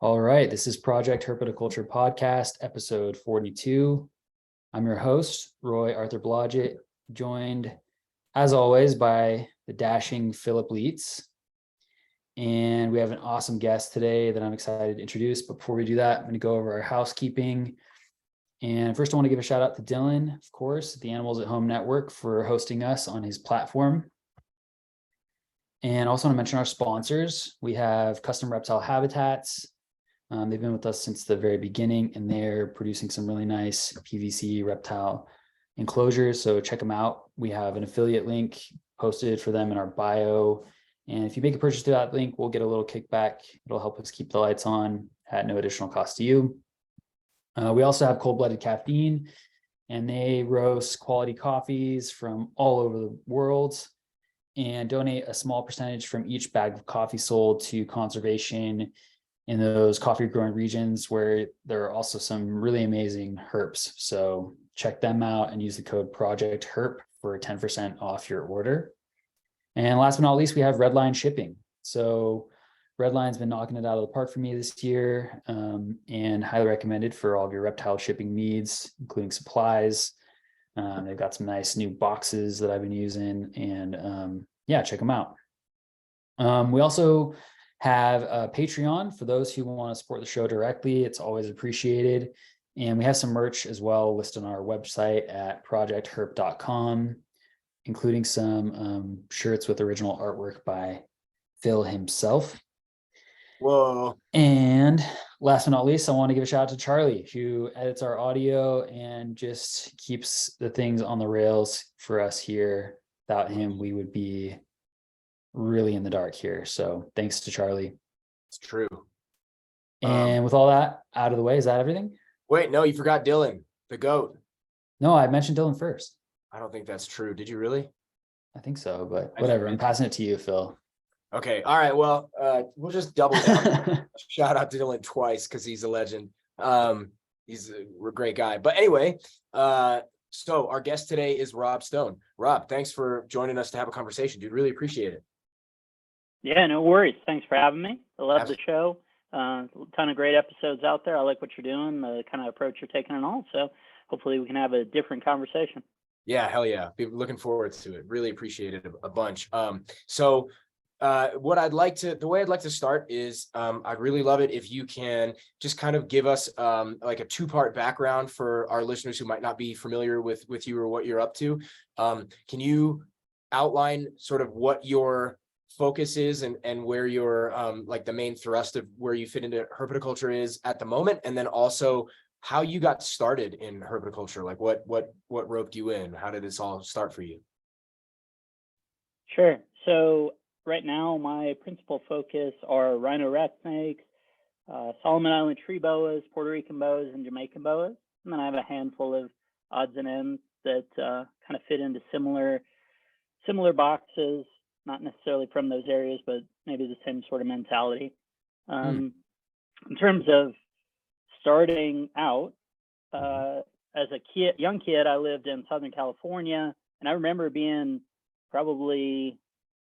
All right, this is Project Herpetoculture Podcast, episode 42. I'm your host, Roy Arthur Blodgett, joined, as always, by the dashing Philip Leitz. And we have an awesome guest today that I'm excited to introduce. But before we do that, I'm going to go over our housekeeping. And first, I want to give a shout out to Dylan, of course, at the Animals at Home Network for hosting us on his platform. And also want to mention our sponsors. We have Custom Reptile Habitats. They've been with us since the very beginning, and they're producing some really nice PVC reptile enclosures. So check them out. We have an affiliate link posted for them in our bio. And if you make a purchase through that link, we'll get a little kickback. It'll help us keep the lights on at no additional cost to you. We also have Cold-Blooded Caffeine, and they roast quality coffees from all over the world and donate a small percentage from each bag of coffee sold to conservation in those coffee growing regions where there are also some really amazing herps. So check them out and use the code Project Herp for 10% off your order. And last but not least, we have Redline Shipping. So Redline's been knocking it out of the park for me this year, and highly recommended for all of your reptile shipping needs, including supplies. They've got some nice new boxes that I've been using, and yeah, check them out. We also have a Patreon for those who want to support the show directly. It's always appreciated. And we have some merch as well listed on our website at projectherp.com, including some shirts with original artwork by Phil himself. Whoa. And last but not least, I want to give a shout out to Charlie, who edits our audio and just keeps the things on the rails for us here. Without him, we would be really in the dark here. So thanks to Charlie. It's true. And with all that out of the way, is that everything? Wait, no, you forgot Dylan, the GOAT. No, I mentioned Dylan first. I don't think that's true. Did you really? I think so, but whatever. I'm passing it to you, Phil. Okay. All right. Well, we'll just double down. Shout out to Dylan twice because he's a legend. He's a great guy. But anyway, so our guest today is Rob Stone. Rob, thanks for joining us to have a conversation, dude. Really appreciate it. Yeah, no worries. Thanks for having me. I love the show. A ton of great episodes out there. I like what you're doing, the kind of approach you're taking and all. So hopefully we can have a different conversation. Yeah, hell yeah. Be looking forward to it. Really appreciate it a bunch. The way I'd like to start is I'd really love it if you can just kind of give us like a two-part background for our listeners who might not be familiar with you or what you're up to. Can you outline sort of what your focus is and where your like the main thrust of where you fit into herpetoculture is at the moment, and then also how you got started in herpetoculture? Like what roped you in? How did this all start for you? Sure. So right now, my principal focus are rhino rat snakes, Solomon Island tree boas, Puerto Rican boas, and Jamaican boas. And then I have a handful of odds and ends that kind of fit into similar boxes, not necessarily from those areas, but maybe the same sort of mentality. In terms of starting out, as a young kid, I lived in Southern California, and I remember being probably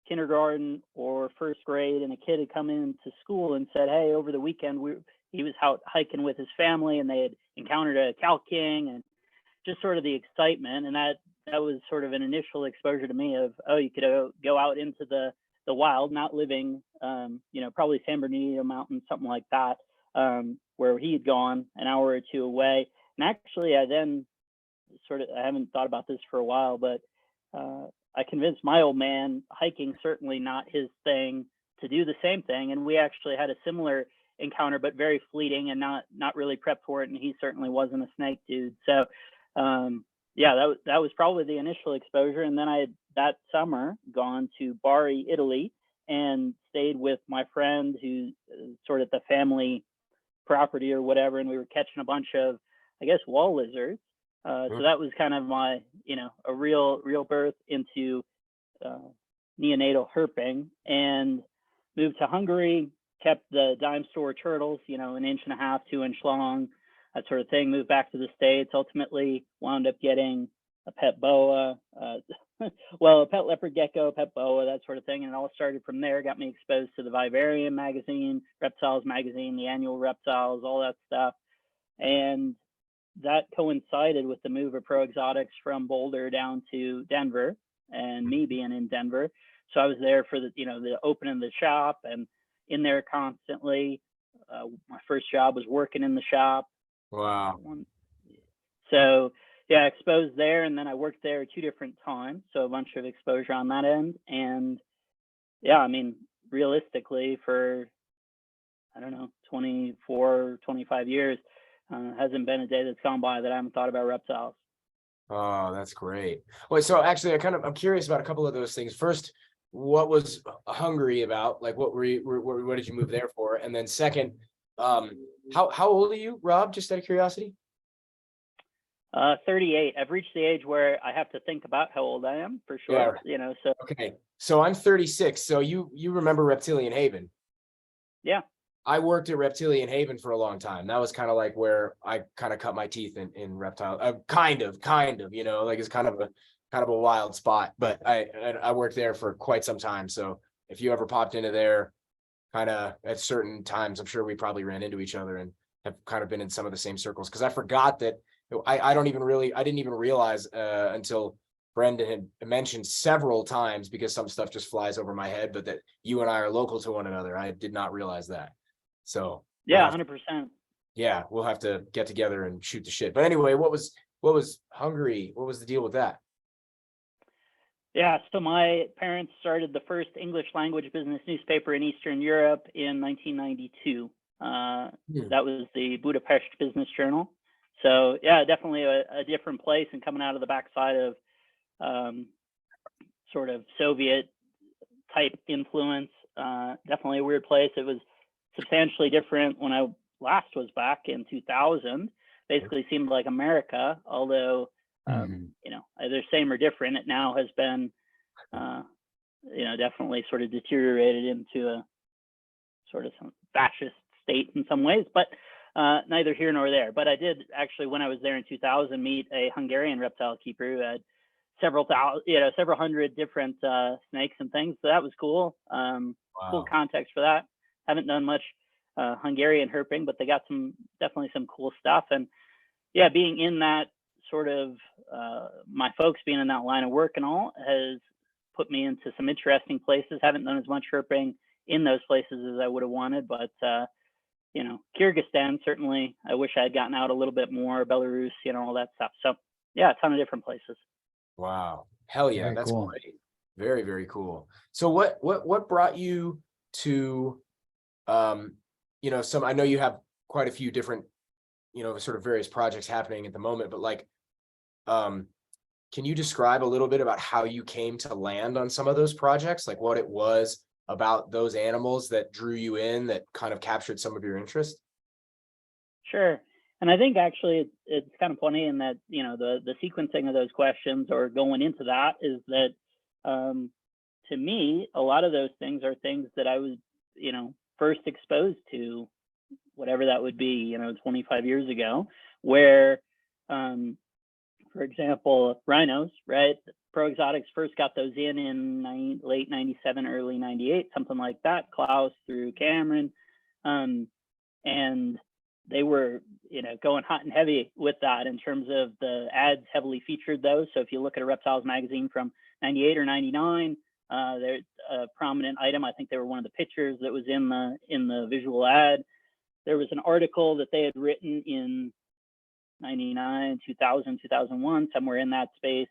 kindergarten or first grade, and a kid had come into school and said, hey, over the weekend he was out hiking with his family and they had encountered a cow king, and just sort of the excitement. And that was sort of an initial exposure to me of, oh, you could go out into the wild, not living probably San Bernardino Mountain, something like that, where he had gone an hour or two away. And actually I then I haven't thought about this for a while, but I convinced my old man, hiking certainly not his thing, to do the same thing. And we actually had a similar encounter, but very fleeting and not really prepped for it. And he certainly wasn't a snake dude. So yeah, that was probably the initial exposure. And then I had that summer gone to Bari, Italy, and stayed with my friend who's sort of the family property or whatever. And we were catching a bunch of, I guess, wall lizards. So that was kind of my, a real birth into neonatal herping, and moved to Hungary, kept the dime store turtles, 1.5 inch, 2 inch long, that sort of thing. Moved back to the States, ultimately wound up getting a pet boa, well, a pet leopard gecko, a pet boa, that sort of thing. And it all started from there, got me exposed to the Vivarium magazine, Reptiles magazine, the annual Reptiles, all that stuff. And that coincided with the move of Pro Exotics from Boulder down to Denver, and me being in Denver. So I was there for the opening of the shop and in there constantly. My first job was working in the shop. Wow. So yeah, exposed there, and then I worked there 2 different times, so a bunch of exposure on that end. And yeah, I mean, realistically, for I don't know, 24, 25 years, hasn't been a day that's gone by that I haven't thought about reptiles. Oh, that's great. Well, so actually, I'm curious about a couple of those things. First, what was Hungary about? Like, what did you move there for? And then second, how old are you, Rob? Just out of curiosity. 38. I've reached the age where I have to think about how old I am for sure. Yeah. So Okay. So I'm 36. So you remember Reptilian Haven? Yeah. I worked at Reptilian Haven for a long time. That was kind of like where I kind of cut my teeth in reptile. Kind of, like it's kind of a wild spot. But I worked there for quite some time. So if you ever popped into there, kind of at certain times, I'm sure we probably ran into each other and have kind of been in some of the same circles. Because I forgot that I didn't even realize until Brendan had mentioned several times, because some stuff just flies over my head, but that you and I are local to one another. I did not realize that. So yeah, 100%. Yeah, we'll have to get together and shoot the shit. But anyway, what was Hungary? What was the deal with that? Yeah, so my parents started the first English language business newspaper in Eastern Europe in 1992. That was the Budapest Business Journal. So yeah, definitely a different place, and coming out of the backside of sort of Soviet type influence, definitely a weird place. It was substantially different when I last was back in 2000. Basically seemed like America, although either same or different. It now has been definitely sort of deteriorated into a sort of some fascist state in some ways, but neither here nor there. But I did actually, when I was there in 2000, meet a Hungarian reptile keeper who had several hundred different snakes and things. So that was cool. Cool context for that. Haven't done much Hungarian herping, but they got definitely some cool stuff. And yeah, being in that sort of my folks being in that line of work and all has put me into some interesting places. Haven't done as much herping in those places as I would have wanted, but Kyrgyzstan, certainly I wish I had gotten out a little bit more, Belarus, all that stuff. So yeah, a ton of different places. Wow. Hell yeah. Very That's cool. great. Very, very cool. So what brought you to I know you have quite a few different, sort of various projects happening at the moment, but like, can you describe a little bit about how you came to land on some of those projects? Like what it was about those animals that drew you in, that kind of captured some of your interest? Sure. And I think actually it's kind of funny in that, the sequencing of those questions or going into that is that, to me, a lot of those things are things that I was, first exposed to, whatever that would be, 25 years ago, where, for example, rhinos, right? Pro Exotics first got those in late 97, early 98, something like that. Klaus through Cameron. And they were, going hot and heavy with that in terms of the ads heavily featured those. So if you look at a Reptiles magazine from 98 or 99, there's a prominent item. I think they were one of the pictures that was in the visual ad. There was an article that they had written in 99, 2000, 2001, somewhere in that space.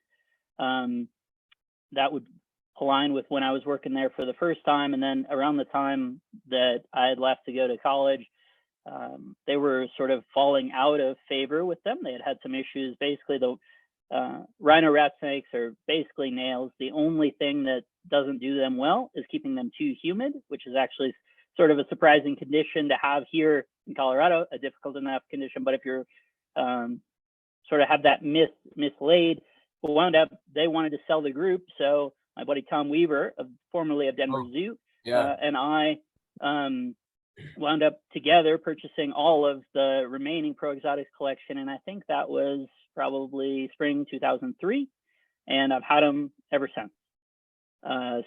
That would align with when I was working there for the first time. And then around the time that I had left to go to college, they were sort of falling out of favor with them. They had some issues. Basically, the rhino rat snakes are basically nails. The only thing that doesn't do them well is keeping them too humid, which is actually sort of a surprising condition to have here in Colorado, a difficult enough condition. But if you're sort of have that mislaid, they wanted to sell the group. So my buddy Tom Weaver, formerly of Denver Zoo, and I wound up together purchasing all of the remaining Pro Exotics collection. And I think that was probably spring 2003, and I've had them ever since.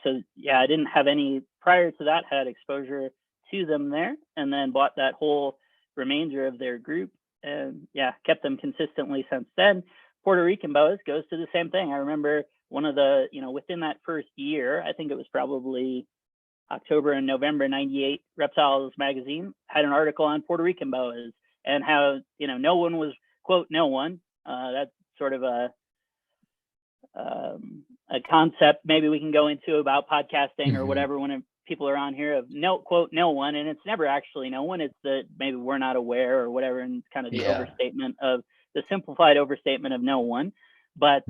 So yeah, I didn't have any prior to that, had exposure to them there, and then bought that whole remainder of their group, and yeah, kept them consistently since then. Puerto Rican boas goes to the same thing. I remember one of the, within that first year, I think it was probably October and November 98, Reptiles magazine had an article on Puerto Rican boas and how, no one was, quote, no one. That's sort of a concept maybe we can go into about podcasting or whatever when people are on here of no, quote, no one. And it's never actually no one. It's that maybe we're not aware or whatever. And it's kind of the overstatement of the simplified overstatement of no one. But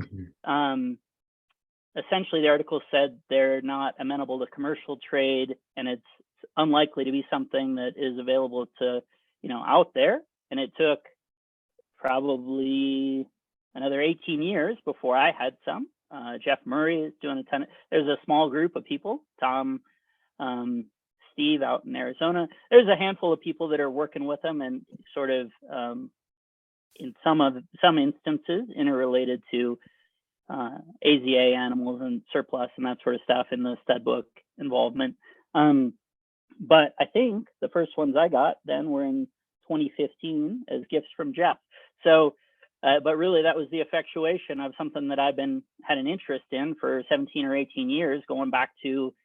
essentially the article said they're not amenable to commercial trade, and it's unlikely to be something that is available to, out there. And it took probably another 18 years before I had some. Jeff Murray is doing a ton. There's a small group of people, Tom, Steve out in Arizona. There's a handful of people that are working with them, and sort of in some instances interrelated to AZA animals and surplus and that sort of stuff in the stud book involvement. But I think the first ones I got then were in 2015 as gifts from Jeff. So, but really that was the effectuation of something that I've had an interest in for 17 or 18 years, going back to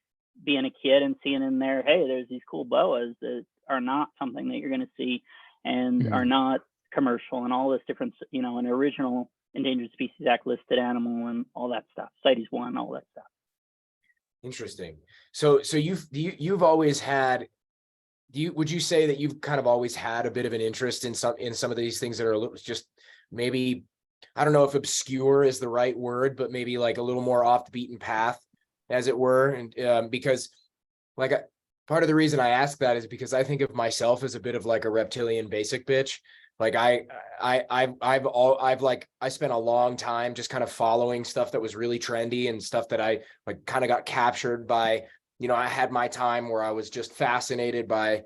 being a kid and seeing in there, hey, there's these cool boas that are not something that you're going to see and are not commercial and all this different, an original Endangered Species Act listed animal and all that stuff, CITES 1, all that stuff. Interesting. So you've always had, would you say that you've kind of always had a bit of an interest in some of these things that are a little, just maybe, I don't know if obscure is the right word, but maybe like a little more off the beaten path, as it were? And because like part of the reason I ask that is because I think of myself as a bit of like a reptilian basic bitch. Like I spent a long time just kind of following stuff that was really trendy and stuff that I like kind of got captured by, I had my time where I was just fascinated by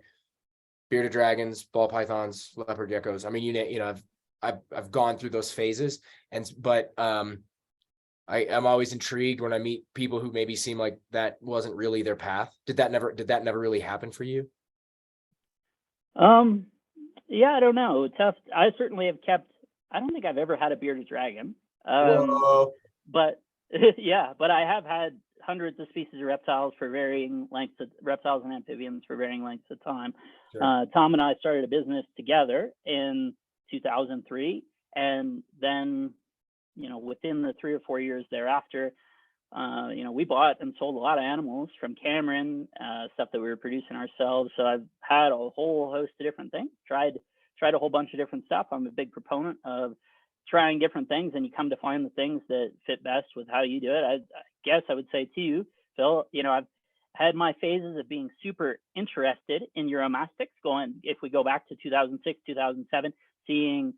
bearded dragons, ball pythons, leopard geckos. I mean, I've gone through those phases, but I'm always intrigued when I meet people who maybe seem like that wasn't really their path. Did that never really happen for you? Yeah, I don't know. Tough. I certainly have I don't think I've ever had a bearded dragon. But yeah, but I have had hundreds of species of reptiles for varying lengths of reptiles and amphibians for varying lengths of time. Sure. Tom and I started a business together in 2003. And then, within the 3 or 4 years thereafter, we bought and sold a lot of animals from Cameron, stuff that we were producing ourselves. So I've had a whole host of different things, tried a whole bunch of different stuff. I'm a big proponent of trying different things, and you come to find the things that fit best with how you do it. I guess I would say to you, Phil, I've had my phases of being super interested in uromastics, if we go back to 2006, 2007, seeing,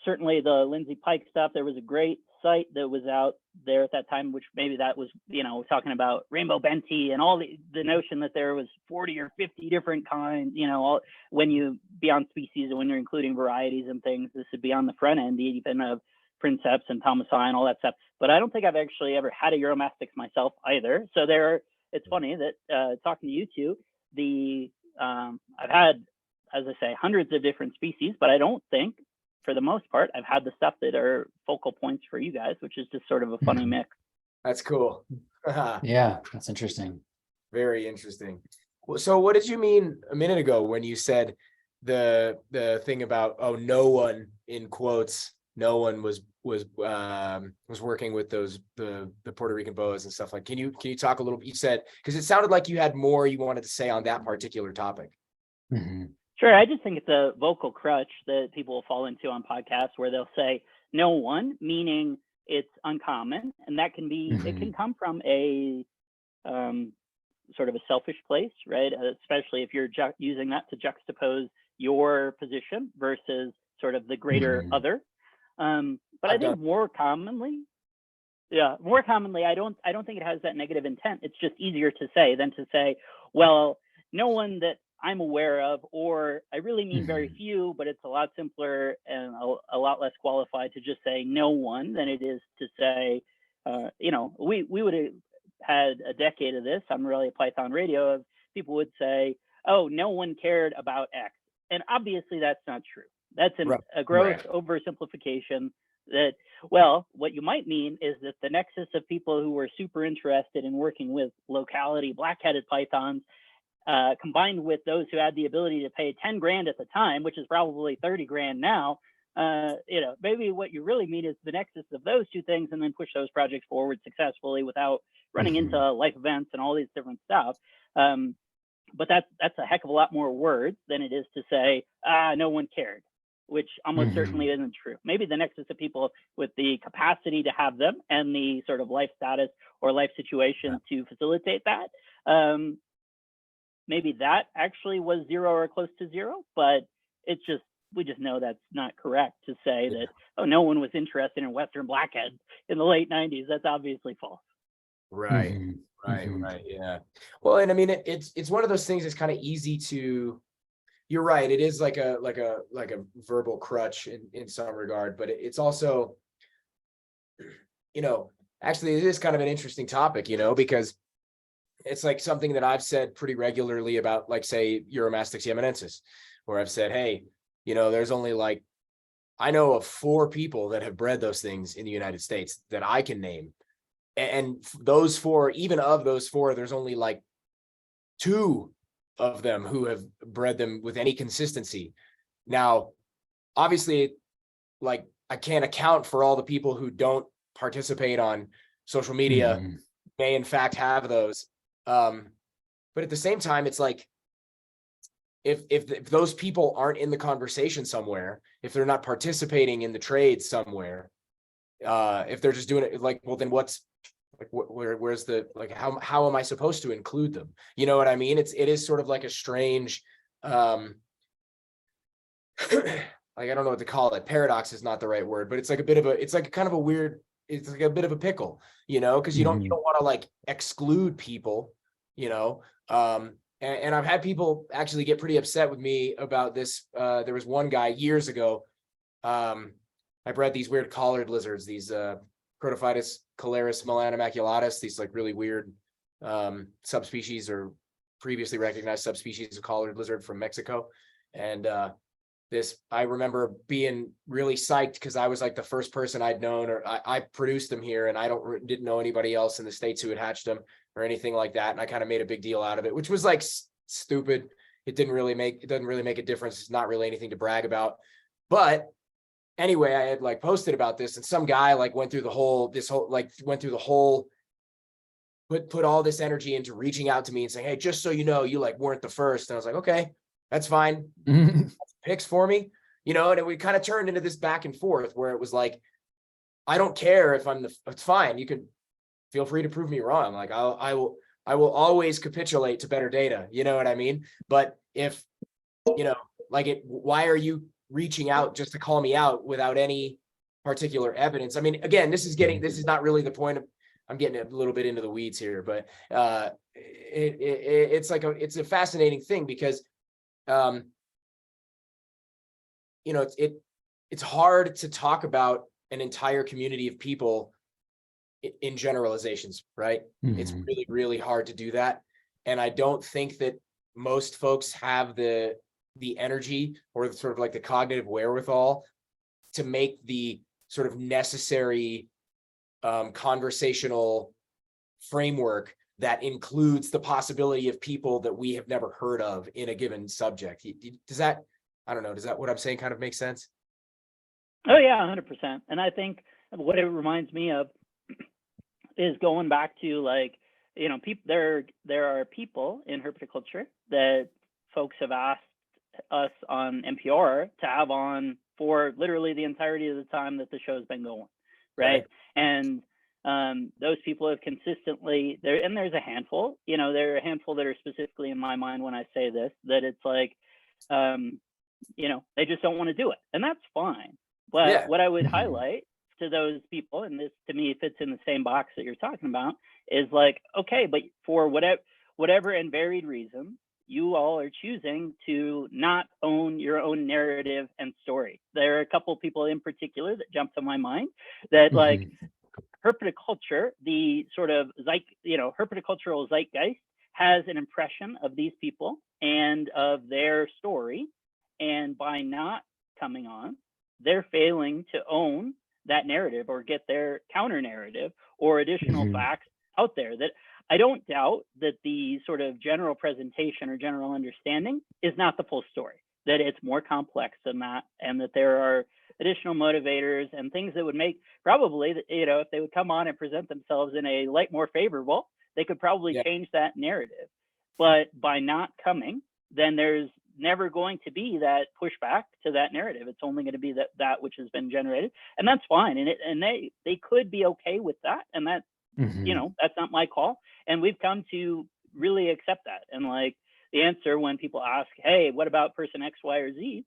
certainly the Lindsay Pike stuff. There was a great site that was out there at that time, which maybe that was, talking about rainbow benti and all the notion that there was 40 or 50 different kinds, when you beyond species and when you're including varieties and things, this would be on the front end, even of princeps and Thomasii and all that stuff. But I don't think I've actually ever had a uromastyx myself either. So it's funny that talking to you two, I've had, as I say, hundreds of different species, but I don't think, for the most part, I've had the stuff that are focal points for you guys, which is just sort of a funny mix. That's cool. Yeah, that's interesting. Very interesting. So what did you mean a minute ago when you said the thing about, no one, in quotes, no one was working with the Puerto Rican boas and stuff like, can you talk a little, you said, because it sounded like you had more you wanted to say on that particular topic. Mm-hmm. Sure. I just think it's a vocal crutch that people will fall into on podcasts where they'll say no one, meaning it's uncommon. And that can be, it can come from a sort of a selfish place, right? Especially if you're using that to juxtapose your position versus sort of the greater other. But I think more commonly, I don't think it has that negative intent. It's just easier to say than to say, well, no one that I'm aware of, or I really mean very few, but it's a lot simpler and a lot less qualified to just say no one than it is to say, we would have had a decade of this on Really Python Radio of people would say, oh, no one cared about X. And obviously that's not true. That's a gross oversimplification that, well, what you might mean is that the nexus of people who were super interested in working with locality black-headed pythons, combined with those who had the ability to pay 10 grand at the time, which is probably 30 grand now, maybe what you really mean is the nexus of those two things, and then push those projects forward successfully without running into life events and all these different stuff. But that's a heck of a lot more words than it is to say, no one cared, which almost certainly isn't true. Maybe the nexus of people with the capacity to have them and the sort of life status or life situation to facilitate that. Maybe that actually was 0 or close to 0, but we just know that's not correct to say that, oh, no one was interested in Western blackhead in the late 90s. That's obviously false. Right. Yeah. Well, and I mean, it's one of those things that's kind of easy to, you're right. It is like a verbal crutch in some regard, but it's also, actually it is kind of an interesting topic, because it's like something that I've said pretty regularly about, like, say, Uromastix yemenensis, where I've said, hey, there's only I know of 4 people that have bred those things in the United States that I can name. And those 4, even of those 4, there's only 2 of them who have bred them with any consistency. Now, obviously, I can't account for all the people who don't participate on social media, may in fact have those. But at the same time, it's like, if those people aren't in the conversation somewhere, if they're not participating in the trade somewhere, if they're just doing it well, then where's the, how am I supposed to include them? You know what I mean? It is sort of like a strange, I don't know what to call it. Paradox is not the right word, but it's like a bit of a weird, it's like a bit of a pickle, because you don't want to exclude people, and I've had people actually get pretty upset with me about this. There was one guy years ago. I bred these weird collared lizards, these Protophytus calaris melanimaculatus, these really weird subspecies or previously recognized subspecies of collared lizard from Mexico. And I remember being really psyched because I was the first person I'd known, or I produced them here, and I didn't know anybody else in the States who had hatched them or anything like that. And I kind of made a big deal out of it, which was stupid. It doesn't really make a difference. It's not really anything to brag about. But anyway, I had posted about this, and some guy went through the whole put all this energy into reaching out to me and saying, hey, just so you know, you weren't the first. And I was like, okay, that's fine. Picks for me, and we kind of turned into this back and forth where it was I don't care if it's fine. You can feel free to prove me wrong. I will always capitulate to better data. You know what I mean? But if, why are you reaching out just to call me out without any particular evidence? I mean, again, this is not really the point of, I'm getting a little bit into the weeds here, but it's a fascinating thing because, it's hard to talk about an entire community of people in generalizations, right? It's really, really hard to do that. And I don't think that most folks have the energy or sort of the cognitive wherewithal to make the sort of necessary conversational framework that includes the possibility of people that we have never heard of in a given subject. Does that, I don't know, does that, what I'm saying kind of make sense? Oh yeah, 100%. And I think what it reminds me of is going back to there are people in herpetoculture that folks have asked us on NPR to have on for literally the entirety of the time that the show's been going, right? And those people have consistently there, and there's a handful, there are a handful that are specifically in my mind when I say this, that it's they just don't want to do it, and that's fine. But what I would highlight to those people, and this to me fits in the same box that you're talking about, is okay, but for whatever and varied reasons, you all are choosing to not own your own narrative and story. There are a couple people in particular that jump to my mind that like herpetoculture, the sort of herpetocultural zeitgeist has an impression of these people and of their story. And by not coming on, they're failing to own that narrative or get their counter narrative or additional facts out there. That I don't doubt that the sort of general presentation or general understanding is not the full story, that it's more complex than that, and that there are additional motivators and things that would make probably, if they would come on and present themselves in a light more favorable, they could probably change that narrative. But by not coming, then there's never going to be that pushback to that narrative. It's only going to be that which has been generated, and that's fine. And they could be okay with that, and that that's not my call. And we've come to really accept that. And like the answer when people ask, hey, what about person X, Y, or Z?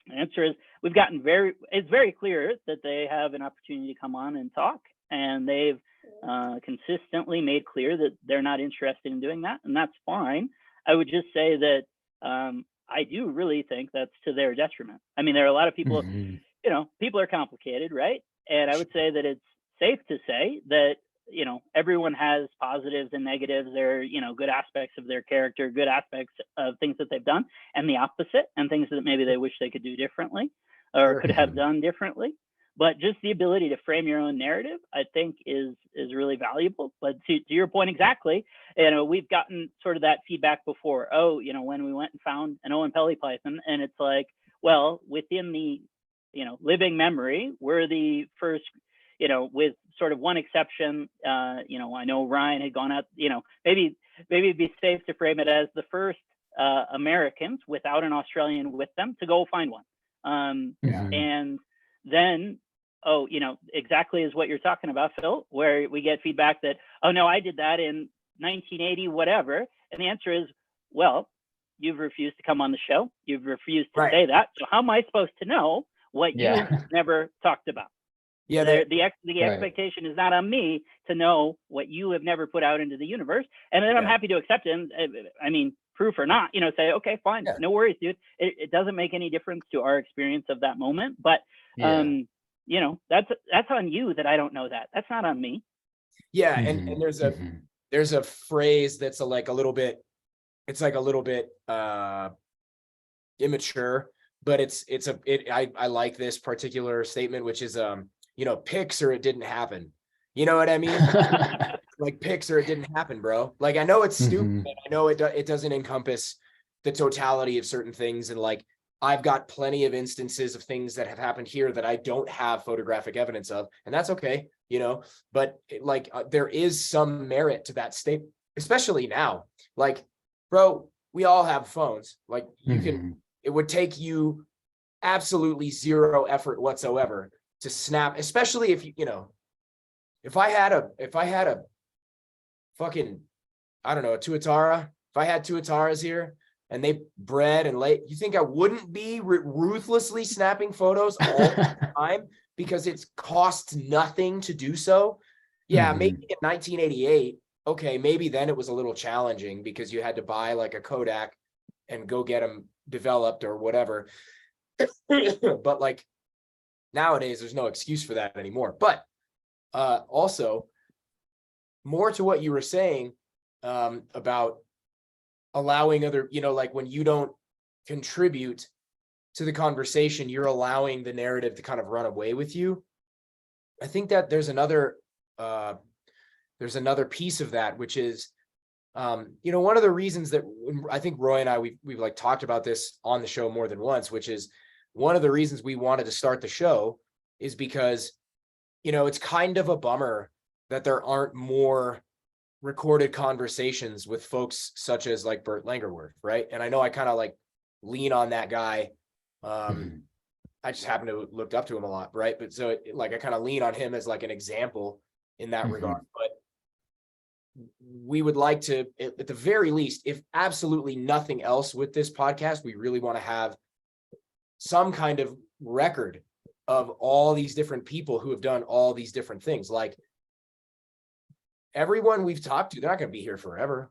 The answer is it's very clear that they have an opportunity to come on and talk, and they've consistently made clear that they're not interested in doing that, and that's fine. I would just say that I do really think that's to their detriment. I mean, there are a lot of people, people are complicated, right? And I would say that it's safe to say that, everyone has positives and negatives. There are, good aspects of their character, good aspects of things that they've done, and the opposite, and things that maybe they wish they could do differently or could have done differently. But just the ability to frame your own narrative, I think, is really valuable. But to your point exactly, we've gotten sort of that feedback before. Oh, when we went and found an Owen Pelly python, and it's like, well, within the, living memory, we're the first, with sort of one exception. I know Ryan had gone out. Maybe it'd be safe to frame it as the first Americans without an Australian with them to go find one. And then, exactly as what you're talking about, Phil, where we get feedback that, oh no, I did that in 1980, whatever. And the answer is, well, you've refused to come on the show. You've refused to say that. So how am I supposed to know what you've never talked about? Yeah, the expectation is not on me to know what you have never put out into the universe. And then I'm happy to accept it. I mean, proof or not, say, okay, fine, no worries, dude. It doesn't make any difference to our experience of that moment. But that's on you that I don't know that. That's not on me. Yeah, and there's a phrase that's like a little bit immature, but I like this particular statement, which is pics or it didn't happen. You know what I mean? Like pics or it didn't happen, bro. Like I know it's stupid. I know it doesn't encompass the totality of certain things, and like I've got plenty of instances of things that have happened here that I don't have photographic evidence of, and that's okay, but there is some merit to that statement, especially now. Like, bro, we all have phones. Like you can, it would take you absolutely zero effort whatsoever to snap, especially if if I had a fucking, I don't know, a tuatara, if I had tuataras here and they bred and laid, you think I wouldn't be ruthlessly snapping photos all the time because it costs nothing to do so? Yeah, maybe in 1988, okay, maybe then it was a little challenging because you had to buy like a Kodak and go get them developed or whatever. But like nowadays, there's no excuse for that anymore. But also, more to what you were saying about allowing other, like when you don't contribute to the conversation, you're allowing the narrative to kind of run away with you. I think that there's another piece of that, which is, one of the reasons that I think Roy and I, we've like talked about this on the show more than once, which is one of the reasons we wanted to start the show is because, it's kind of a bummer that there aren't more recorded conversations with folks such as like Burt Langerworth, right? And I know I kind of like lean on that guy. I just happen to looked up to him a lot, right? But so I kind of lean on him as like an example in that regard. But we would like to, at the very least, if absolutely nothing else with this podcast, we really want to have some kind of record of all these different people who have done all these different things. Like everyone we've talked to, they're not going to be here forever.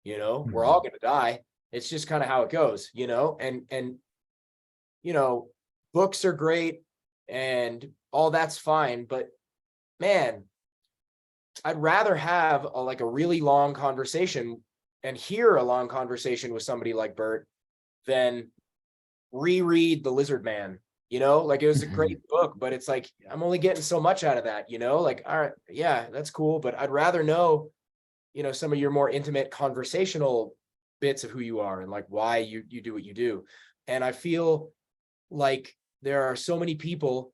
We're all going to die. It's just kind of how it goes, and books are great and all that's fine, but man, I'd rather have a really long conversation and hear a long conversation with somebody like Bert than reread The Lizard Man. It was a great book, but it's like I'm only getting so much out of that. All right, yeah, that's cool, but I'd rather know some of your more intimate conversational bits of who you are and like why you do what you do. And I feel like there are so many people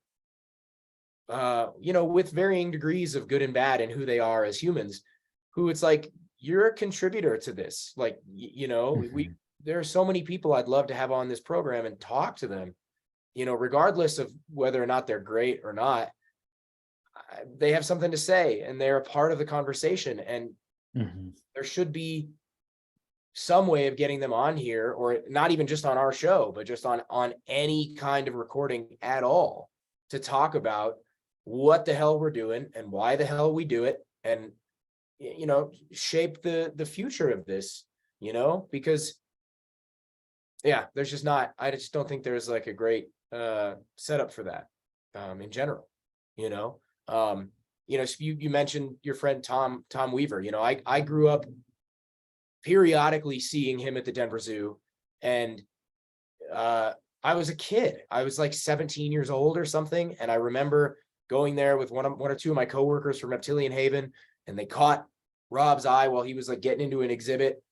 with varying degrees of good and bad and who they are as humans, who it's like, you're a contributor to this. Like, there are so many people I'd love to have on this program and talk to them, regardless of whether or not they're great or not. They have something to say and they're a part of the conversation. And there should be some way of getting them on here, or not even just on our show, but just on any kind of recording at all, to talk about what the hell we're doing and why the hell we do it, and shape the future of this, because there's just not, I just don't think there's like a great setup for that in general. So you mentioned your friend Tom Weaver. I grew up periodically seeing him at the Denver Zoo, and I was a kid. I was like 17 years old or something, and I remember going there with one or two of my coworkers from Reptilian Haven, and they caught Rob's eye while he was like getting into an exhibit,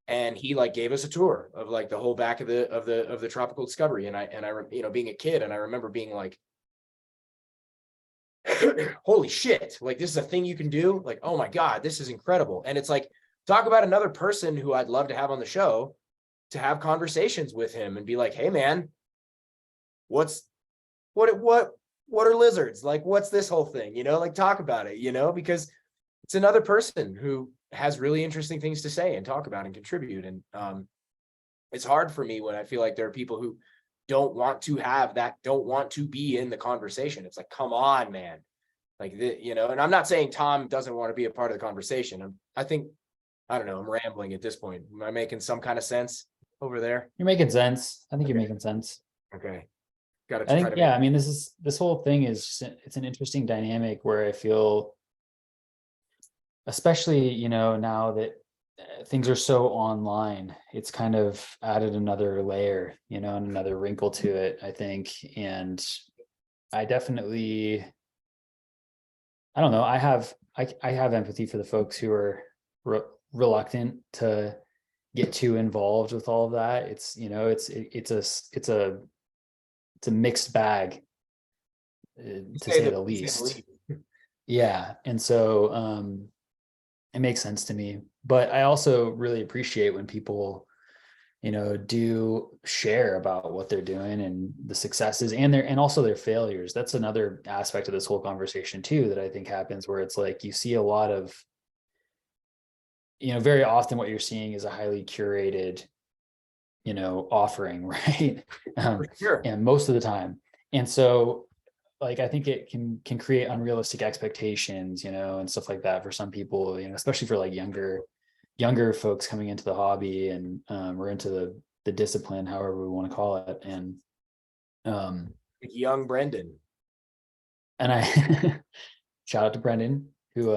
and he like gave us a tour of like the whole back of the tropical discovery. And I being a kid, and I remember being like, holy shit, like this is a thing you can do. Like, oh my God, this is incredible. And it's like, talk about another person who I'd love to have on the show, to have conversations with him and be like, hey man, what are lizards? Like, what's this whole thing? Like talk about it, because it's another person who has really interesting things to say and talk about and contribute. And it's hard for me when I feel like there are people who don't want to be in the conversation. It's like, come on, man. Like, and I'm not saying Tom doesn't want to be a part of the conversation. I don't know, I'm rambling at this point. Am I making some kind of sense over there? You're making sense. I think you're making sense. Okay. Got to I think, I mean, this whole thing is, it's an interesting dynamic where I feel, especially, now that things are so online, it's kind of added another layer, and another wrinkle to it, I think. And I definitely, I don't know, I have empathy for the folks who are reluctant to get too involved with all of that. It's it's a mixed bag, to say the least. Yeah. And so it makes sense to me, but I also really appreciate when people do share about what they're doing and the successes and also their failures. That's another aspect of this whole conversation too that I think happens, where it's like you see a lot of, very often what you're seeing is a highly curated offering, right? Sure. And most of the time. And so like, I think it can create unrealistic expectations, and stuff like that for some people, especially for like younger folks coming into the hobby and we're into the discipline, however we want to call it. And young Brendan. And I shout out to Brendan who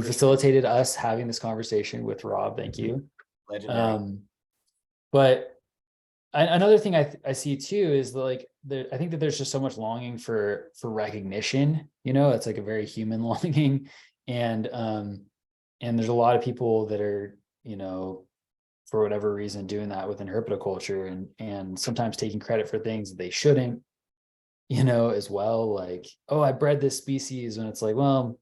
facilitated us having this conversation with Rob. Thank you. Legendary. But another thing I see too is like, I think that there's just so much longing for recognition. It's like a very human longing, and there's a lot of people that are, for whatever reason, doing that within herpetoculture, and sometimes taking credit for things that they shouldn't, as well. Like, oh, I bred this species, when it's like, well,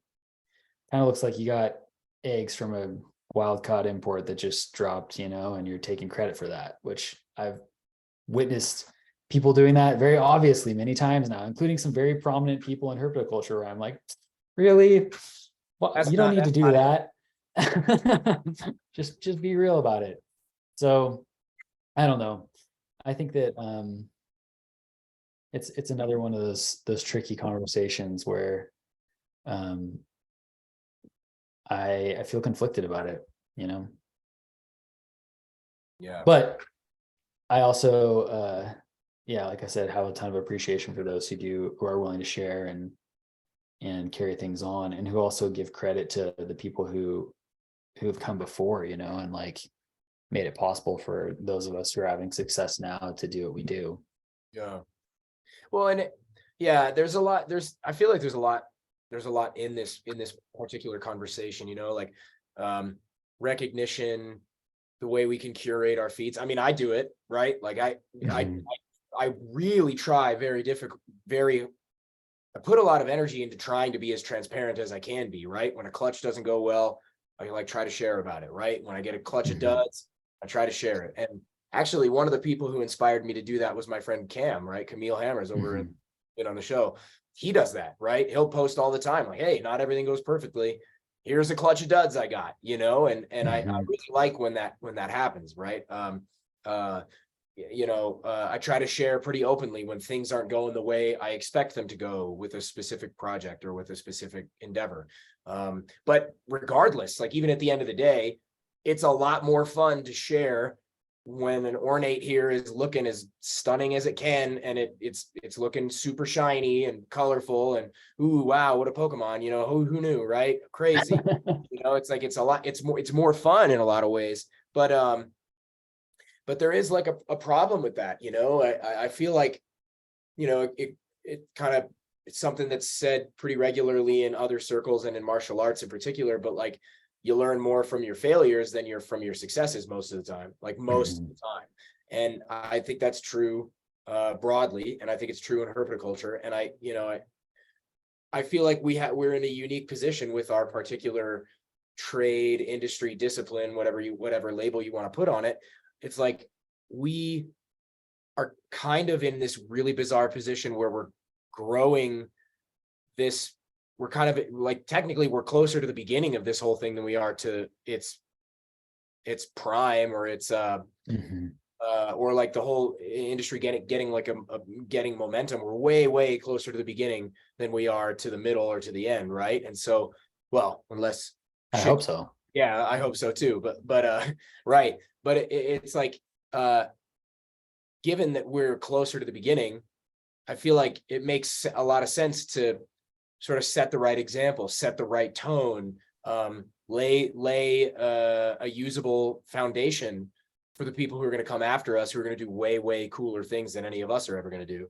kind of looks like you got eggs from a wild caught import that just dropped, and you're taking credit for that, which I've witnessed people doing that very obviously many times now, including some very prominent people in herpetoculture, where I'm like, really? Well, you don't need to do that. just be real about it. So I don't know. I think that it's another one of those tricky conversations where I feel conflicted about it, Yeah. But I also, like I said, have a ton of appreciation for those who are willing to share and carry things on, and who also give credit to the people who have come before, and like made it possible for those of us who are having success now to do what we do. Yeah. Well, and there's a lot, I feel like there's a lot in this particular conversation, like recognition, the way we can curate our feeds. I mean, I do it, right? Like I really try I put a lot of energy into trying to be as transparent as I can be, right? When a clutch doesn't go well, I like try to share about it, right? When I get a clutch of duds, I try to share it. And actually, one of the people who inspired me to do that was my friend Cam, right? Camille Hammers over on the show. He does that, right? He'll post all the time, like, hey, not everything goes perfectly. Here's a clutch of duds I got, and I really like when that happens, right? I try to share pretty openly when things aren't going the way I expect them to go with a specific project or with a specific endeavor. But regardless, like even at the end of the day, it's a lot more fun to share when an ornate here is looking as stunning as it can, and it's looking super shiny and colorful, and ooh, wow, what a Pokemon, who knew, right? Crazy. It's like it's more fun in a lot of ways. But there is like a problem with that, I feel like, it kind of, it's something that's said pretty regularly in other circles and in martial arts in particular, but like you learn more from your failures than from your successes most of the time, like most of the time. And I think that's true broadly. And I think it's true in herpetoculture. And I feel like we're in a unique position with our particular trade, industry, discipline, whatever label you want to put on it. It's like we are kind of in this really bizarre position where we're growing this. We're kind of like, technically we're closer to the beginning of this whole thing than we are to its prime, or its or like the whole industry getting like getting momentum. We're way closer to the beginning than we are to the middle or to the end, right? And so, well, unless I hope so. Yeah, I hope so too. But right. But it's like, given that we're closer to the beginning, I feel like it makes a lot of sense to sort of set the right example, set the right tone, lay a usable foundation for the people who are going to come after us, who are going to do way cooler things than any of us are ever going to do.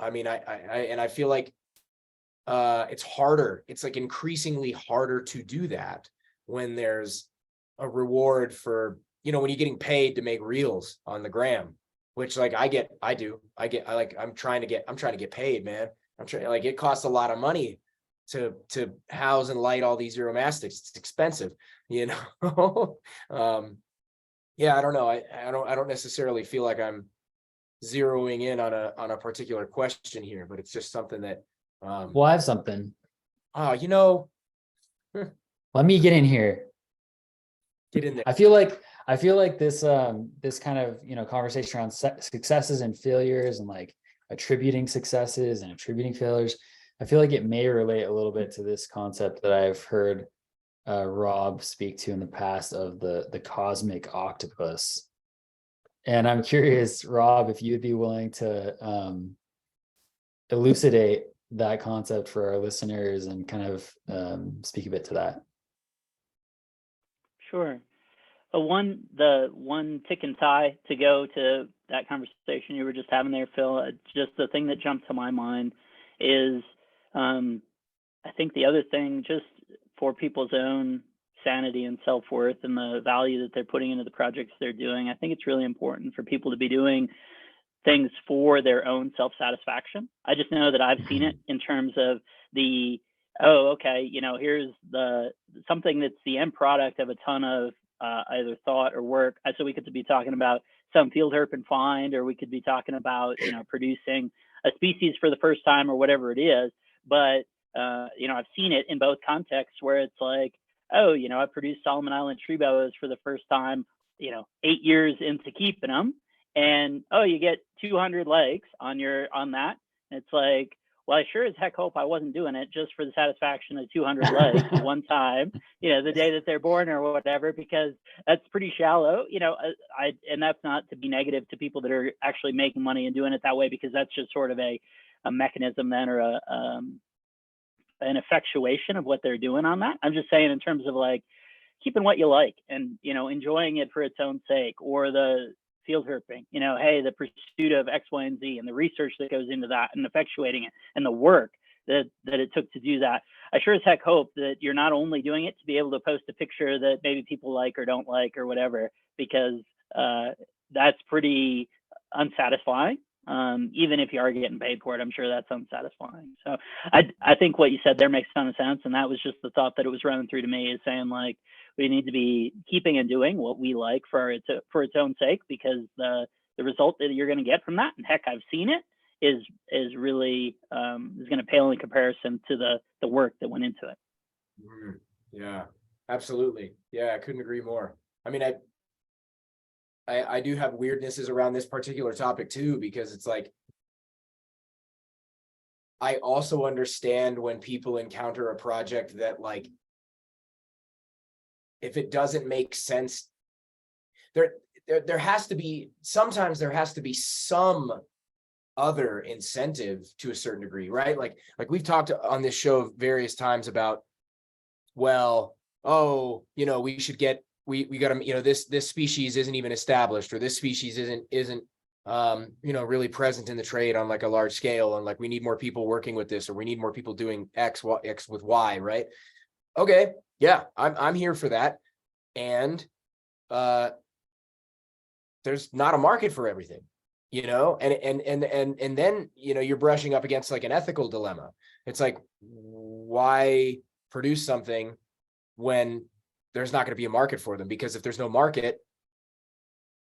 I mean, I feel like it's harder. It's like increasingly harder to do that when there's a reward for, when you're getting paid to make reels on the gram, which like I'm trying to get paid, man. I'm trying, like, it costs a lot of money to house and light all these uromastics. It's expensive, Yeah, I don't know. I don't necessarily feel like I'm zeroing in on a particular question here, but it's just something that, well, I have something. Let me get in here. Get in there. I feel like this kind of, conversation around successes and failures, and like attributing successes and attributing failures, I feel like it may relate a little bit to this concept that I've heard Rob speak to in the past of the cosmic octopus. And I'm curious, Rob, if you'd be willing to elucidate that concept for our listeners and kind of speak a bit to that. Sure. The one tick and tie to go to that conversation you were just having there, Phil, just the thing that jumped to my mind is, I think the other thing, just for people's own sanity and self-worth and the value that they're putting into the projects they're doing, I think it's really important for people to be doing things for their own self-satisfaction. I just know that I've seen it in terms of here's something that's the end product of a ton of either thought or work. So we could be talking about some field herp and find, or we could be talking about, producing a species for the first time or whatever it is. But, I've seen it in both contexts where it's like, I produced Solomon Island tree boas for the first time, 8 years into keeping them. And, you get 200 likes on that. And it's like, well, I sure as heck hope I wasn't doing it just for the satisfaction of 200 legs one time, the day that they're born or whatever, because that's pretty shallow, and that's not to be negative to people that are actually making money and doing it that way, because that's just sort of a mechanism then, or an effectuation of what they're doing on that. I'm just saying in terms of like keeping what you like and, enjoying it for its own sake, or the field herping, hey, the pursuit of X, Y, and Z and the research that goes into that and effectuating it and the work that it took to do that. I sure as heck hope that you're not only doing it to be able to post a picture that maybe people like or don't like or whatever, because that's pretty unsatisfying. Even if you are getting paid for it, I'm sure that's unsatisfying. So I think what you said there makes a ton of sense. And that was just the thought that it was running through to me, is saying like, we need to be keeping and doing what we like for its own sake, because the result that you're going to get from that, and heck, I've seen it, is really is going to pale in comparison to the work that went into it. Yeah, absolutely. Yeah, I couldn't agree more. I mean, I do have weirdnesses around this particular topic too, because it's like, I also understand when people encounter a project that, like, if it doesn't make sense, there has to be, sometimes there has to be some other incentive to a certain degree, right? Like we've talked on this show various times about, well, we should get, we got to, this species isn't even established, or this species isn't really present in the trade on like a large scale, and like we need more people working with this, or we need more people doing X with Y, right? Okay, yeah, I'm here for that. And there's not a market for everything, and then you're brushing up against like an ethical dilemma. It's like, why produce something when there's not going to be a market for them? Because if there's no market,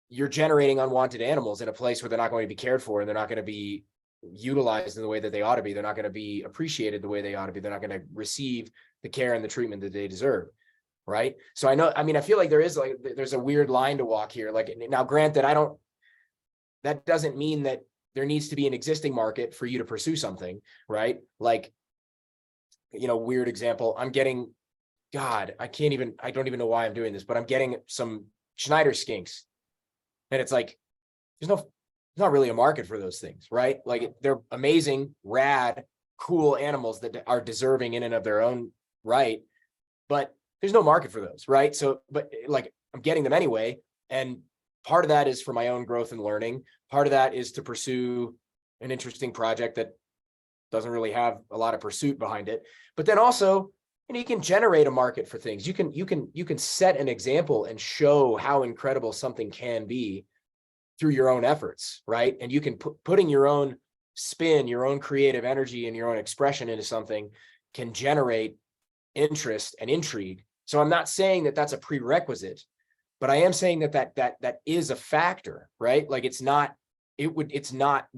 you're generating unwanted animals in a place where they're not going to be cared for, and they're not going to be utilized in the way that they ought to be. They're not going to be appreciated the way they ought to be. They're not going to receive the care and the treatment that they deserve. Right. So I feel like there's a weird line to walk here. Like, now, granted, that doesn't mean that there needs to be an existing market for you to pursue something, right? Like, weird example, I don't even know why I'm doing this, but I'm getting some Schneider skinks. And it's like, there's not really a market for those things, right? Like, they're amazing, rad, cool animals that are deserving in and of their own right, but there's no market for those, right? So, but like, I'm getting them anyway. And part of that is for my own growth and learning. Part of that is to pursue an interesting project that doesn't really have a lot of pursuit behind it. But then also, you can generate a market for things. You can set an example and show how incredible something can be through your own efforts, right? And you can putting your own spin, your own creative energy, and your own expression into something can generate interest and intrigue. So I'm not saying that that's a prerequisite, but I am saying that is a factor, right? Like, it's like not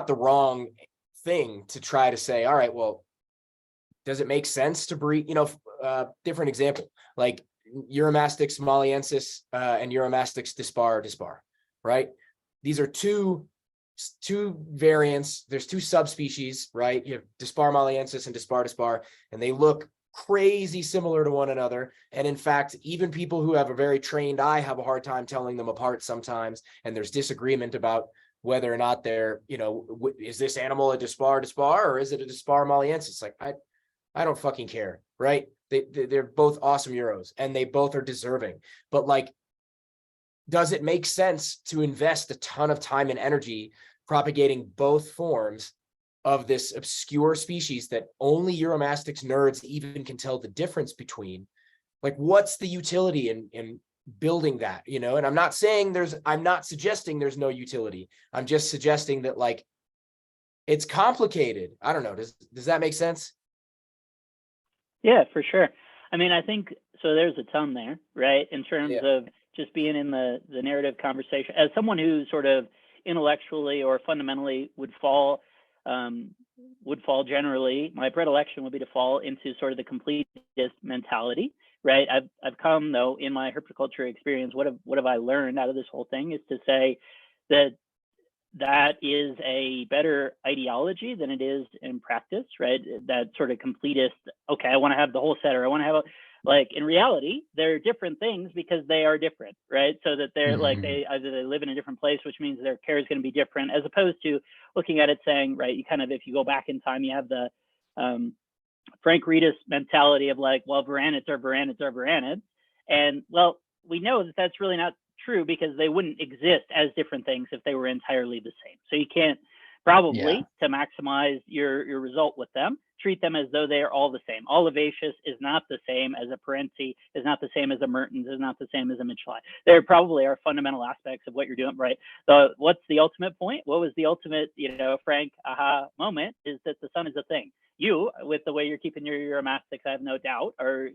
the wrong thing to try to say, all right, well, does it make sense to breed, different example, like Uromastix molliensis and Uromastix dispar, right? These are two variants. There's two subspecies, right? You have Dispar molliensis and dispar, and they look crazy similar to one another. And in fact, even people who have a very trained eye have a hard time telling them apart sometimes. And there's disagreement about whether or not they're, is this animal a dispar, or is it a dispar molliensis? Like, I don't fucking care, right? They're both awesome Euros, and they both are deserving. But like, does it make sense to invest a ton of time and energy propagating both forms of this obscure species that only Uromastix nerds even can tell the difference between? Like, what's the utility in building that, And I'm not suggesting there's no utility. I'm just suggesting that, like, it's complicated. I don't know. Does that make sense? Yeah, for sure. I mean, I think so. There's a ton there, right? In terms of just being in the narrative conversation, as someone who sort of intellectually or fundamentally would fall generally, my predilection would be to fall into sort of the completist mentality, right? I've come, though, in my herpetoculture experience, what have I learned out of this whole thing is to say that that is a better ideology than it is in practice, right? That sort of completist, okay, I want to have the whole set, or I want to have like in reality, they're different things because they are different, right? So that they're like, they either they live in a different place, which means their care is going to be different, as opposed to looking at it saying, right, you kind of, if you go back in time, you have the Frank Reedus mentality of like, well, varanids are varanids are varanids. And well, we know that that's really not true because they wouldn't exist as different things if they were entirely the same. So you can't probably, to maximize your result with them, treat them as though they are all the same. Olivaceous is not the same as a Parenti, is not the same as a Mertens, is not the same as a Mitchellii. There probably are fundamental aspects of what you're doing, right? So what's the ultimate point? What was the ultimate, Frank aha moment is that the sun is a thing. You, with the way you're keeping your Uromastics, I have no doubt, or,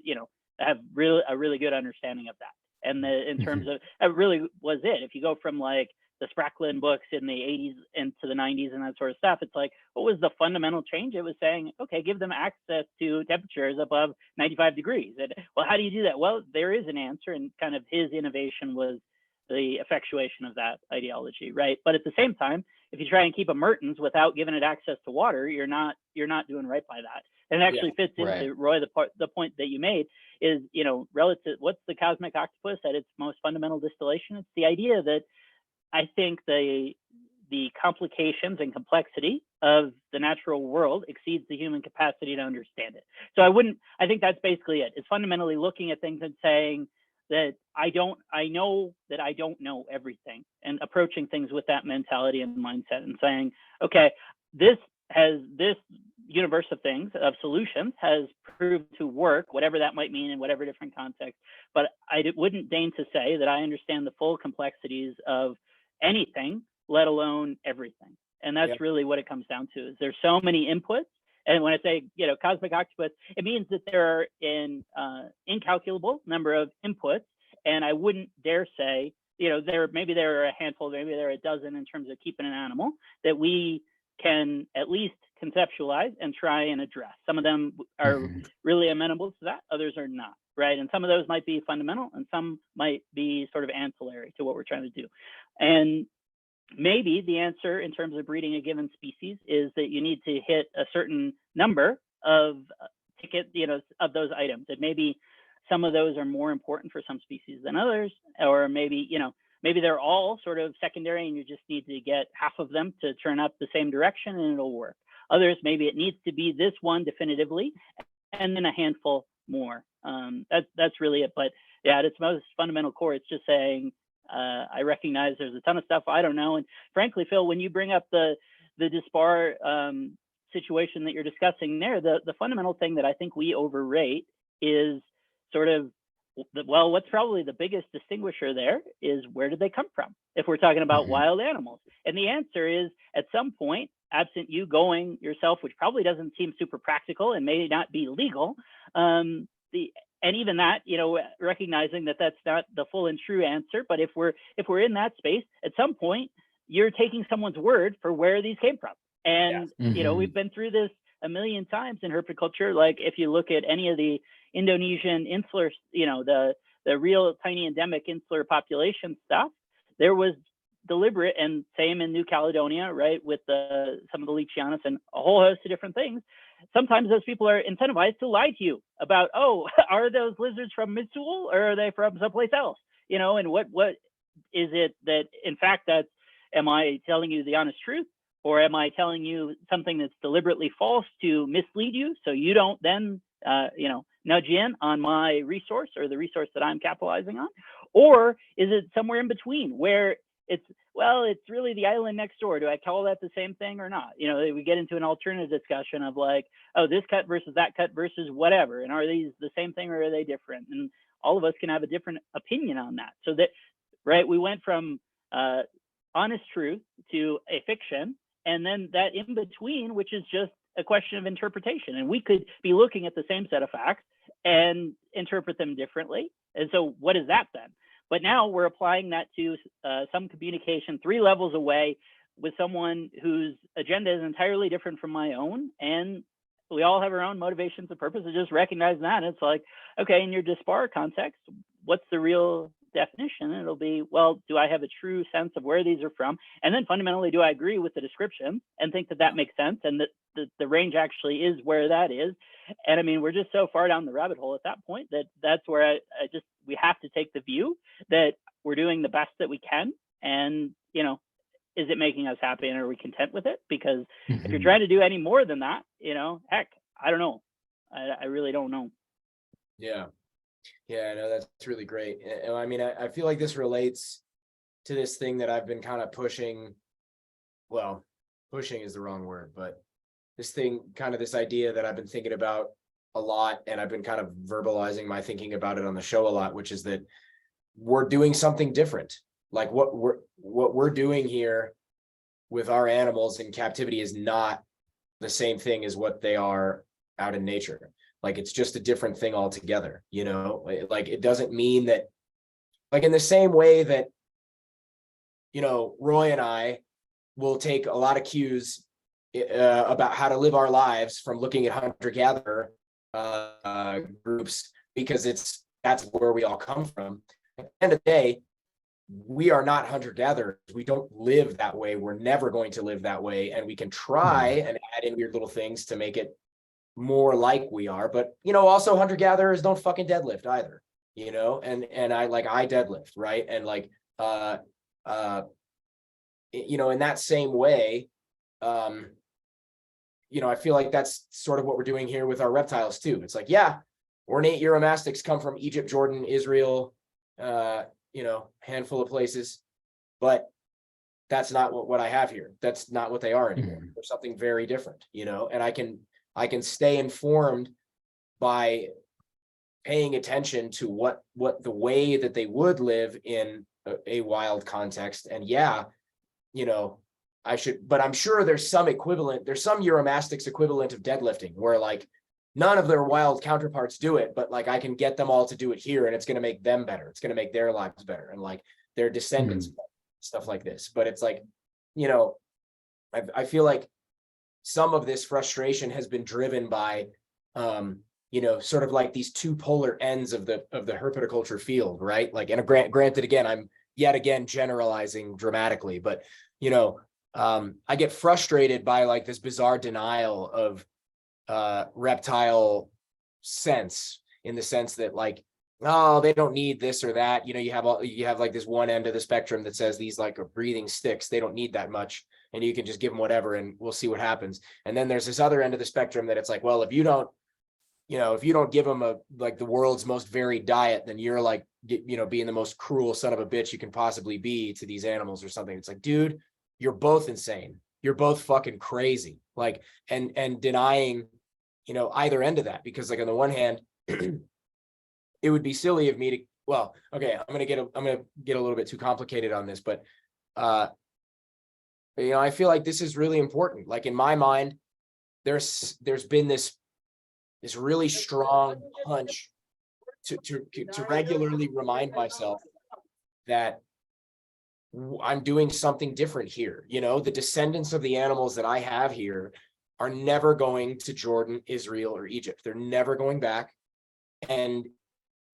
have a really good understanding of that. And in terms of, that really was it. If you go from like the Spracklin books in the 80s into the 90s and that sort of stuff, it's like, what was the fundamental change? It was saying, okay, give them access to temperatures above 95 degrees. And well, how do you do that? Well, there is an answer, and kind of his innovation was the effectuation of that ideology, right? But at the same time, if you try and keep a Mertens without giving it access to water, you're not doing right by that. And it actually fits into Roy, the point that you made is, relative, what's the cosmic octopus at its most fundamental distillation? It's the idea that I think the complications and complexity of the natural world exceeds the human capacity to understand it. So I think that's basically it. It's fundamentally looking at things and saying that I know that I don't know everything, and approaching things with that mentality and mindset and saying, okay, this universe of things, of solutions, has proved to work, whatever that might mean in whatever different context. But I wouldn't deign to say that I understand the full complexities of anything, let alone everything. And that's really what it comes down to, is there's so many inputs. And when I say, cosmic octopus, it means that there are an incalculable number of inputs. And I wouldn't dare say, there are a handful, maybe there are a dozen in terms of keeping an animal that we can at least conceptualize and try and address. Some of them are really amenable to that, others are not, right? And some of those might be fundamental and some might be sort of ancillary to what we're trying to do. And maybe the answer in terms of breeding a given species is that you need to hit a certain number of of those items. That maybe some of those are more important for some species than others, or maybe, maybe they're all sort of secondary and you just need to get half of them to turn up the same direction and it'll work. Others, maybe it needs to be this one definitively and then a handful more. That's really it. But yeah, at its most fundamental core, it's just saying, I recognize there's a ton of stuff I don't know. And frankly, Phil, when you bring up the dispar situation that you're discussing there, the fundamental thing that I think we overrate is sort of, well, what's probably the biggest distinguisher there is, where did they come from? If we're talking about wild animals. And the answer is, at some point, absent you going yourself, which probably doesn't seem super practical and may not be legal, and even that, recognizing that that's not the full and true answer, but if we're in that space, at some point, you're taking someone's word for where these came from. And, we've been through this a million times in herpetoculture. Like if you look at any of the Indonesian insular, the real tiny endemic insular population stuff, there was deliberate, and same in New Caledonia, right, with some of the Leachianus and a whole host of different things. Sometimes those people are incentivized to lie to you about, oh, are those lizards from Mitsul or are they from someplace else? And what is it that, in fact, am I telling you the honest truth, or am I telling you something that's deliberately false to mislead you so you don't then, nudge in on my resource or the resource that I'm capitalizing on? Or is it somewhere in between where it's really the island next door? Do I call that the same thing or not? We get into an alternative discussion of like, oh, this cut versus that cut versus whatever. And are these the same thing or are they different? And all of us can have a different opinion on that. So that, right, we went from honest truth to a fiction, and then that in between, which is just a question of interpretation. And we could be looking at the same set of facts and interpret them differently. And so what is that then? But now we're applying that to some communication 3 levels away with someone whose agenda is entirely different from my own. And we all have our own motivations and purposes. Just recognize that. It's like, okay, in your dispar context, what's the real definition. It'll be, well, do I have a true sense of where these are from? And then fundamentally, do I agree with the description and think that that makes sense and that the range actually is where that is? And I mean, we're just so far down the rabbit hole at that point that that's where we have to take the view that we're doing the best that we can. And, you know, is it making us happy and are we content with it? Because if you're trying to do any more than that, you know, heck, I don't know. I really don't know. Yeah. Yeah, no, that's really great. I mean, I feel like this relates to this thing that I've been kind of pushing. Well, pushing is the wrong word, but this idea that I've been thinking about a lot, and I've been kind of verbalizing my thinking about it on the show a lot, which is that we're doing something different. Like what we're doing here with our animals in captivity is not the same thing as what they are out in nature. Like it's just a different thing altogether, you know. Like it doesn't mean that, like in the same way that, you know, Roy and I will take a lot of cues about how to live our lives from looking at hunter-gatherer groups, because that's where we all come from. At the end of the day, we are not hunter-gatherers. We don't live that way. We're never going to live that way. And we can try and add in weird little things to make it more like we are. But, you know, also hunter-gatherers don't fucking deadlift either, you know, and I deadlift, right? And like, you know, in that same way, you know, I feel like that's sort of what we're doing here with our reptiles too. It's like, yeah, ornate Uromastyx come from Egypt, Jordan, Israel, you know, handful of places, but that's not what I have here. That's not what they are anymore. They're something very different, you know, and I can stay informed by paying attention to what the way that they would live in a wild context. And yeah, you know, but I'm sure there's some Uromastyx equivalent of deadlifting where like none of their wild counterparts do it, but like I can get them all to do it here and it's going to make them better. It's going to make their lives better and like their descendants better, stuff like this. But it's like, you know, I feel like some of this frustration has been driven by, you know, sort of like these two polar ends of the herpetoculture field, right? Like, and granted, again, I'm yet again generalizing dramatically, but you know, I get frustrated by like this bizarre denial of reptile sense, in the sense that like, oh, they don't need this or that. You know, you have like this one end of the spectrum that says these like are breathing sticks, they don't need that much, and you can just give them whatever and we'll see what happens. And then there's this other end of the spectrum that it's like, well, if you don't give them the world's most varied diet, then you're like, you know, being the most cruel son of a bitch you can possibly be to these animals or something. It's like, dude, you're both insane. You're both fucking crazy. Like, and denying, you know, either end of that, because like on the one hand, it would be silly of me to, well, okay, I'm gonna get a little bit too complicated on this, but you know, I feel like this is really important. Like in my mind, there's been this really strong hunch to regularly remind myself that I'm doing something different here. You know, the descendants of the animals that I have here are never going to Jordan, Israel, or Egypt. They're never going back. And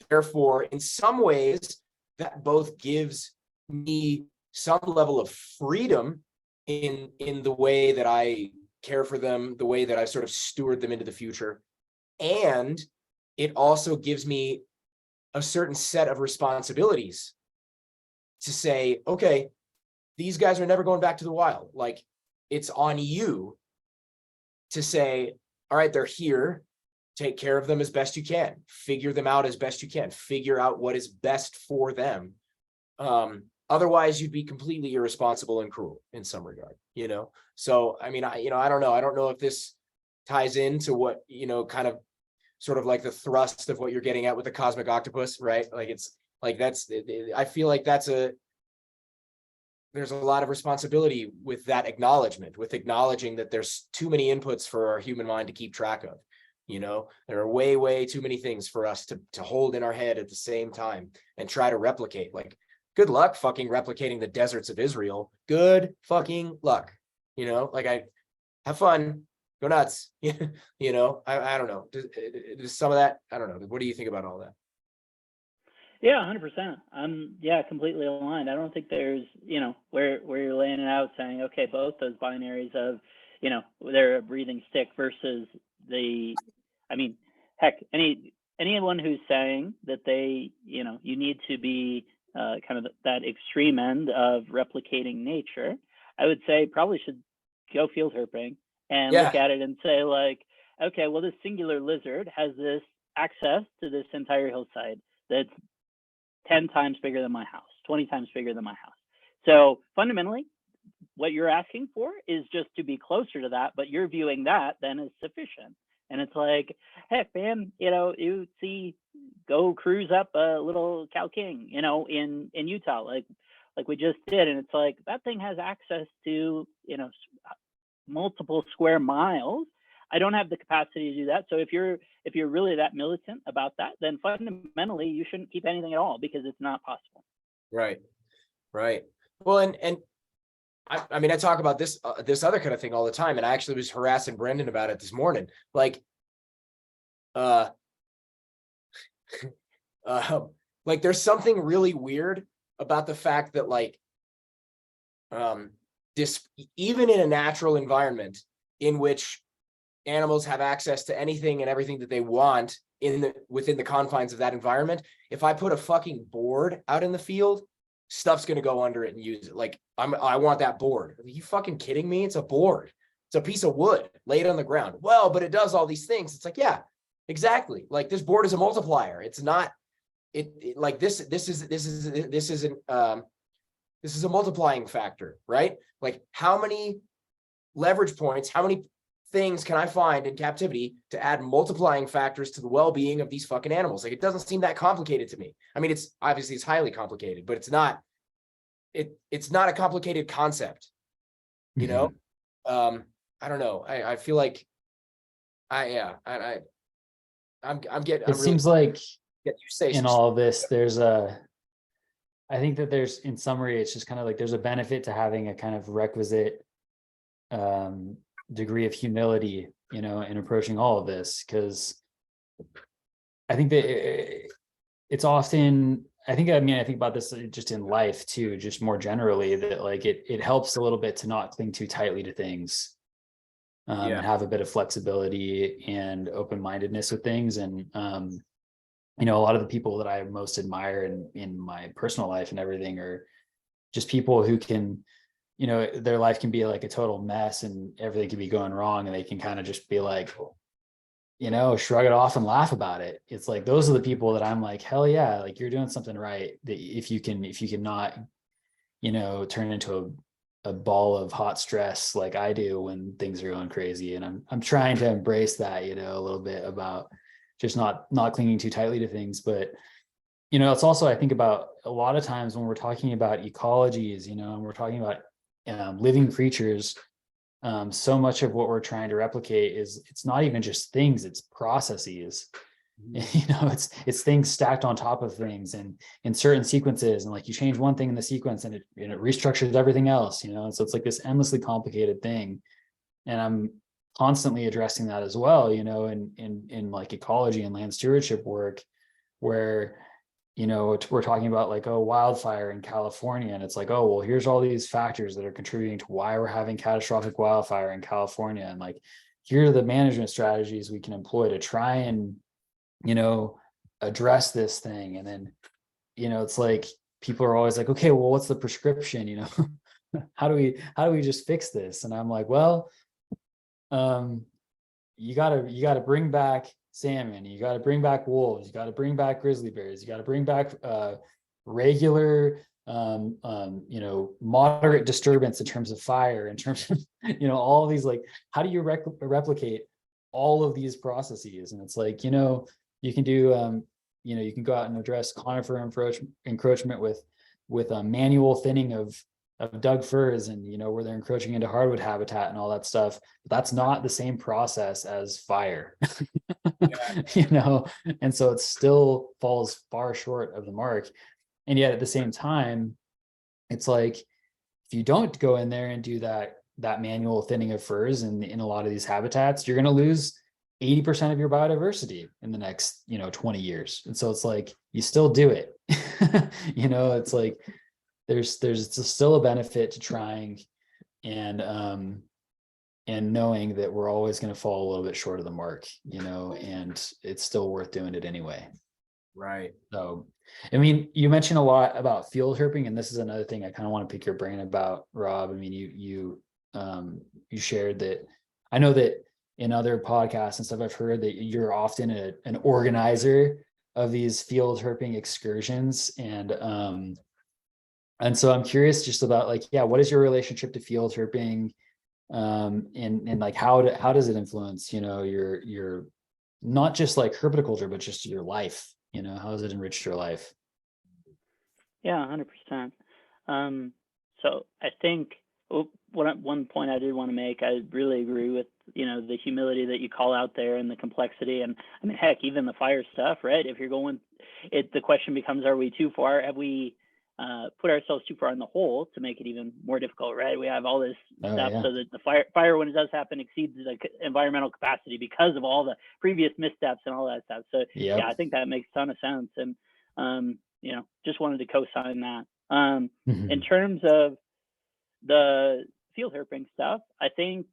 therefore, in some ways, that both gives me some level of freedom in the way that I care for them, the way that I sort of steward them into the future. And it also gives me a certain set of responsibilities to say, okay, these guys are never going back to the wild. Like, it's on you to say, all right, they're here. Take care of them as best you can. Figure them out as best you can. Figure out what is best for them. Otherwise, you'd be completely irresponsible and cruel in some regard, you know? So, I mean, I don't know. I don't know if this ties into what, you know, kind of sort of like the thrust of what you're getting at with the cosmic octopus, right? Like, it's like, I feel like there's a lot of responsibility with that acknowledgement, with acknowledging that there's too many inputs for our human mind to keep track of. You know, there are way, way too many things for us to hold in our head at the same time and try to replicate. Like, good luck fucking replicating the deserts of Israel. Good fucking luck. You know, like, I have fun, go nuts. You know, I don't know. Does some of that, I don't know. What do you think about all that? Yeah, 100%. Yeah, completely aligned. I don't think there's, where you're laying it out saying, okay, both those binaries of, they're a breathing stick versus I mean, heck, anyone who's saying that you need to be kind of that extreme end of replicating nature, I would say probably should go field herping and look Yeah. at it and say like, okay, well, this singular lizard has this access to this entire hillside that's 10 times bigger than my house, 20 times bigger than my house. So fundamentally, what you're asking for is just to be closer to that, but you're viewing that then as sufficient. And it's like, heck, man, you see, go cruise up a little Cow King, in Utah, like we just did. And it's like, that thing has access to, multiple square miles. I don't have the capacity to do that. So if you're really that militant about that, then fundamentally you shouldn't keep anything at all because it's not possible. Right. Well, and I mean, I talk about this other kind of thing all the time, and I actually was harassing Brendan about it this morning. Like, like there's something really weird about the fact that like, this, even in a natural environment in which animals have access to anything and everything that they want within the confines of that environment, if I put a fucking board out in the field, stuff's gonna go under it and use it. Like I want that board. Are you fucking kidding me? It's a board. It's a piece of wood laid on the ground. Well, but it does all these things. It's like, yeah, exactly. Like this board is a multiplier. It's not like this is a multiplying factor, right? Like how many leverage points, how many things can I find in captivity to add multiplying factors to the well-being of these fucking animals? Like it doesn't seem that complicated to me. I mean, it's highly complicated, but it's not a complicated concept, you know? I don't know. I feel like I'm getting, It seems like you say in all of this, I think that there's, in summary, it's just kind of like there's a benefit to having a kind of requisite degree of humility, in approaching all of this, because I think that it's often, I think about this just in life too, just more generally, that like it helps a little bit to not cling too tightly to things, and have a bit of flexibility and open-mindedness with things. And a lot of the people that I most admire in my personal life and everything are just people who can, their life can be like a total mess and everything can be going wrong, and they can kind of just be like, shrug it off and laugh about it. It's like, those are the people that I'm like, hell yeah, like you're doing something right. That if you can not, turn into a ball of hot stress like I do when things are going crazy. And I'm trying to embrace that, a little bit about just not clinging too tightly to things. But it's also, I think about a lot of times when we're talking about ecologies, and we're talking about living creatures, so much of what we're trying to replicate it's not even just things, it's processes. It's things stacked on top of things and in certain sequences, and like you change one thing in the sequence and it restructures everything else, so it's like this endlessly complicated thing. And I'm constantly addressing that as well, in like ecology and land stewardship work, where we're talking about like, wildfire in California, and it's like, well, here's all these factors that are contributing to why we're having catastrophic wildfire in California, and like here are the management strategies we can employ to try and address this thing. And then it's like people are always like, okay, well, what's the prescription? how do we just fix this? And I'm like, well, you gotta bring back salmon, you got to bring back wolves, you got to bring back grizzly bears, you got to bring back regular moderate disturbance in terms of fire, in terms of all of these, like, how do you replicate all of these processes? And it's like, you can do you can go out and address conifer encroachment with a manual thinning of dug firs, and where they're encroaching into hardwood habitat and all that stuff. But that's not the same process as fire. And so it still falls far short of the mark. And yet at the same time, it's like, if you don't go in there and do that manual thinning of firs in a lot of these habitats, you're going to lose 80% of your biodiversity in the next 20 years. And so it's like, you still do it. It's like there's still a benefit to trying, and knowing that we're always going to fall a little bit short of the mark, and it's still worth doing it anyway. Right. So, I mean, you mentioned a lot about field herping, and this is another thing I kind of want to pick your brain about, Rob. I mean, you shared that. I know that in other podcasts and stuff, I've heard that you're often an organizer of these field herping excursions, and so I'm curious just about, like, yeah, what is your relationship to field herping, and like how does it influence, your not just like herpetoculture, but just your life, how has it enriched your life? Yeah, 100%. So I think one point I did want to make, I really agree with, the humility that you call out there and the complexity. And I mean, heck, even the fire stuff, right? If you're going, the question becomes, are we too far? Have we put ourselves too far in the hole to make it even more difficult, right? We have all this stuff Yeah. so that the fire, when it does happen, exceeds the environmental capacity because of all the previous missteps and all that stuff. So Yep. yeah, I think that makes a ton of sense. And, just wanted to co-sign that. In terms of the field herping stuff, I think,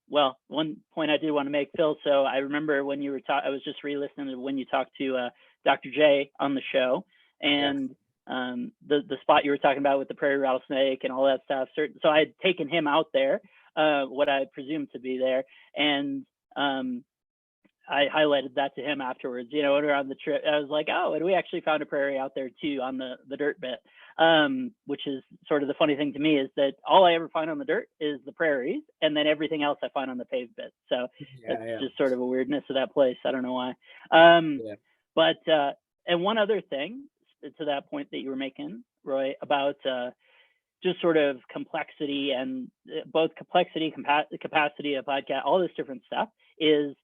well, one point I did want to make, Phil. So I remember when you were I was just re-listening to when you talked to Dr. J on the show, and the spot you were talking about with the prairie rattlesnake and all that stuff. So I had taken him out there, what I presumed to be there, and I highlighted that to him afterwards, when we were on the trip. I was like, oh, and we actually found a prairie out there too on the dirt bit, which is sort of the funny thing to me, is that all I ever find on the dirt is the prairies, and then everything else I find on the paved bit. So it's just sort of a weirdness of that place. I don't know why. But and one other thing to that point that you were making, Roy, about just sort of complexity, and both complexity, capacity of podcast, all this different stuff, is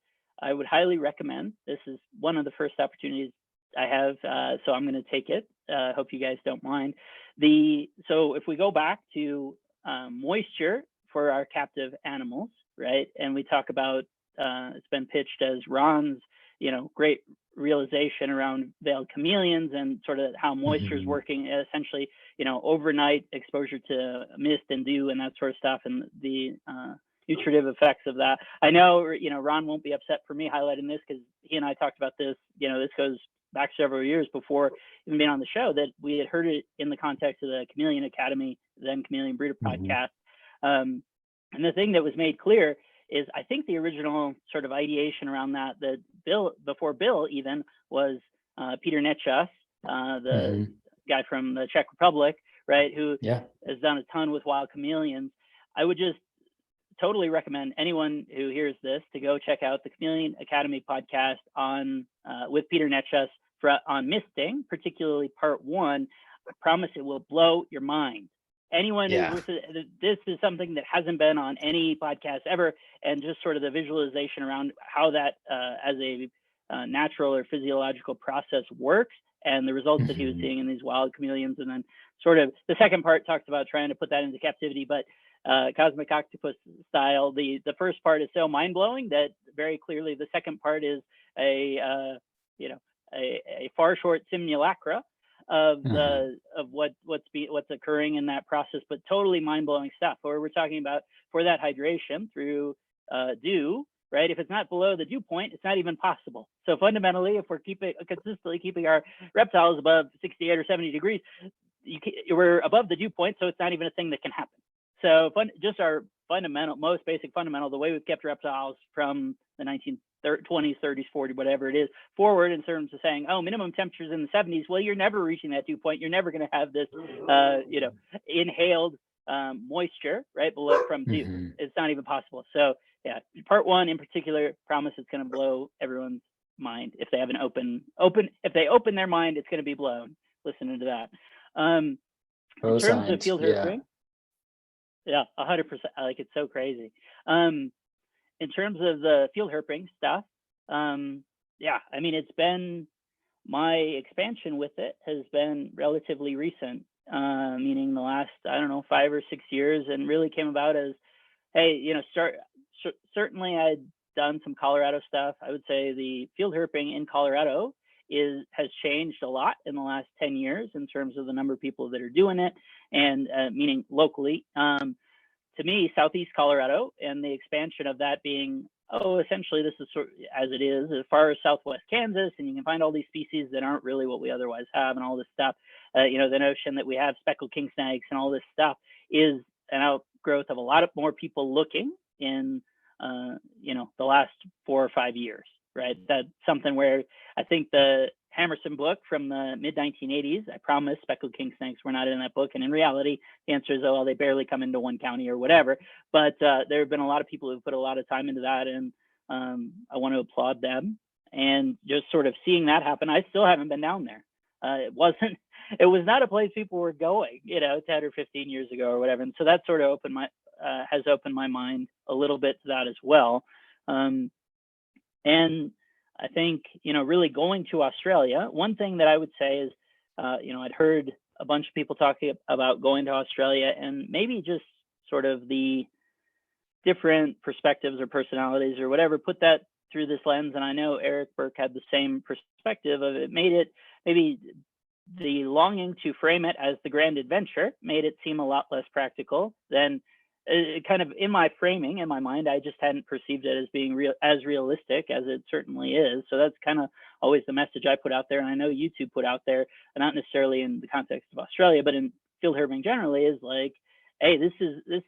I would highly recommend. This is one of the first opportunities I have, so I'm going to take it. Hope you guys don't mind. So if we go back to moisture for our captive animals, right? And we talk about, it's been pitched as Ron's, great realization around veiled chameleons and sort of how moisture is working, essentially, overnight exposure to mist and dew and that sort of stuff, and the nutritive effects of that. I know, Ron won't be upset for me highlighting this, because he and I talked about this, this goes back several years before even being on the show, that we had heard it in the context of the Chameleon Academy, then Chameleon Breeder podcast. And the thing that was made clear is, I think the original sort of ideation around that Bill, before Bill even, was Peter Netchus, the guy from the Czech Republic, right, who has done a ton with wild chameleons. I would just totally recommend anyone who hears this to go check out the Chameleon Academy podcast on with Peter Netchus on misting, particularly part 1. I promise it will blow your mind. Anyone who listens, this is something that hasn't been on any podcast ever, and just sort of the visualization around how that as a natural or physiological process works, and the results that he was seeing in these wild chameleons. And then sort of the second part talks about trying to put that into captivity, but Cosmic Octopus style. The first part is so mind-blowing that very clearly the second part is a far short simulacra of what's occurring in that process, but totally mind-blowing stuff. Where we're talking about, for that hydration through dew, right? If it's not below the dew point, it's not even possible. So fundamentally, if we're consistently keeping our reptiles above 68 or 70 degrees, we're above the dew point, so it's not even a thing that can happen. So just our fundamental, most basic fundamental, the way we've kept reptiles from the 1920s, 30s, 40s, whatever it is, forward, in terms of saying, oh, minimum temperatures in the 70s. Well, you're never reaching that dew point. You're never going to have this, inhaled moisture, right, below from dew. It's not even possible. So yeah, part 1 in particular, promise it's going to blow everyone's mind. If they have if they open their mind, it's going to be blown listening to that. In terms of field herping, yeah, 100%. Like, it's so crazy. In terms of the field herping stuff, I mean, it's been, my expansion with it has been relatively recent, meaning the last, 5 or 6 years, and really came about as, hey, certainly I'd done some Colorado stuff. I would say the field herping in Colorado has changed a lot in the last 10 years in terms of the number of people that are doing it, and meaning locally. To me, Southeast Colorado and the expansion of that being, essentially this is sort of, as it is, as far as Southwest Kansas, and you can find all these species that aren't really what we otherwise have, and all this stuff. The notion that we have speckled king snakes and all this stuff is an outgrowth of a lot of more people looking in, the last 4 or 5 years, right? That's something where I think the Hammerson book from the mid-1980s, I promise speckled king snakes were not in that book. And in reality, the answer is, they barely come into one county or whatever. But there have been a lot of people who put a lot of time into that, and I want to applaud them. And just sort of seeing that happen, I still haven't been down there. It was not a place people were going, 10 or 15 years ago or whatever. And so that sort of has opened my mind a little bit to that as well. And I think, really going to Australia, one thing that I would say is, I'd heard a bunch of people talking about going to Australia, and maybe just sort of the different perspectives or personalities or whatever, put that through this lens. And I know Eric Burke had the same perspective of it, made it maybe the longing to frame it as the grand adventure made it seem a lot less practical than kind of in my framing, in my mind. I just hadn't perceived it as being as realistic as it certainly is. So that's kind of always the message I put out there. And I know you two put out there, not necessarily in the context of Australia, but in field herping generally, is like, hey, this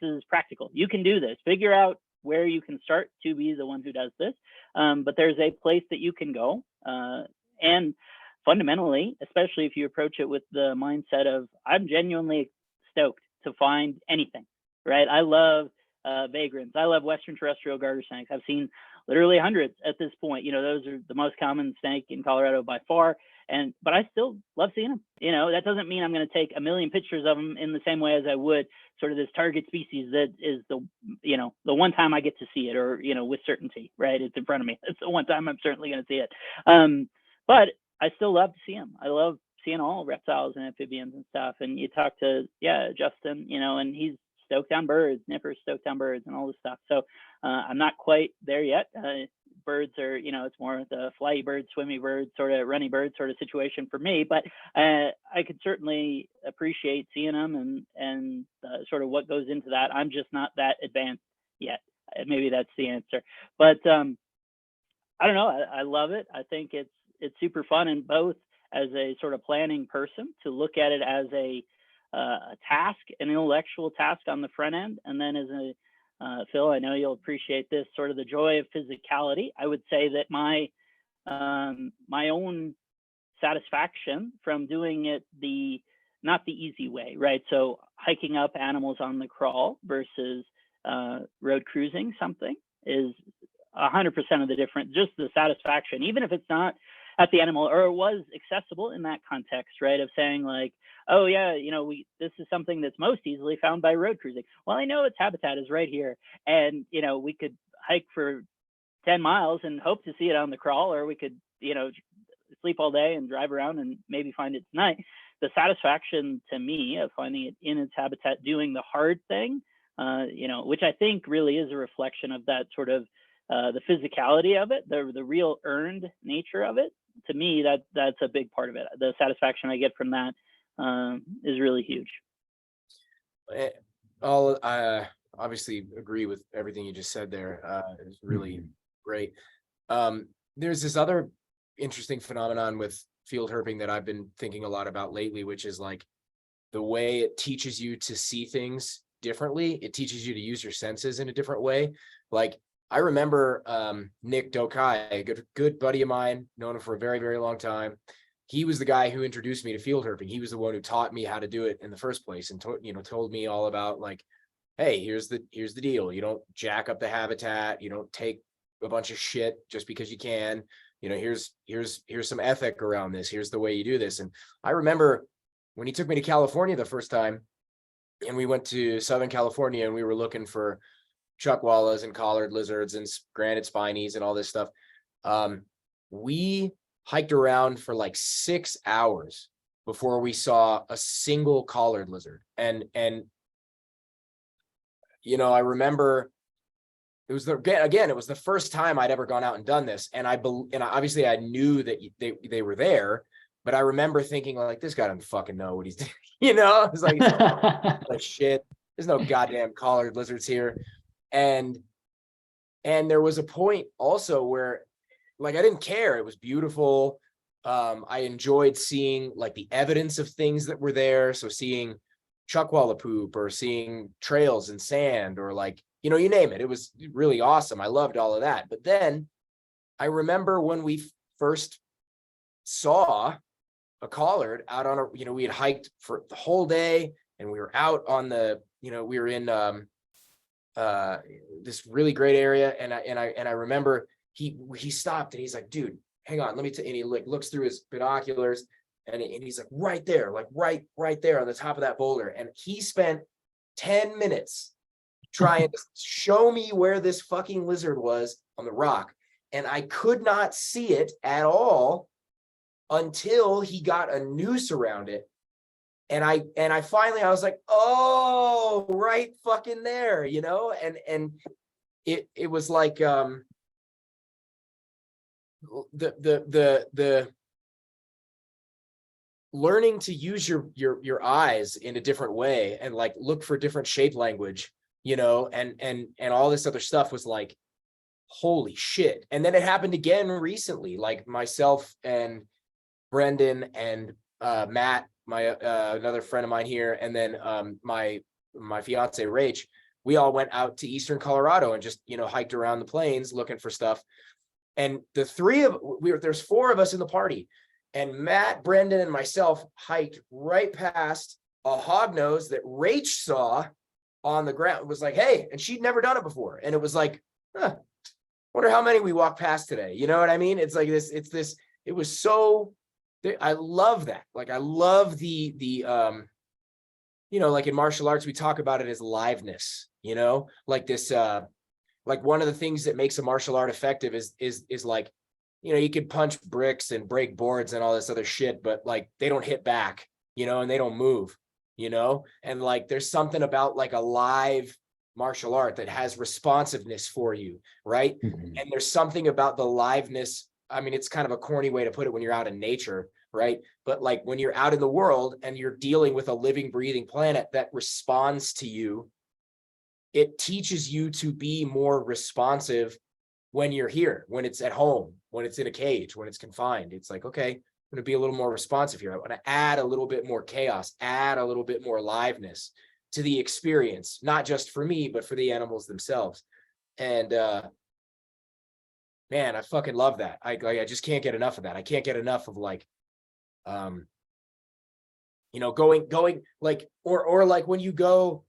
is practical. You can do this. Figure out where you can start to be the one who does this. But there's a place that you can go. And fundamentally, especially if you approach it with the mindset of, I'm genuinely stoked to find anything. Right. I love vagrants. I love Western terrestrial garter snakes. I've seen literally hundreds at this point. Those are the most common snake in Colorado by far. But I still love seeing them. That doesn't mean I'm going to take a million pictures of them in the same way as I would sort of this target species that is the one time I get to see it, or, with certainty, right? It's in front of me. It's the one time I'm certainly going to see it. But I still love to see them. I love seeing all reptiles and amphibians and stuff. And you talk to, Justin, and he's stoked on birds, Nipper's stoked on birds and all this stuff. So I'm not quite there yet. Birds are, it's more the flighty bird, swimmy bird, sort of runny bird sort of situation for me. But I could certainly appreciate seeing them and sort of what goes into that. I'm just not that advanced yet. Maybe that's the answer. But I don't know. I love it. I think it's super fun, and both as a sort of planning person to look at it as a task, an intellectual task on the front end, and then as a Phil, I know you'll appreciate this, sort of the joy of physicality. I would say that my own satisfaction from doing it not the easy way, right? So hiking up animals on the crawl versus road cruising something is 100% of the difference. Just the satisfaction, even if it's not at the animal, or it was accessible in that context, right? Of saying like, oh yeah, this is something that's most easily found by road cruising. Well, I know its habitat is right here, and we could hike for 10 miles and hope to see it on the crawl, or we could sleep all day and drive around and maybe find it tonight. The satisfaction to me of finding it in its habitat, doing the hard thing, which I think really is a reflection of that sort of the physicality of it, the real earned nature of it. To me, that's a big part of it. The satisfaction I get from that is really huge. I obviously agree with everything you just said there. It's really great. There's this other interesting phenomenon with field herping that I've been thinking a lot about lately, which is like the way it teaches you to see things differently. It teaches you to use your senses in a different way. Like I remember Nick Dokai, a good buddy of mine, known him for a very, very long time. He was the guy who introduced me to field herping. He was the one who taught me how to do it in the first place, and told me all about like, hey, here's the deal. You don't jack up the habitat. You don't take a bunch of shit just because you can. Here's some ethic around this. Here's the way you do this. And I remember when he took me to California the first time, and we went to Southern California, and we were looking for chuckwallas and collared lizards and granite spinies and all this stuff. We hiked around for like 6 hours before we saw a single collared lizard. And I remember it was the first time I'd ever gone out and done this. And obviously I knew that they were there, but I remember thinking like, this guy doesn't fucking know what he's doing. I was like, like shit, there's no goddamn collared lizards here. And there was a point also where like, I didn't care. It was beautiful. I enjoyed seeing like the evidence of things that were there. So seeing chuckwalla poop or seeing trails in sand or like, you name it. It was really awesome. I loved all of that. But then I remember when we first saw a collard out on we had hiked for the whole day and we were out on the, we were in this really great area. And I remember he stopped and he's like, dude, hang on, let me and he like looks through his binoculars and he's like, right there, like right there on the top of that boulder. And he spent 10 minutes trying to show me where this fucking lizard was on the rock. And I could not see it at all until he got a noose around it. And I finally, I was like, oh, right fucking there, and it was like, the learning to use your eyes in a different way and like look for different shape language, and all this other stuff was like, holy shit. And then it happened again recently, like myself and Brendan and Matt, my another friend of mine here, and then my fiance Rach, we all went out to eastern Colorado and just hiked around the plains looking for stuff. And there's 4 of us in the party, and Matt, Brendan, and myself hiked right past a hognose that Rach saw on the ground. It was like, hey, and she'd never done it before. And it was like, wonder how many we walked past today. You know what I mean? It's like this, it was so, I love that. Like, I love the like in martial arts, we talk about it as liveness, like this, like one of the things that makes a martial art effective is like, you can punch bricks and break boards and all this other shit, but like they don't hit back, and they don't move, and like there's something about like a live martial art that has responsiveness for you, right? Mm-hmm. And there's something about the liveness. I mean, it's kind of a corny way to put it when you're out in nature, right? But like when you're out in the world and you're dealing with a living, breathing planet that responds to you, it teaches you to be more responsive when you're here, when it's at home, when it's in a cage, when it's confined. It's like, okay, I'm going to be a little more responsive here. I want to add a little bit more chaos, add a little bit more liveness to the experience, not just for me, but for the animals themselves. And man, I fucking love that. I just can't get enough of that. I can't get enough of like, going like, or like when you go,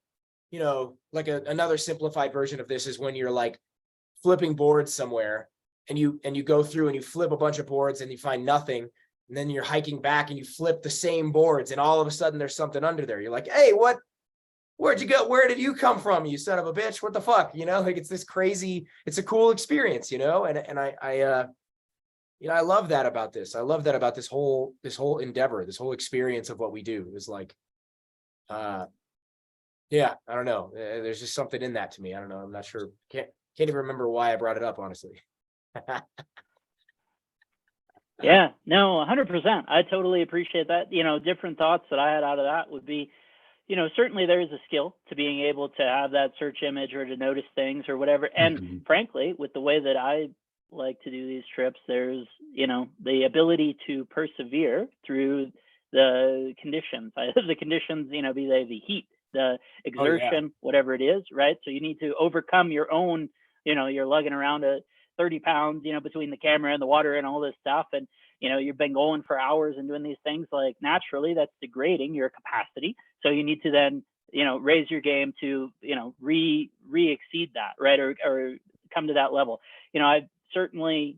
like another simplified version of this is when you're like flipping boards somewhere and you go through and you flip a bunch of boards and you find nothing. And then you're hiking back and you flip the same boards and all of a sudden there's something under there. You're like, hey, where'd you go? Where did you come from? You son of a bitch. What the fuck? Like it's this crazy, it's a cool experience, and I love that about this. I love that about this whole endeavor, this whole experience of what we do is like, yeah, I don't know. There's just something in that to me. I don't know. I'm not sure. Can't even remember why I brought it up, honestly. Yeah, no, 100%. I totally appreciate that. Different thoughts that I had out of that would be, certainly there is a skill to being able to have that search image or to notice things or whatever. And frankly, with the way that I like to do these trips, there's, the ability to persevere through the conditions. The conditions, be they the heat, the exertion, whatever it is, right? So you need to overcome your own, you're lugging around a 30 pounds, between the camera and the water and all this stuff. And, you've been going for hours and doing these things, like naturally that's degrading your capacity. So you need to then, raise your game to, re-exceed that, right? Or come to that level. I've certainly,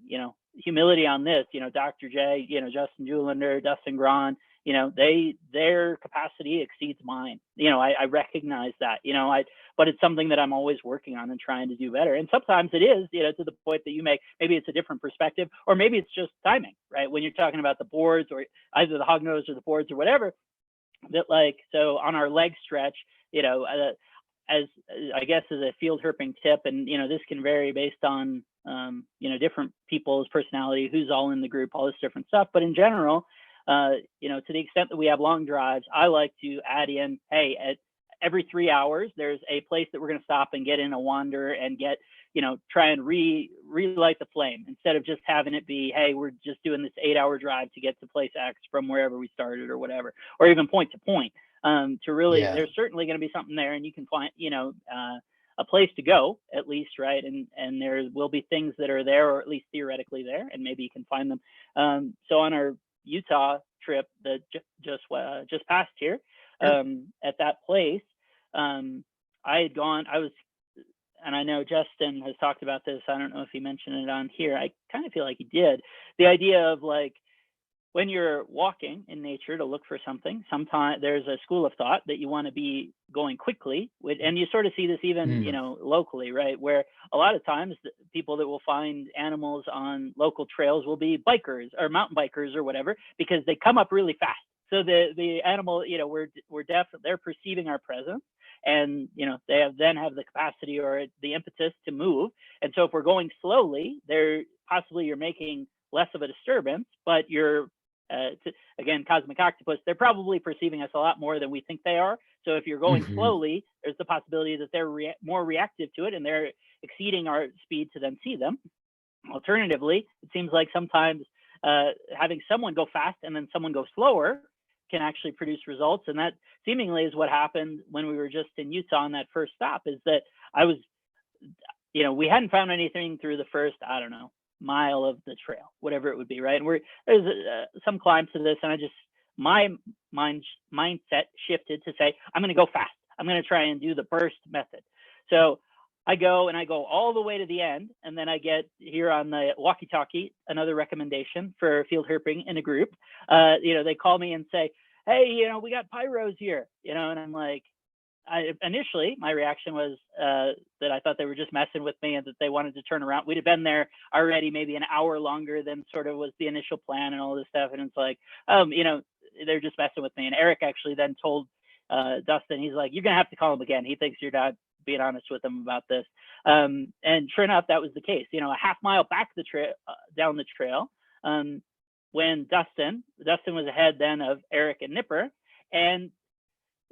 humility on this, Dr. J, Justin Julender, Dustin Grahn, their capacity exceeds mine. I recognize that, but it's something that I'm always working on and trying to do better. And sometimes it is, to the point that you make, maybe it's a different perspective, or maybe it's just timing, right? When you're talking about the boards or either the hognose or the boards or whatever, that like, so on our leg stretch, as I guess as a field herping tip, and this can vary based on different people's personality, who's all in the group, all this different stuff. But in general, to the extent that we have long drives, I like to add in, hey, at every 3 hours, there's a place that we're going to stop and get in a wander and get, try and relight the flame, instead of just having it be, hey, we're just doing this 8-hour drive to get to place X from wherever we started or whatever, or even point to point. To really, there's certainly going to be something there, and you can find, a place to go at least, right? And there will be things that are there, or at least theoretically there, and maybe you can find them. So on our Utah trip that just passed here, at that place, and I know Justin has talked about this. I don't know if he mentioned it on here. I kind of feel like he did. The idea of like, when you're walking in nature to look for something, sometimes there's a school of thought that you want to be going quickly with, and you sort of see this even, locally, right? Where a lot of times the people that will find animals on local trails will be bikers or mountain bikers or whatever, because they come up really fast. So the animal, they're perceiving our presence, and they have the capacity or the impetus to move. And so if we're going slowly, you're making less of a disturbance, but you're again, Cosmic Octopus, they're probably perceiving us a lot more than we think they are. So if you're going slowly, there's the possibility that they're more reactive to it, and they're exceeding our speed to then see them. Alternatively, it seems like sometimes having someone go fast and then someone go slower can actually produce results. And that seemingly is what happened when we were just in Utah on that first stop, is that we hadn't found anything through the first, I don't know, mile of the trail, whatever it would be, right? And there's some climbs to this, and my mindset shifted to say, I'm going to go fast. I'm going to try and do the burst method. So I go all the way to the end, and then I get here on the walkie-talkie another recommendation for field herping in a group. They call me and say, hey, we got pyros here, and I'm like, initially my reaction was that I thought they were just messing with me and that they wanted to turn around. We'd have been there already maybe an hour longer than sort of was the initial plan and all this stuff. And it's like, they're just messing with me. And Eric actually then told Dustin, he's like, you're going to have to call him again. He thinks you're not being honest with him about this. And sure enough, that was the case. A half mile back down the trail, when Dustin was ahead then of Eric and Nipper, and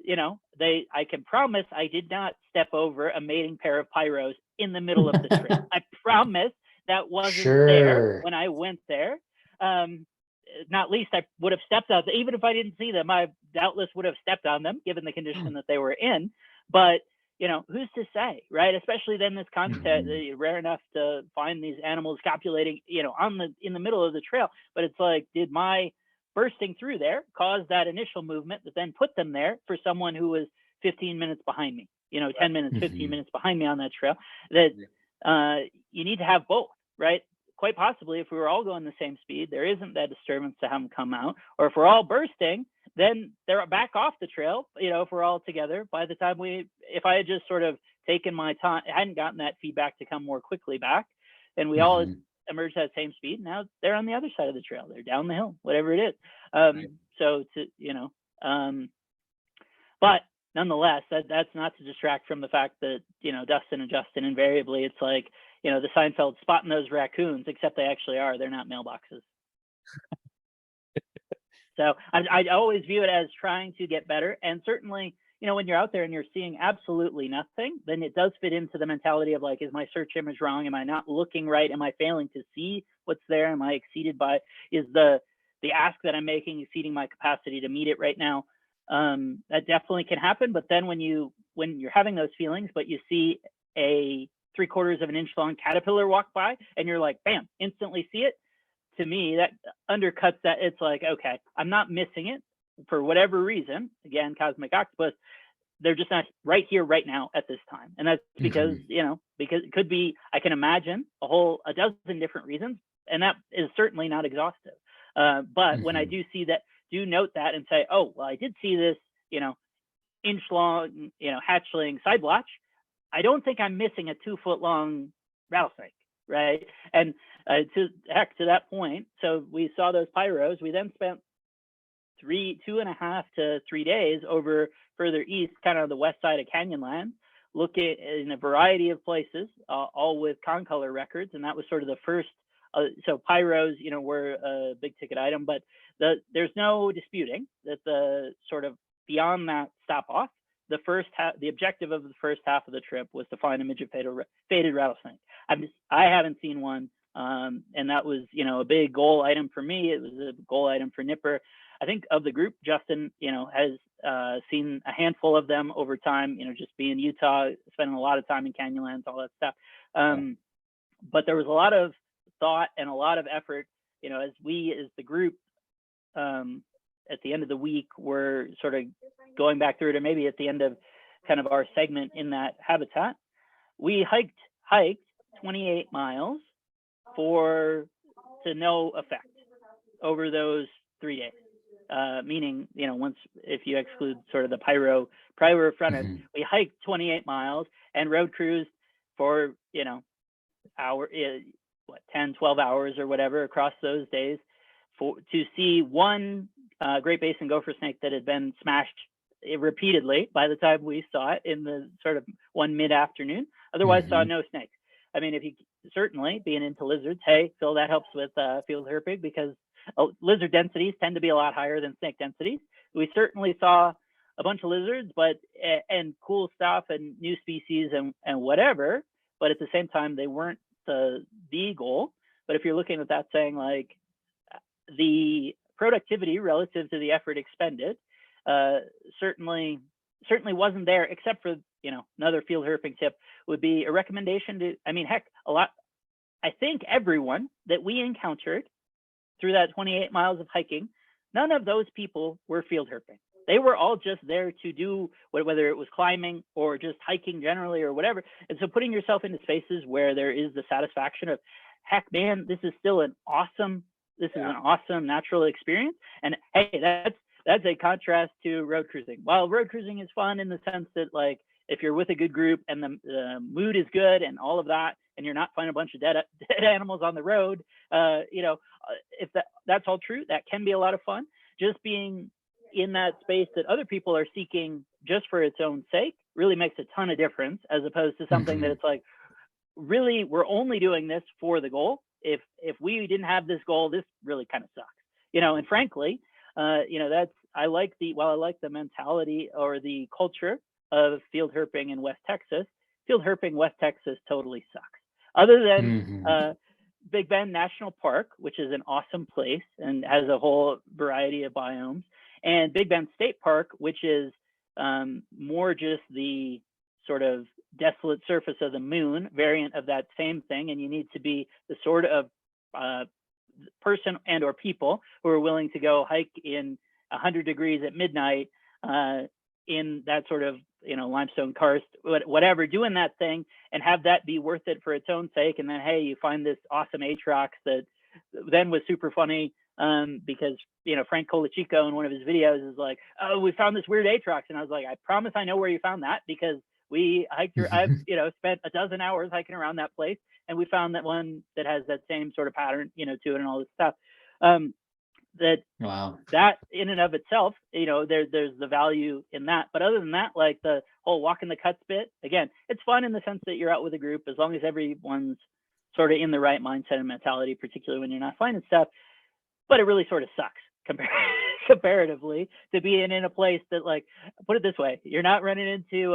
I can promise I did not step over a mating pair of pyros in the middle of the trail. I promise that wasn't there when I went there. Not least I would have stepped on them. Even if I didn't see them, I doubtless would have stepped on them given the condition that they were in. But who's to say, right? Especially then this content, rare enough to find these animals copulating, in the middle of the trail. But it's like, did my bursting through there caused that initial movement that then put them there for someone who was 15 minutes behind me, 10 minutes, 15 minutes behind me on that trail? That you need to have both, right? Quite possibly, if we were all going the same speed, there isn't that disturbance to have them come out. Or if we're all bursting, then they're back off the trail, if we're all together. By the time if I had just sort of taken my time, I hadn't gotten that feedback to come more quickly back, and we all emerged at the same speed. Now they're on the other side of the trail. They're down the hill, whatever it is. So but nonetheless, that's not to distract from the fact that, Dustin and Justin, invariably, it's like, the Seinfeld spotting those raccoons, except they actually are. They're not mailboxes. So I always view it as trying to get better. And certainly, when you're out there and you're seeing absolutely nothing, then it does fit into the mentality of like, is my search image wrong? Am I not looking right? Am I failing to see what's there? Am I exceeded by, is the ask that I'm making exceeding my capacity to meet it right now? That definitely can happen. But then when you're having those feelings, but you see a 3/4 of an inch long caterpillar walk by and you're like, bam, instantly see it. To me, that undercuts that. It's like, okay, I'm not missing it for whatever reason. Again, Cosmic Octopus, they're just not right here, right now at this time. And that's because, because it could be, I can imagine a dozen different reasons. And that is certainly not exhaustive. But when I do see that, do note that and say, oh, well, I did see this, inch long, hatchling side blotch. I don't think I'm missing a 2-foot long rattlesnake, right? And to that point, so we saw those pyros. We then spent 2.5 to 3 days over further east, kind of the west side of Canyonland, look at in a variety of places, all with con color records, and that was sort of the first. So pyros, were a big ticket item, but there's no disputing that the sort of beyond that stop off, the objective of the first half of the trip was to find a midget faded rattlesnake. I haven't seen one, and that was a big goal item for me. It was a goal item for Nipper. I think of the group, Justin, has seen a handful of them over time. Just being in Utah, spending a lot of time in Canyonlands, all that stuff. But there was a lot of thought and a lot of effort, as the group, at the end of the week, we're sort of going back through it, or maybe at the end of kind of our segment in that habitat, we hiked 28 miles to no effect over those 3 days. Meaning, if you exclude sort of the pyro front end, we hiked 28 miles and road cruised for, 10, 12 hours or whatever across those days to see one Great Basin gopher snake that had been smashed repeatedly by the time we saw it in the sort of one mid-afternoon. Otherwise, saw no snakes. I mean, if you certainly being into lizards, hey, Phil, that helps with field herping because lizard densities tend to be a lot higher than snake densities. We certainly saw a bunch of lizards, and cool stuff and new species and whatever. But at the same time, they weren't the goal. But if you're looking at that saying like the productivity relative to the effort expended, certainly wasn't there, except for, another field herping tip would be a recommendation to, I think everyone that we encountered through that 28 miles of hiking, none of those people were field herping. They were all just there to do whether it was climbing or just hiking generally or whatever. And so putting yourself into spaces where there is the satisfaction of, heck, man, this is still an awesome natural experience. And hey, that's a contrast to road cruising. While road cruising is fun in the sense that, like, if you're with a good group and the mood is good and all of that, and you're not finding a bunch of dead animals on the road, if that's all true, that can be a lot of fun. Just being in that space that other people are seeking just for its own sake really makes a ton of difference, as opposed to something that it's like, really, we're only doing this for the goal. If we didn't have this goal, this really kind of sucks, and frankly, I like the mentality or the culture of field herping in West Texas. Field herping West Texas totally sucks. Other than Big Bend National Park, which is an awesome place and has a whole variety of biomes, and Big Bend State Park, which is more just the sort of desolate surface of the moon variant of that same thing, and you need to be the sort of person and or people who are willing to go hike in 100 degrees at midnight in that sort of limestone karst, whatever, doing that thing and have that be worth it for its own sake. And then, hey, you find this awesome Atrox that then was super funny because Frank Colachico in one of his videos is like, oh, we found this weird Atrox, and I was like, I promise I know where you found that, because we hiked I've spent a dozen hours hiking around that place, and we found that one that has that same sort of pattern to it and all this stuff. That in and of itself, there's the value in that. But other than that, like the whole walk in the cuts bit, again, it's fun in the sense that you're out with a group, as long as everyone's sort of in the right mindset and mentality, particularly when you're not finding stuff. But it really sort of sucks comparatively to being in a place that, like, put it this way, you're not running into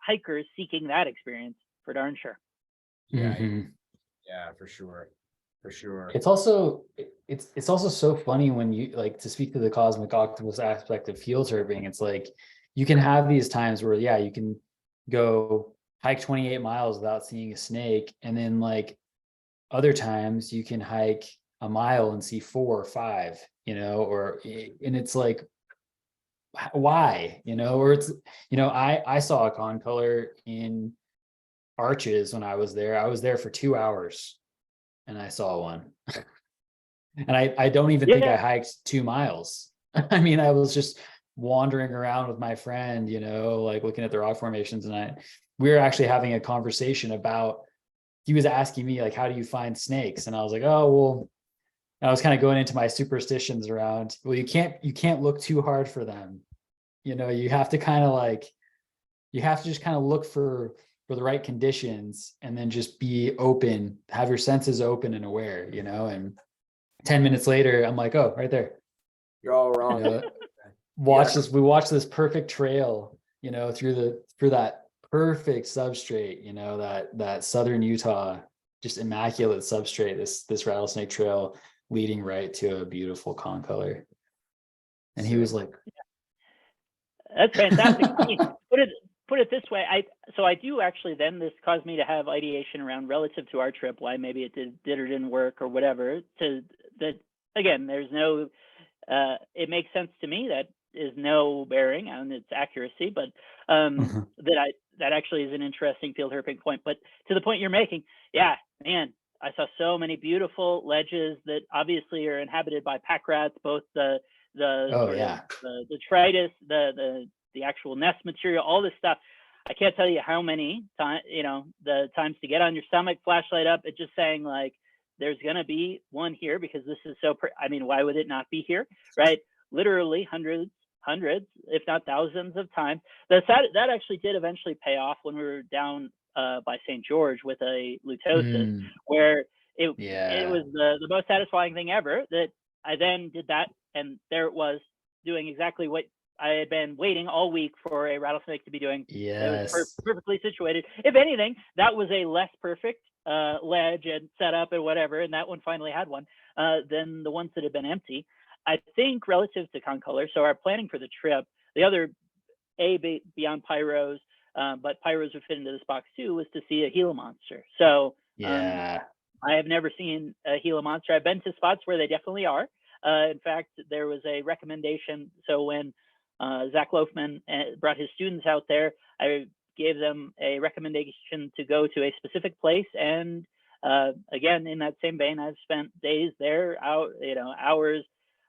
hikers seeking that experience, for darn sure. Yeah, for sure. It's also so funny when you, like, to speak to the cosmic octopus aspect of field herping, it's like you can have these times where you can go hike 28 miles without seeing a snake, and then like other times you can hike a mile and see 4 or 5, and it's like, why, or it's, I saw a concolor in Arches when I was there for 2 hours and I saw one. And I don't even think I hiked 2 miles. I mean, I was just wandering around with my friend, like looking at the rock formations, and we were actually having a conversation about, he was asking me like, how do you find snakes? And I was like, oh, well, I was kind of going into my superstitions around, well, you can't look too hard for them. You have to kind of like you have to just kind of look for the right conditions, and then just be open, have your senses open and aware, and 10 minutes later, I'm like, oh, right there. You're all wrong. We watched this perfect trail, through that perfect substrate, that southern Utah, just immaculate substrate, this rattlesnake trail leading right to a beautiful concolor. And he was like, that's fantastic. I mean, put it this way. I do actually, then this caused me to have ideation around, relative to our trip, why maybe it did or didn't work or whatever. Again, there's no, it makes sense to me that is no bearing on its accuracy, but that actually is an interesting field herping point. But to the point you're making, yeah, man, I saw so many beautiful ledges that obviously are inhabited by pack rats, both the detritus, the actual nest material, all this stuff. I can't tell you how many times, the times to get on your stomach, flashlight up, it's just saying like, there's going to be one here because this is so, I mean, why would it not be here? Right. Literally hundreds, if not thousands of times. That actually did eventually pay off when we were down by St. George with a lutosis, where it was the most satisfying thing ever, that I then did that, and there it was, doing exactly what I had been waiting all week for a rattlesnake to be doing. Yes. It was perfectly situated. If anything, that was a less perfect ledge and setup and whatever, and that one finally had one, than the ones that had been empty. I think relative to concolor, so our planning for the trip, the other beyond pyros, but pyros would fit into this box too, was to see a Gila monster. So I have never seen a Gila monster. I've been to spots where they definitely are. In fact, there was a recommendation. So when Zach Loafman brought his students out there, I gave them a recommendation to go to a specific place. And again, in that same vein, I've spent days there, hours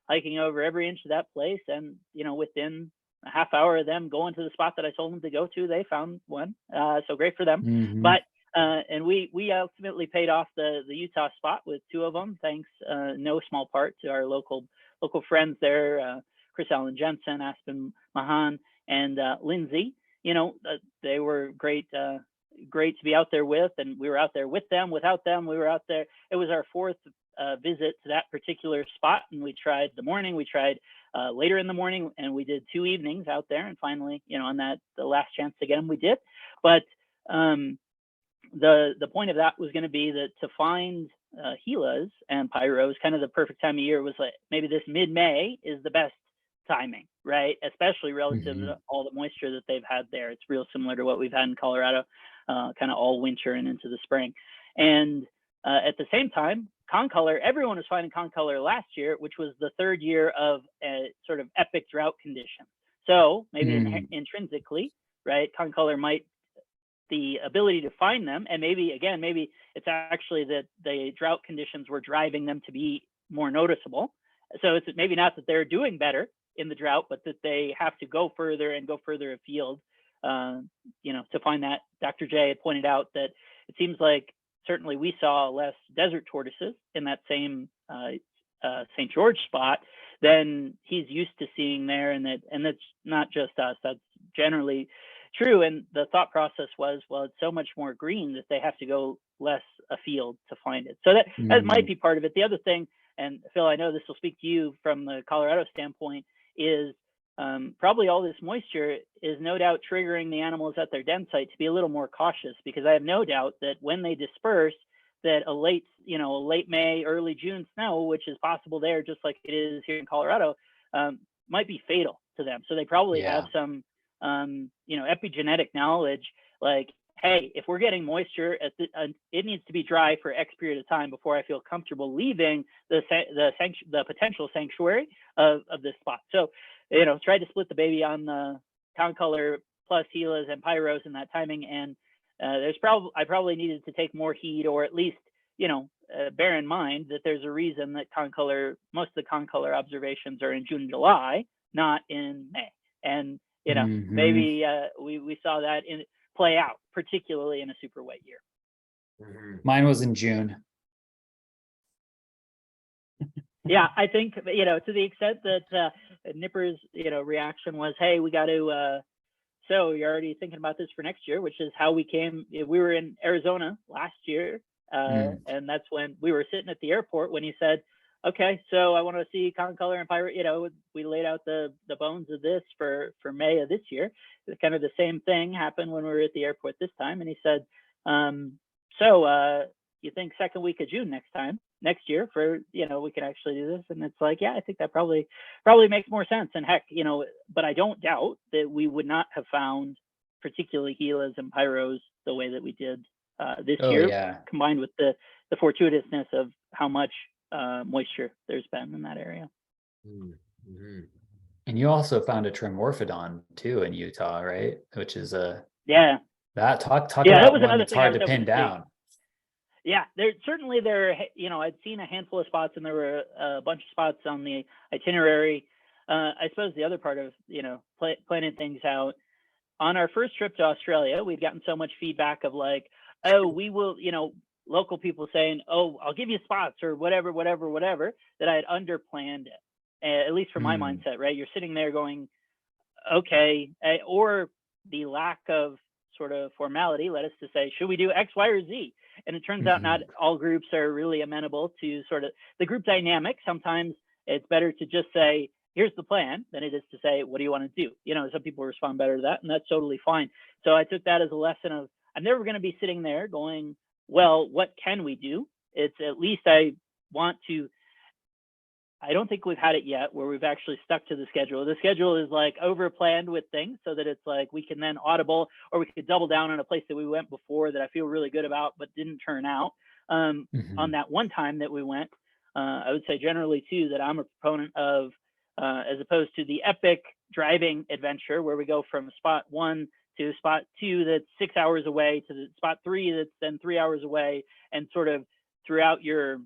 hiking over every inch of that place. And, within a half hour of them going to the spot that I told them to go to, they found one. So great for them. Mm-hmm. But and we ultimately paid off the Utah spot with two of them, thanks no small part to our local friends there, Chris Allen Jensen, Aspen Mahan, and Lindsay. They were great to be out there with, and we were out there with them. Without them, we were out there. It was our fourth visit to that particular spot, and we tried the morning, we tried later in the morning, and we did 2 evenings out there, and finally, on the last chance to get them, we did. But the point of that was going to be that to find Gilas and pyros, kind of the perfect time of year was like maybe this mid-May is the best timing, right? Especially relative to all the moisture that they've had there. It's real similar to what we've had in Colorado, kind of all winter and into the spring. And at the same time, concolor, everyone was finding concolor last year, which was the third year of a sort of epic drought condition. So maybe intrinsically, right, concolor might, the ability to find them, and maybe it's actually that the drought conditions were driving them to be more noticeable. So it's maybe not that they're doing better in the drought, but that they have to go further afield, to find that. Dr. J had pointed out that it seems like certainly we saw less desert tortoises in that same St. George spot than he's used to seeing there, and that's not just us. That's generally true. And the thought process was, well, it's so much more green that they have to go less afield to find it. So that might be part of it. The other thing, and Phil, I know this will speak to you from the Colorado standpoint, is probably all this moisture is no doubt triggering the animals at their den site to be a little more cautious, because I have no doubt that when they disperse, that a late May, early June snow, which is possible there, just like it is here in Colorado, might be fatal to them. So they probably have some, epigenetic knowledge, like, hey, if we're getting moisture, it needs to be dry for X period of time before I feel comfortable leaving the potential sanctuary of this spot. So, try to split the baby on the concolor plus Gilas and pyros in that timing. And I probably needed to take more heed, or at least, bear in mind that there's a reason that most of the concolor observations are in June and July, not in May. And, maybe we saw that play out, particularly in a super wet year. Mine was in June. Yeah, I think, to the extent that Nipper's, reaction was, hey, we got to so you're already thinking about this for next year, which is how we were in Arizona last year. And that's when we were sitting at the airport when he said, okay, so I want to see Concolor and Pirate. We laid out the bones of this for May of this year. Kind of the same thing happened when we were at the airport this time. And he said, you think second week of June next year for, we can actually do this. And it's like, yeah, I think that probably makes more sense. And heck, but I don't doubt that we would not have found particularly Gilas and Pyros the way that we did this year, combined with the fortuitousness of how much moisture there's been in that area. Mm-hmm. And you also found a Tremorphodon too in Utah, right? Which is talk about one that's hard to pin down. Yeah, I'd seen a handful of spots, and there were a bunch of spots on the itinerary. I suppose the other part of planning things out on our first trip to Australia, we'd gotten so much feedback of like, oh, we will, local people saying, oh, I'll give you spots or whatever, that I had underplanned it, at least for my mindset, right? You're sitting there going, okay, or the lack of sort of formality led us to say, should we do X, Y, or Z? And it turns out not all groups are really amenable to sort of the group dynamic. Sometimes it's better to just say, here's the plan, than it is to say, what do you want to do? Some people respond better to that, and that's totally fine. So I took that as a lesson of, I'm never going to be sitting there going, well, what can we do? It's at least I don't think we've had it yet where we've actually stuck to the schedule. The schedule is like over planned with things so that it's like we can then audible, or we could double down on a place that we went before that I feel really good about, but didn't turn out on that one time that we went. I would say generally too, that I'm a proponent of, as opposed to the epic driving adventure where we go from spot 1 to spot 2 that's 6 hours away to the spot 3 that's then 3 hours away, and sort of throughout your,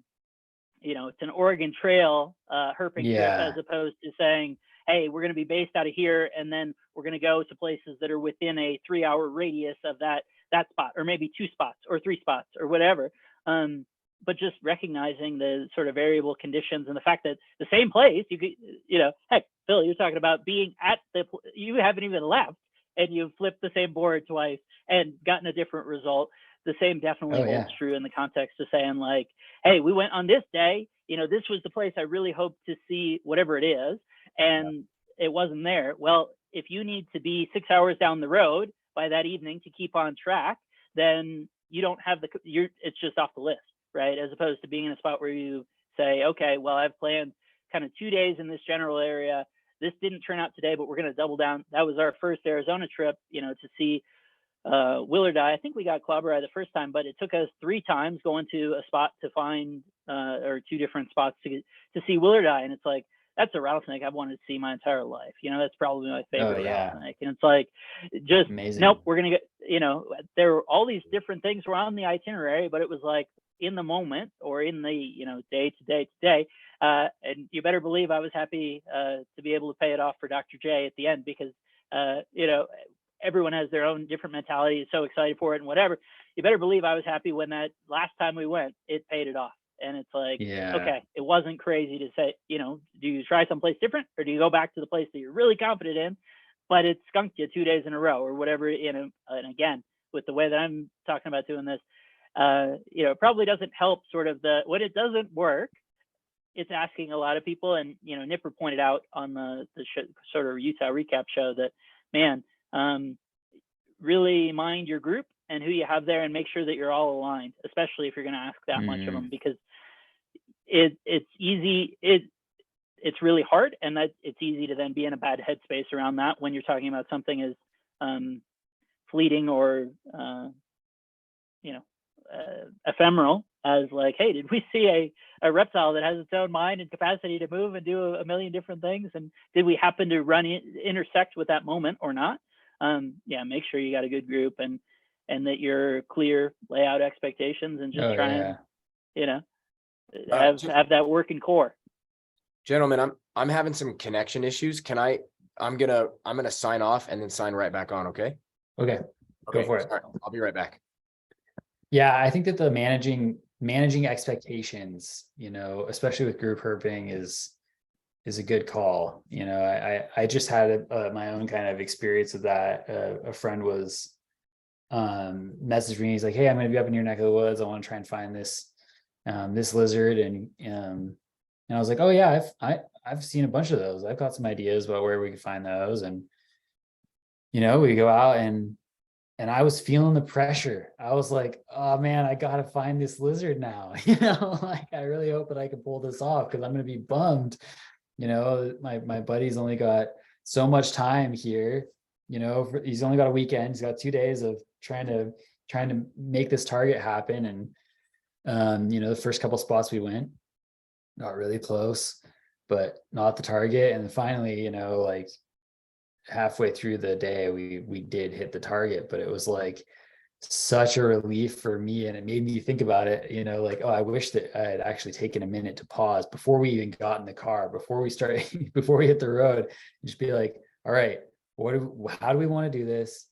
it's an Oregon Trail herping trip, as opposed to saying, hey, we're going to be based out of here, and then we're going to go to places that are within a 3-hour radius of that spot, or maybe 2 spots or 3 spots or whatever. But just recognizing the sort of variable conditions and the fact that the same place, you could, heck, Phil, you're talking about being at you haven't even left, and you've flipped the same board twice and gotten a different result. The same definitely holds true in the context of saying like, hey, we went on this day, this was the place I really hoped to see whatever it is, and it wasn't there. Well, if you need to be 6 hours down the road by that evening to keep on track, then you don't have it's just off the list, right? As opposed to being in a spot where you say, okay, well, I've planned kind of 2 days in this general area. This didn't turn out today, but we're going to double down. That was our first Arizona trip, to see Willardi. I think we got Clobber the first time, but it took us 3 times going to a spot to find, or 2 different spots to see Willardi. And it's like, that's a rattlesnake I've wanted to see my entire life. That's probably my favorite rattlesnake. And it's like, just, amazing. Nope, we're going to get, there were all these different things were on the itinerary, but it was like in the moment or in the, day to day. And you better believe I was happy to be able to pay it off for Dr. J at the end, because, everyone has their own different mentality, is so excited for it and whatever. You better believe I was happy when that last time we went, it paid it off. And it's like, okay, it wasn't crazy to say, do you try someplace different, or do you go back to the place that you're really confident in, but it skunked you 2 days in a row or whatever, and again, with the way that I'm talking about doing this, it probably doesn't help sort of when it doesn't work, it's asking a lot of people. And, Nipper pointed out on the sort of Utah recap show that, man, really mind your group and who you have there, and make sure that you're all aligned, especially if you're going to ask that much of them, because it's easy. It's really hard, and that it's easy to then be in a bad headspace around that when you're talking about something as fleeting or ephemeral as like, hey, did we see a reptile that has its own mind and capacity to move and do a million different things, and did we happen to intersect with that moment or not? Make sure you got a good group, and that you're clear, lay out expectations, and just try and have that working core. Gentlemen, I'm having some connection issues. I'm gonna sign off and then sign right back on. Okay, go for it. Sorry, I'll be right back. Yeah, I think that the managing expectations, especially with group herping, is is a good call. You know, I just had my own kind of experience with that. A friend was messaged me. He's like, "Hey, I'm going to be up in your neck of the woods. I want to try and find this lizard." And I was like, "Oh yeah, I've seen a bunch of those. I've got some ideas about where we could find those." And we go out, and I was feeling the pressure. I was like, "Oh man, I got to find this lizard now." Like I really hope that I can pull this off, because I'm going to be bummed. My buddy's only got so much time here. He's only got a weekend. He's got 2 days of trying to make this target happen. And the first couple spots we went, got really close, but not the target. And then finally, like halfway through the day, we did hit the target. But it was like such a relief for me, and it made me think about it, like, oh, I wish that I had actually taken a minute to pause before we even got in the car, before we started before we hit the road, and just be like, all right, how do we want to do this?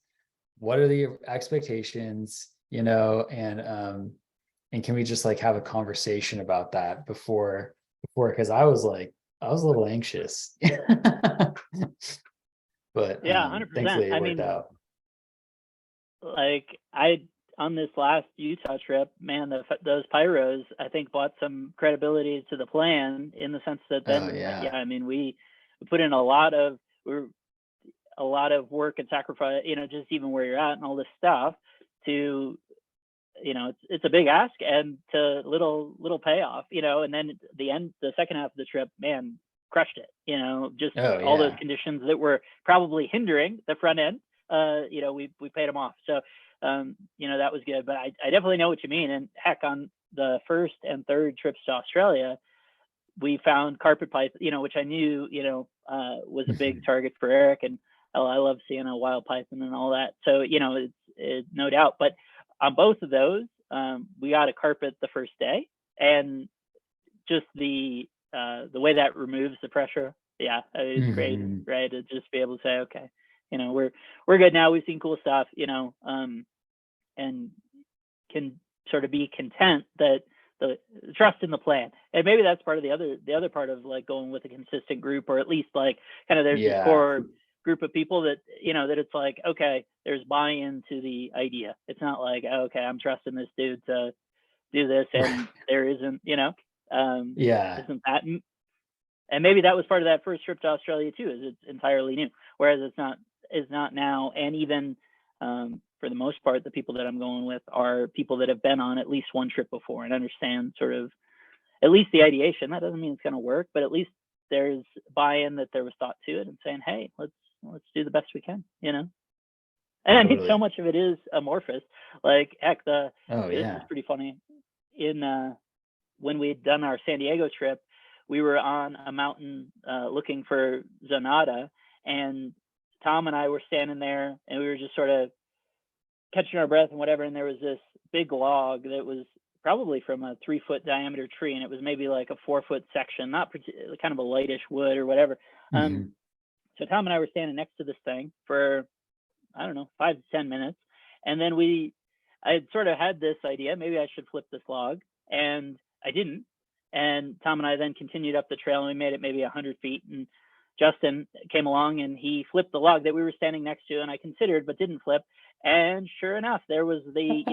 What are the expectations? And can we just like have a conversation about that before, because I was a little anxious. But Yeah, 100%. thankfully it I worked mean, out. like on this last Utah trip, man, those pyros, I think, brought some credibility to the plan, in the sense that then, Oh yeah. I mean, we put in a lot of work and sacrifice, just even where you're at and all this stuff to, it's a big ask and to little payoff, and then the second half of the trip, man, crushed it, just Oh all those yeah. conditions that were probably hindering the front end, we paid them off. So, that was good. But I definitely know what you mean. And heck, on the first and third trips to Australia, we found carpet pipe, which I knew, was a big target for Eric. And I love seeing a wild python and all that. So, it's no doubt. But on both of those, we got a carpet the first day, and just the way that removes the pressure. Yeah, it's great, right? To just be able to say, okay, we're good now. We've seen cool stuff, and can sort of be content that the trust in the plan. And maybe that's part of the other part of like going with a consistent group, or at least like kind of there's this core group of people that, that it's like, okay, there's buy-in to the idea. It's not like, okay, I'm trusting this dude to do this, and there isn't, isn't that. And maybe that was part of that first trip to Australia too, is it's entirely new, whereas it's not now. And even for the most part, the people that I'm going with are people that have been on at least one trip before and understand sort of at least the ideation. That doesn't mean it's going to work, but at least there's buy-in, that there was thought to it, and saying, hey, let's do the best we can, And I mean, so much of it is amorphous. Like, heck, this is pretty funny. In when we'd done our San Diego trip, we were on a mountain looking for Zonata, and Tom and I were standing there, and we were just sort of catching our breath and whatever. And there was this big log that was probably from a 3-foot diameter tree, and it was maybe like a 4-foot section, not kind of a lightish wood or whatever. So Tom and I were standing next to this thing for, I don't know, 5 to 10 minutes. And then I had sort of had this idea, maybe I should flip this log, and I didn't. And Tom and I then continued up the trail, and we made it maybe 100 feet. And Justin came along, and he flipped the log that we were standing next to, and I considered but didn't flip. And sure enough, there was the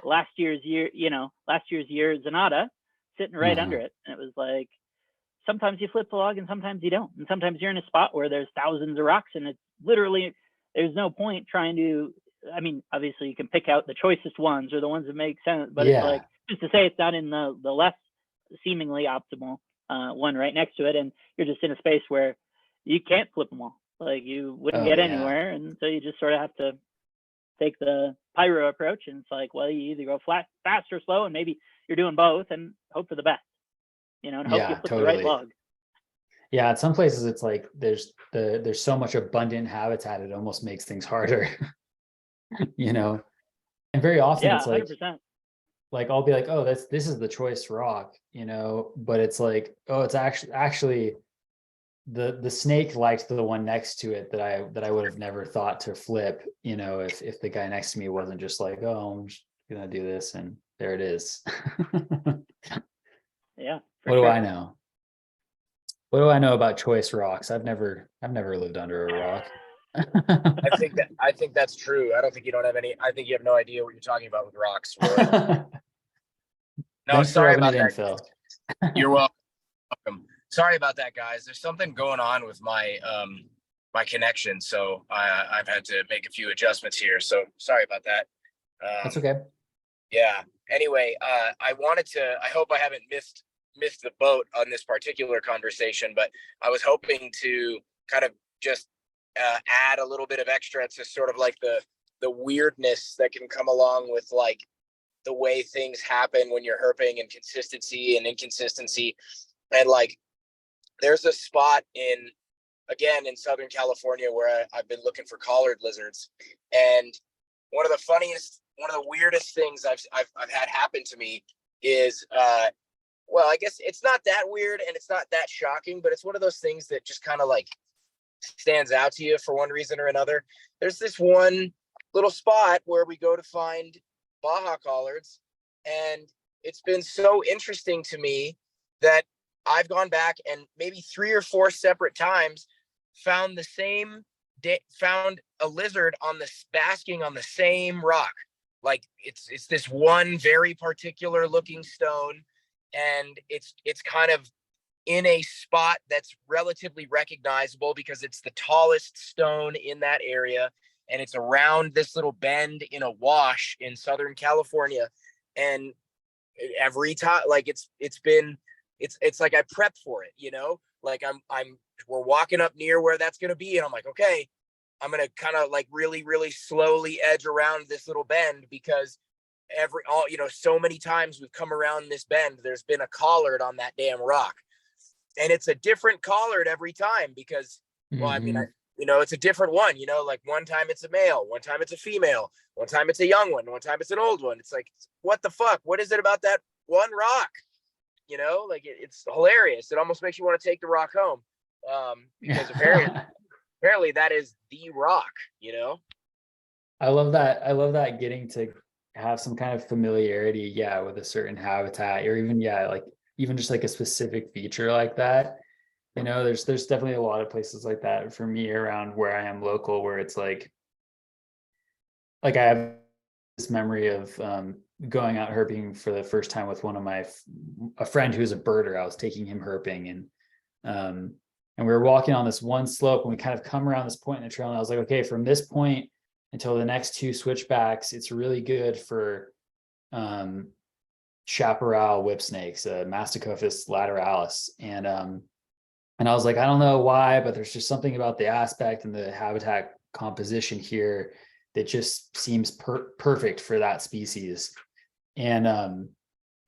last year's year Zonata sitting right under it. And it was like, sometimes you flip the log and sometimes you don't. And sometimes you're in a spot where there's thousands of rocks, and it's literally, there's no point trying to, I mean, obviously you can pick out the choicest ones or the ones that make sense, but it's like, just to say it's not in the less seemingly optimal one right next to it, and you're just in a space where you can't flip them all. Like, you wouldn't get anywhere. And so you just sort of have to take the pyro approach, and it's like, well, you either go fast or slow, and maybe you're doing both, and hope for the best, and hope you flip the right log. Yeah, at some places it's like there's so much abundant habitat, it almost makes things harder. And very often it's like 100%. Like I'll be like, oh, this is the choice rock, but it's like, oh, it's actually the snake liked the one next to it that I would have never thought to flip, if the guy next to me wasn't just like, oh, I'm just gonna do this, and there it is. Yeah. What do I know? What do I know about choice rocks? I've never lived under a rock. I think that's true. I don't think you don't have any. I think you have no idea what you're talking about with rocks, Roy. No, Thanks for sorry rubbing about it in, that. Phil. You're welcome. Sorry about that, guys. There's something going on with my my connection, so I've had to make a few adjustments here. So sorry about that. That's okay. Yeah. Anyway, I wanted to. I hope I haven't missed the boat on this particular conversation, but I was hoping to kind of just add a little bit of extra to sort of like the weirdness that can come along with like the way things happen when you're herping, and consistency and inconsistency. And like, there's a spot in Southern California where I've been looking for collared lizards, and one of the weirdest things I've had happen to me is well, I guess it's not that weird and it's not that shocking, but it's one of those things that just kind of like stands out to you for one reason or another. There's this one little spot where we go to find Baja collards, and it's been so interesting to me that I've gone back and maybe 3 or 4 separate times found found a lizard basking on the same rock. Like it's this one very particular looking stone, and it's kind of in a spot that's relatively recognizable because it's the tallest stone in that area, and it's around this little bend in a wash in Southern California. And every time, like it's like I prep for it, you know, like we're walking up near where that's going to be, and I'm like, okay, I'm going to kind of like really, really slowly edge around this little bend, because so many times we've come around this bend, there's been a collard on that damn rock, and it's a different collard every time because, well, I mean, it's a different one, like one time it's a male, one time it's a female, one time it's a young one time it's an old one. It's like, what the fuck? What is it about that one rock? Like it's hilarious. It almost makes you want to take the rock home, because apparently that is the rock. I love that. I love that, getting to have some kind of familiarity, with a certain habitat, or even, like even just like a specific feature like that. There's definitely a lot of places like that for me around where I am local, where it's like I have this memory of going out herping for the first time with a friend who's a birder. I was taking him herping, and we were walking on this one slope, and we kind of come around this point in the trail, and I was like, okay, from this point until the next 2 switchbacks, it's really good for chaparral whip snakes, Masticophis lateralis. And I was like, I don't know why, but there's just something about the aspect and the habitat composition here that just seems perfect for that species. And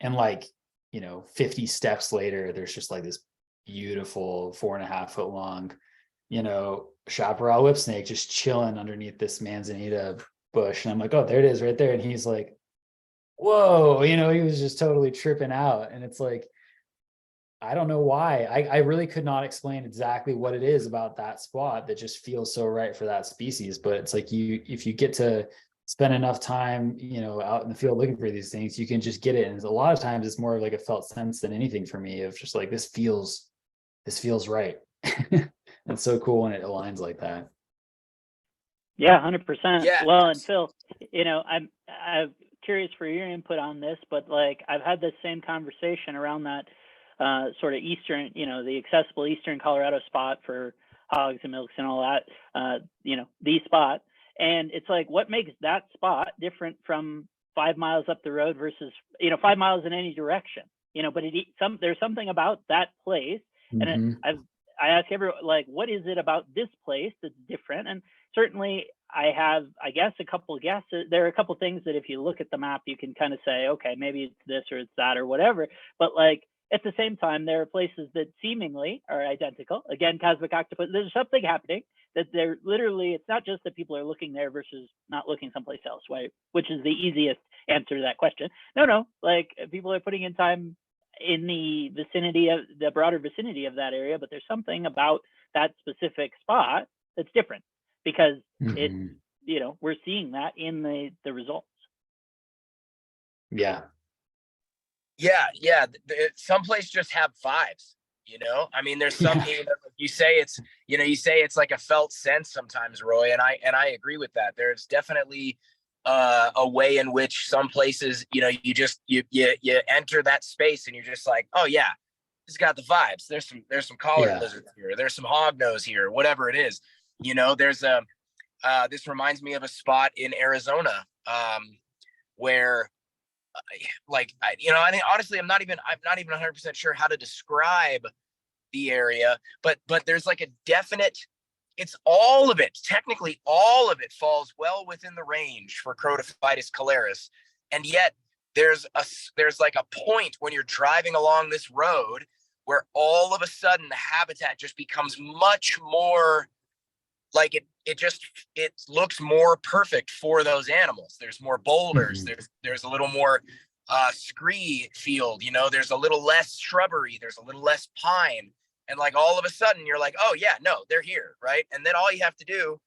like, 50 steps later, there's just like this beautiful 4.5 foot long, chaparral whip snake just chilling underneath this manzanita bush. And I'm like, oh, there it is right there. And he's like, whoa, he was just totally tripping out. And it's like, I don't know why. I really could not explain exactly what it is about that spot that just feels so right for that species. But it's like, if you get to spend enough time, out in the field looking for these things, you can just get it. And a lot of times it's more of like a felt sense than anything for me, of just like, this feels right. It's so cool when it aligns like that. Yeah, 100%. Yeah. Well, and Phil, I'm curious for your input on this, but like I've had this same conversation around that sort of eastern, the accessible eastern Colorado spot for hogs and milks and all that, the spot. And it's like, what makes that spot different from 5 miles up the road versus, 5 miles in any direction, but there's something about that place. And I ask everyone, like, what is it about this place that's different? And certainly I have, I guess, a couple of guesses. There are a couple of things that if you look at the map, you can kind of say, okay, maybe it's this or it's that or whatever. But like, at the same time, there are places that seemingly are identical. Again, cosmic octopus, there's something happening that they're literally, it's not just that people are looking there versus not looking someplace else, right? Which is the easiest answer to that question. No, like people are putting in time in the vicinity of the broader vicinity of that area, but there's something about that specific spot that's different because it, we're seeing that in the results. Yeah. Some places just have 5s. I mean, there's some, you say it's like a felt sense sometimes, Roy, and I agree with that. There's definitely a way in which some places, you enter that space and you're just like, oh yeah, it's got the vibes. There's some collared lizards here. There's some hognose here, whatever it is. There's this reminds me of a spot in Arizona where I think honestly, I'm not even 100% sure how to describe the area, but there's like a definite, it's all of it, technically all of it falls well within the range for Crotophytus calaris. And yet there's like a point when you're driving along this road where all of a sudden the habitat just becomes much more like it looks more perfect for those animals. There's more boulders. There's a little more scree field, there's a little less shrubbery, there's a little less pine. And like all of a sudden you're like, oh yeah, no, they're here, right? And then all you have to do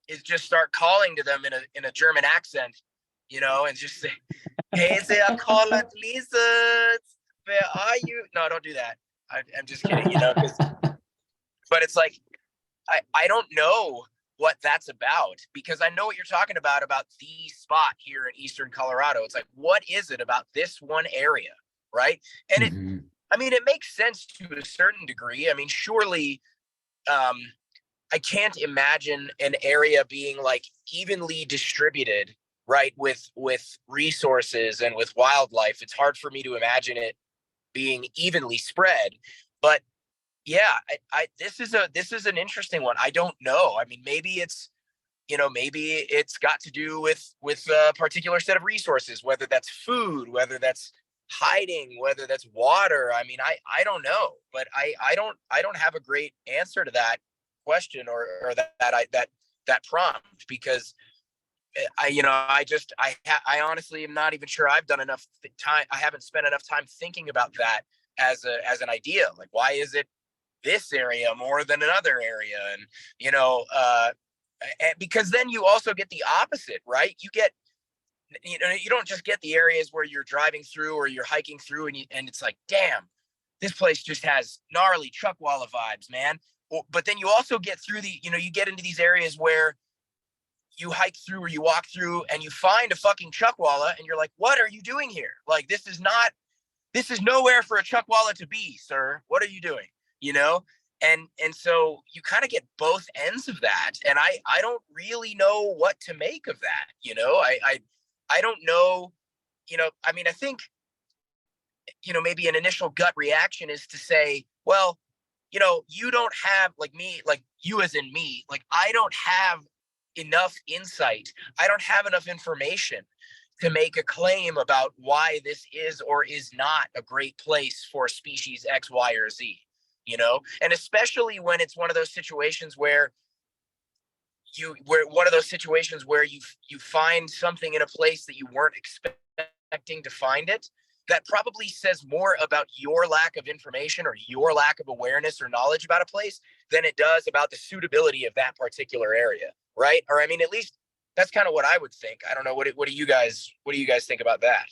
is just start calling to them in a German accent, and just say, hey, they are called lizards. Where are you? No, don't do that. I'm just kidding, but it's like, I don't know what that's about, because I know what you're talking about the spot here in Eastern Colorado. It's like, what is it about this one area? Right. And it makes sense to a certain degree. I mean, surely, I can't imagine an area being like evenly distributed, right, with resources and with wildlife. It's hard for me to imagine it being evenly spread. But yeah, this is an interesting one. I don't know. I mean, maybe it's got to do with a particular set of resources, whether that's food, whether that's hiding, whether that's water. I mean, I don't know, but I don't have a great answer to that question or that prompt, because I honestly am not even sure I've done enough time. I haven't spent enough time thinking about that as an idea. Like, why is it this area more than another area? And because then you also get the opposite, right? You get, you don't just get the areas where you're driving through or you're hiking through and it's like, damn, this place just has gnarly chuckwalla vibes, man. But then you also get through you get into these areas where you hike through or you walk through and you find a fucking chuckwalla and you're like, what are you doing here? Like, this is nowhere for a chuckwalla to be, sir. What are you doing? And so you kind of get both ends of that. And I don't really know what to make of that. I don't know, I think, maybe an initial gut reaction is to say, well, you don't have, like me, like you as in me, like I don't have enough insight. I don't have enough information to make a claim about why this is or is not a great place for species X, Y, or Z, and especially when it's one of those situations where you find something in a place that you weren't expecting to find it. That probably says more about your lack of information or your lack of awareness or knowledge about a place than it does about the suitability of that particular area, right? Or at least that's kind of what I would think. I don't know. What do you guys think about that?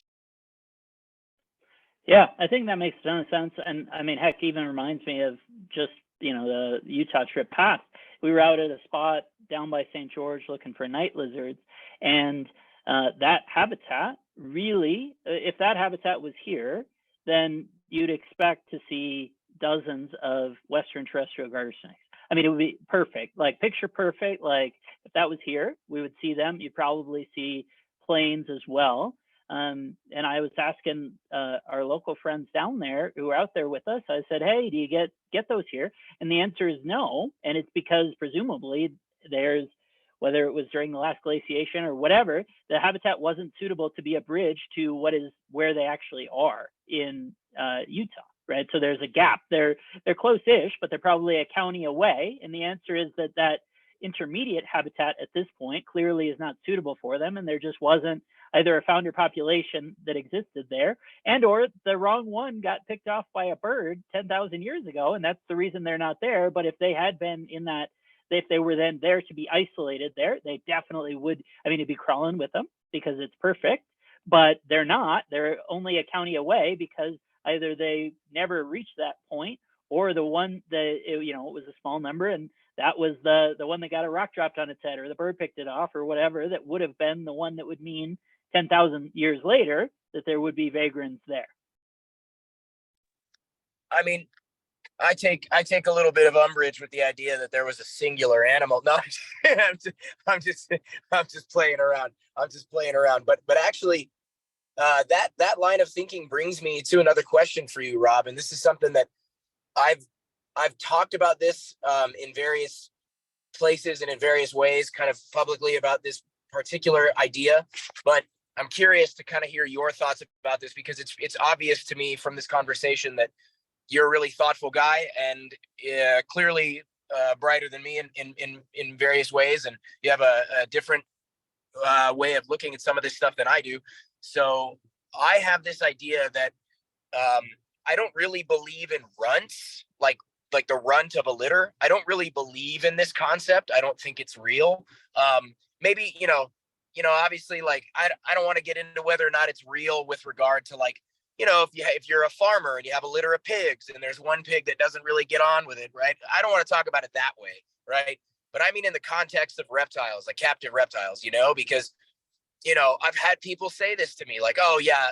Yeah, I think that makes a ton of sense. And heck, even reminds me of just, the Utah trip past. We were out at a spot down by St. George looking for night lizards. And that habitat really, if that habitat was here, then you'd expect to see dozens of Western terrestrial garter snakes. It would be perfect, like picture perfect. Like if that was here, we would see them. You'd probably see planes as well. And I was asking our local friends down there who were out there with us, I said, hey, do you get those here? And the answer is no. And it's because presumably there's, whether it was during the last glaciation or whatever, the habitat wasn't suitable to be a bridge to where they actually are in Utah, right? So there's a gap. They're close-ish, but they're probably a county away. And the answer is that intermediate habitat at this point clearly is not suitable for them, and there just wasn't either a founder population that existed there, and or the wrong one got picked off by a bird 10,000 years ago, and that's the reason they're not there. But if they had been in that, if they were then there to be isolated there, they definitely would, it'd be crawling with them because it's perfect, but they're not. They're only a county away because either they never reached that point or the one that it was a small number, and that was the one that got a rock dropped on its head, or the bird picked it off, or whatever, that would have been the one that would mean 10,000 years later that there would be vagrants there. I mean, I take a little bit of umbrage with the idea that there was a singular animal. No, I'm just playing around. But actually, that line of thinking brings me to another question for you, Rob. And this is something that I've talked about this in various places and in various ways, kind of publicly, about this particular idea. But I'm curious to kind of hear your thoughts about this, because it's obvious to me from this conversation that you're a really thoughtful guy, and clearly brighter than me in various ways, and you have a different way of looking at some of this stuff than I do. So I have this idea that I don't really believe in runts, like the runt of a litter. I don't really believe in this concept. I don't think it's real. Maybe obviously, like I don't want to get into whether or not it's real with regard to, like, if you're a farmer and you have a litter of pigs and there's one pig that doesn't really get on with it, right? I don't want to talk about it that way, right? But I mean in the context of reptiles, like captive reptiles, because, I've had people say this to me, like, oh yeah,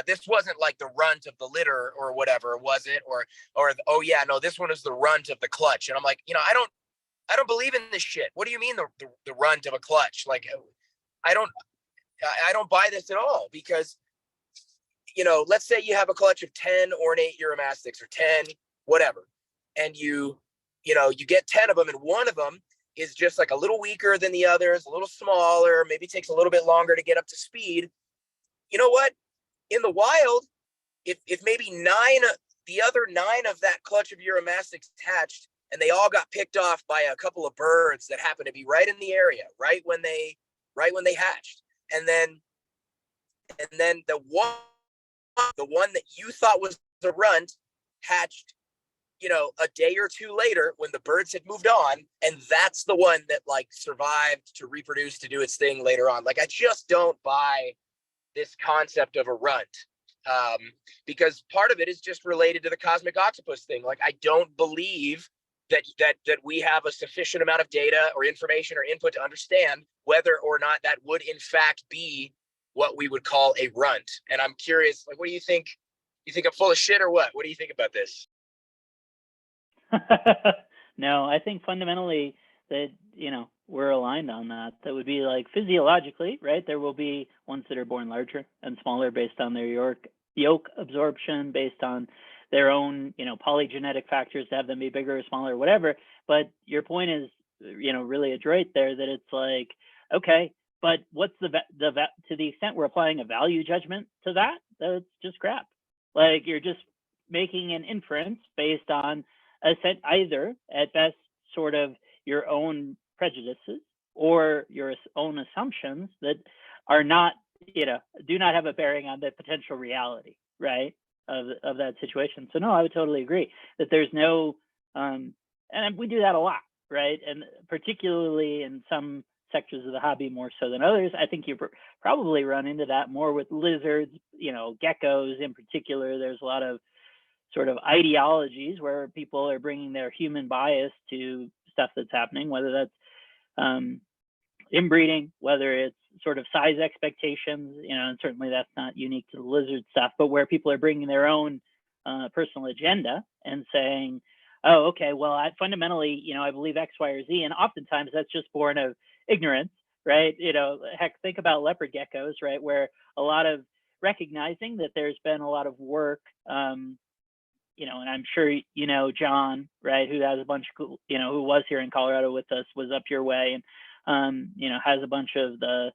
this wasn't like the runt of the litter or whatever, was it? Or, oh yeah, no, this one is the runt of the clutch. And I'm like, I don't believe in this shit. What do you mean the runt of a clutch? Like, I don't buy this at all, because let's say you have a clutch of 10 ornate uromastics, or 10 whatever, and you get 10 of them, and one of them is just like a little weaker than the others, a little smaller, maybe takes a little bit longer to get up to speed. You know what? In the wild, if maybe the other 9 of that clutch of uromastics hatched, and they all got picked off by a couple of birds that happened to be right in the area, right when they hatched, and then the one that you thought was the runt hatched, a day or two later when the birds had moved on, and that's the one that like survived to reproduce, to do its thing later on. Like, I just don't buy this concept of a runt, because part of it is just related to the cosmic octopus thing. Like, I don't believe that we have a sufficient amount of data or information or input to understand whether or not that would in fact be what we would call a runt. And I'm curious, like, what do you think? You think I'm full of shit or what? What do you think about this? No, I think fundamentally that, we're aligned on that. That would be like physiologically, right? There will be ones that are born larger and smaller based on their yolk absorption, based on their own, polygenetic factors to have them be bigger or smaller or whatever. But your point is, really adroit there, that it's like, okay, but what's to the extent we're applying a value judgment to that, that's just crap. Like, you're just making an inference based on a set, either at best sort of your own prejudices or your own assumptions that are not, do not have a bearing on the potential reality, right, of that situation. So no, I would totally agree that there's no, and we do that a lot, right? And particularly in some sectors of the hobby more so than others. I think you probably run into that more with lizards, geckos in particular. There's a lot of sort of ideologies where people are bringing their human bias to stuff that's happening, whether that's inbreeding, whether it's sort of size expectations, and certainly that's not unique to the lizard stuff, but where people are bringing their own personal agenda and saying, oh, okay, well, fundamentally, I believe X, Y, or Z. And oftentimes that's just born of ignorance, right? Heck, think about leopard geckos, right? Where a lot of recognizing that there's been a lot of work, and I'm sure, John, right, who has a bunch of, who was here in Colorado with us, was up your way, and, has a bunch of the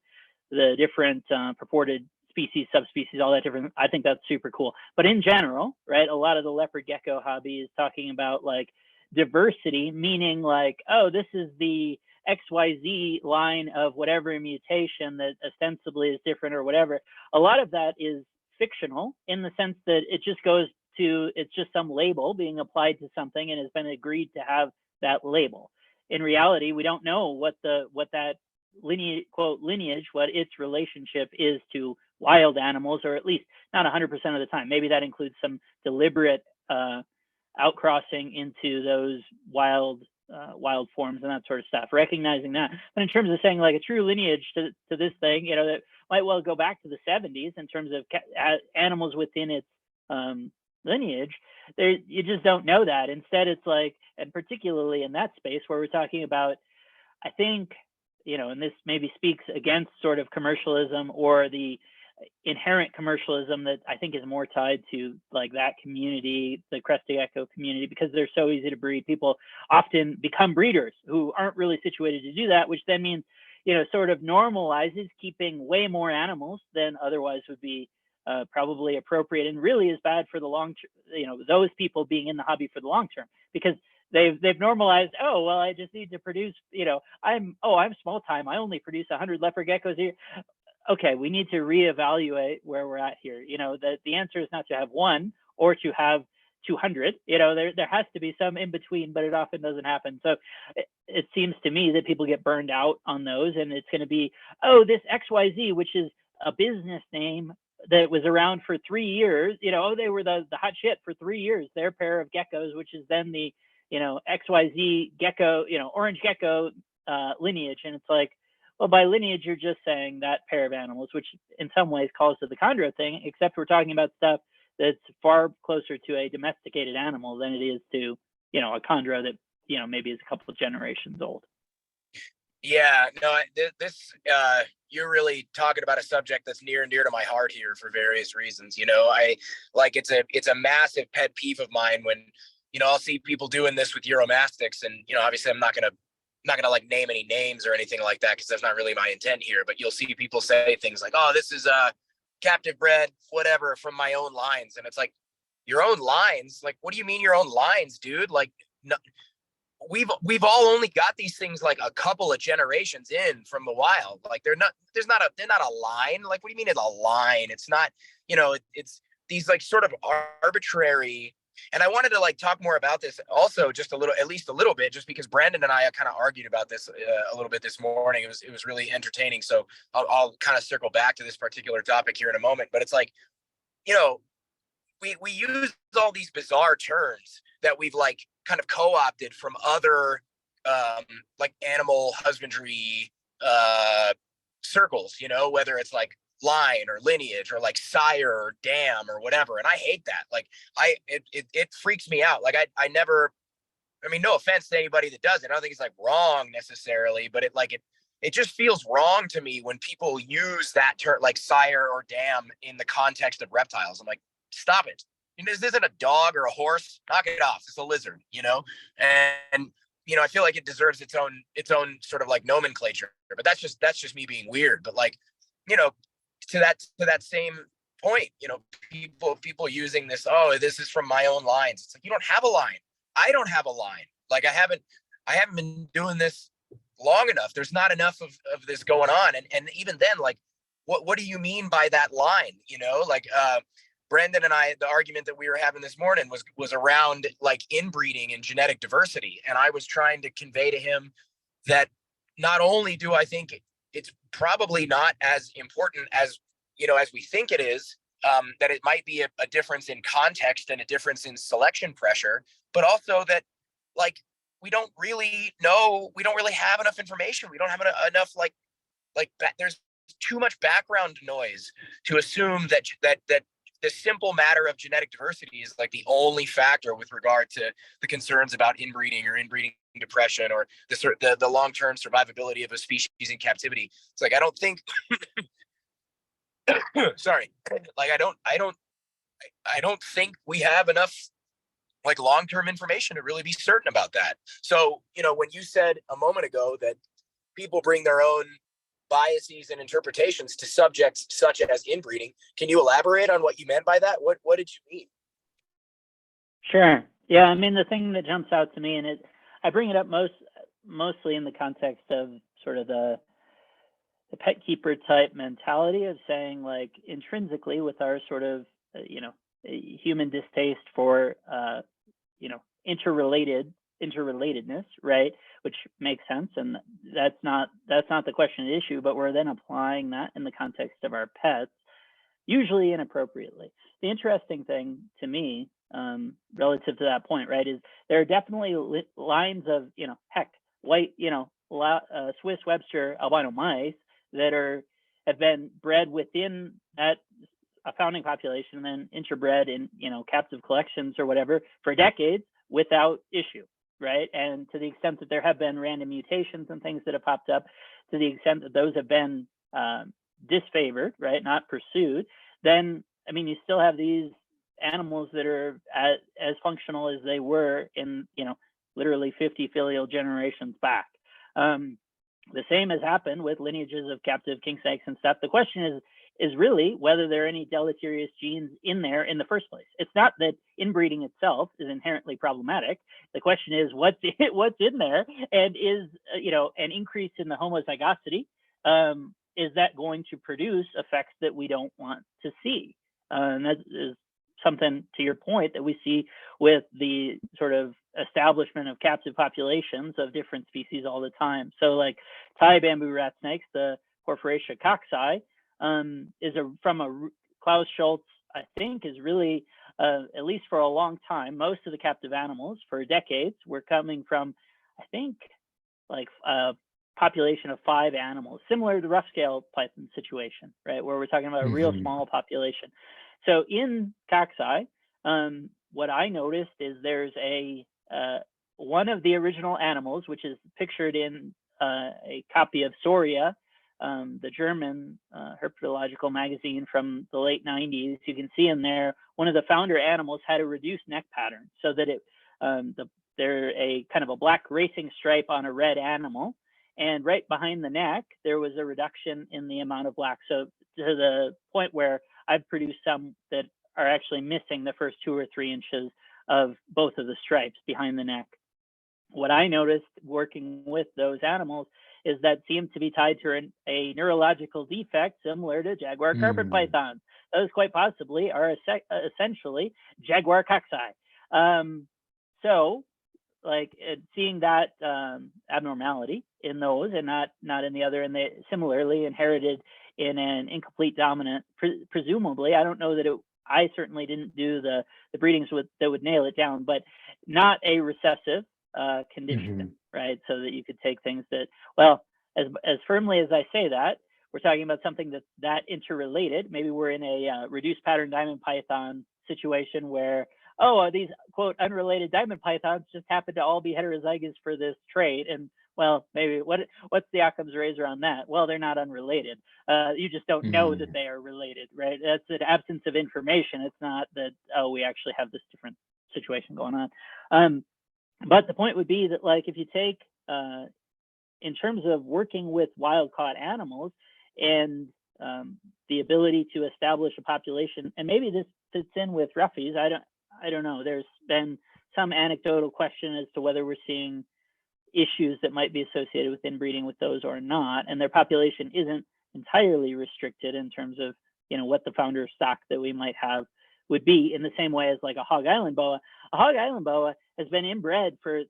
different purported species, subspecies, all that different. I think that's super cool. But in general, right, a lot of the leopard gecko hobby is talking about like diversity, meaning like, oh, this is the XYZ line of whatever mutation that ostensibly is different or whatever. A lot of that is fictional in the sense that it just goes to, it's just some label being applied to something and has been agreed to have that label. In reality, we don't know what that lineage, quote, lineage, what its relationship is to wild animals, or at least not 100% of the time. Maybe that includes some deliberate outcrossing into those wild forms and that sort of stuff, recognizing that. But in terms of saying like a true lineage to this thing, that might well go back to the 70s in terms of animals within its lineage, you just don't know that. Instead, it's like, and particularly in that space where we're talking about, I think, and this maybe speaks against sort of commercialism or the inherent commercialism that I think is more tied to like that community, the crested gecko community, because they're so easy to breed. People often become breeders who aren't really situated to do that, which then means, sort of normalizes keeping way more animals than otherwise would be probably appropriate, and really is bad for the long term, those people being in the hobby for the long term, because they've normalized, oh, well, I just need to produce, I'm small time, I only produce 100 leopard geckos a year. Okay, we need to reevaluate where we're at here. The answer is not to have one or to have 200. There has to be some in between, but it often doesn't happen. So it seems to me that people get burned out on those, and it's going to be, oh, this XYZ, which is a business name that was around for 3 years. They were the hot shit for 3 years. Their pair of geckos, which is then the XYZ gecko, orange gecko lineage, and it's like, well, by lineage, you're just saying that pair of animals, which in some ways calls to the chondro thing, except we're talking about stuff that's far closer to a domesticated animal than it is to, a chondro that, maybe is a couple of generations old. Yeah, no, this, you're really talking about a subject that's near and dear to my heart here for various reasons. I like, it's a massive pet peeve of mine when, I'll see people doing this with Euromastics, and, obviously I'm not going to like name any names or anything like that, because that's not really my intent here. But you'll see people say things like, oh, this is captive bred, whatever, from my own lines. And it's like, your own lines? Like, what do you mean your own lines, dude? Like, no, we've all only got these things like a couple of generations in from the wild. Like, they're not a line. Like, what do you mean it's a line? It's not, it's these like sort of arbitrary. And I wanted to like talk more about this also, just at least a little bit, just because Brandon and I kind of argued about this a little bit this morning. It was really entertaining. So I'll kind of circle back to this particular topic here in a moment. But it's like, we use all these bizarre terms that we've like kind of co-opted from other like animal husbandry circles, whether it's like line or lineage or like sire or dam or whatever. And I hate that. Like, it freaks me out. Like, I never, I mean, no offense to anybody that does it, I don't think it's like wrong necessarily, but it just feels wrong to me when people use that term like sire or dam in the context of reptiles. I'm like, stop it. This isn't a dog or a horse. Knock it off. It's a lizard, and I feel like it deserves its own sort of like nomenclature. But that's just me being weird. But like, to that same point, people using this, oh, this is from my own lines. It's like, you don't have a line. I don't have a line. Like, I haven't been doing this long enough. There's not enough of this going on. And even then, like, what do you mean by that line? Like, Brandon and I, the argument that we were having this morning was around like inbreeding and genetic diversity. And I was trying to convey to him that not only do I think it's probably not as important as we think it is, that it might be a difference in context and a difference in selection pressure, but also that like we don't really have enough information. We don't have enough like there's too much background noise to assume that the simple matter of genetic diversity is like the only factor with regard to the concerns about inbreeding or inbreeding depression or the long-term survivability of a species in captivity. It's like, I don't think sorry, like I don't think we have enough like long-term information to really be certain about that. So, when you said a moment ago that people bring their own biases and interpretations to subjects such as inbreeding, can you elaborate on what you meant by that? What did you mean? Sure. Yeah, I mean, the thing that jumps out to me, and I bring it up mostly in the context of sort of the pet keeper type mentality of saying, like, intrinsically with our sort of human distaste for interrelatedness, right, which makes sense, and that's not the question at issue, but we're then applying that in the context of our pets, usually inappropriately. The interesting thing to me relative to that point, right? Is there are definitely lines of, heck, white, Swiss Webster albino mice that have been bred within that a founding population and then interbred in, captive collections or whatever for decades without issue, right? And to the extent that there have been random mutations and things that have popped up, to the extent that those have been disfavored, right, not pursued, then, you still have these animals that are as functional as they were in, literally 50 filial generations back. The same has happened with lineages of captive king snakes and stuff. The question is really whether there are any deleterious genes in there in the first place. It's not that inbreeding itself is inherently problematic. The question is what's in there, and is an increase in the homozygosity, is that going to produce effects that we don't want to see? And that is something, to your point, that we see with the sort of establishment of captive populations of different species all the time. So like Thai bamboo rat snakes, the Porphyracia coxi, is from Klaus Schultz, I think, is really, at least for a long time, most of the captive animals for decades were coming from, I think, like a population of 5 animals, similar to the rough scale python situation, right? Where we're talking about a real small population. So in coxi, what I noticed is there's one of the original animals, which is pictured in a copy of Soria, the German herpetological magazine from the late 90s. You can see in there, one of the founder animals had a reduced neck pattern so that they're a kind of a black racing stripe on a red animal. And right behind the neck, there was a reduction in the amount of black. So to the point where I've produced some that are actually missing the first 2 or 3 inches of both of the stripes behind the neck. What I noticed working with those animals is that seemed to be tied to a neurological defect similar to jaguar carpet pythons. Those quite possibly are essentially jaguar coxi. So, like seeing that abnormality in those and not in the other, and they similarly inherited in an incomplete dominant, presumably. I don't know that I certainly didn't do the breedings that would nail it down, but not a recessive condition, right? So that you could take things that, well, as firmly as I say that, we're talking about something that interrelated. Maybe we're in a reduced pattern diamond python situation where, these quote unrelated diamond pythons just happen to all be heterozygous for this trait, and well, maybe what's the Occam's razor on that? Well, they're not unrelated. You just don't know that they are related, right? That's an absence of information. It's not that, we actually have this different situation going on. But the point would be that, like, if you take, in terms of working with wild caught animals and the ability to establish a population, and maybe this fits in with roughies. I don't know. There's been some anecdotal question as to whether we're seeing issues that might be associated with inbreeding with those or not, and their population isn't entirely restricted in terms of what the founder stock that we might have would be, in the same way as like a hog island boa. A hog island boa has been inbred for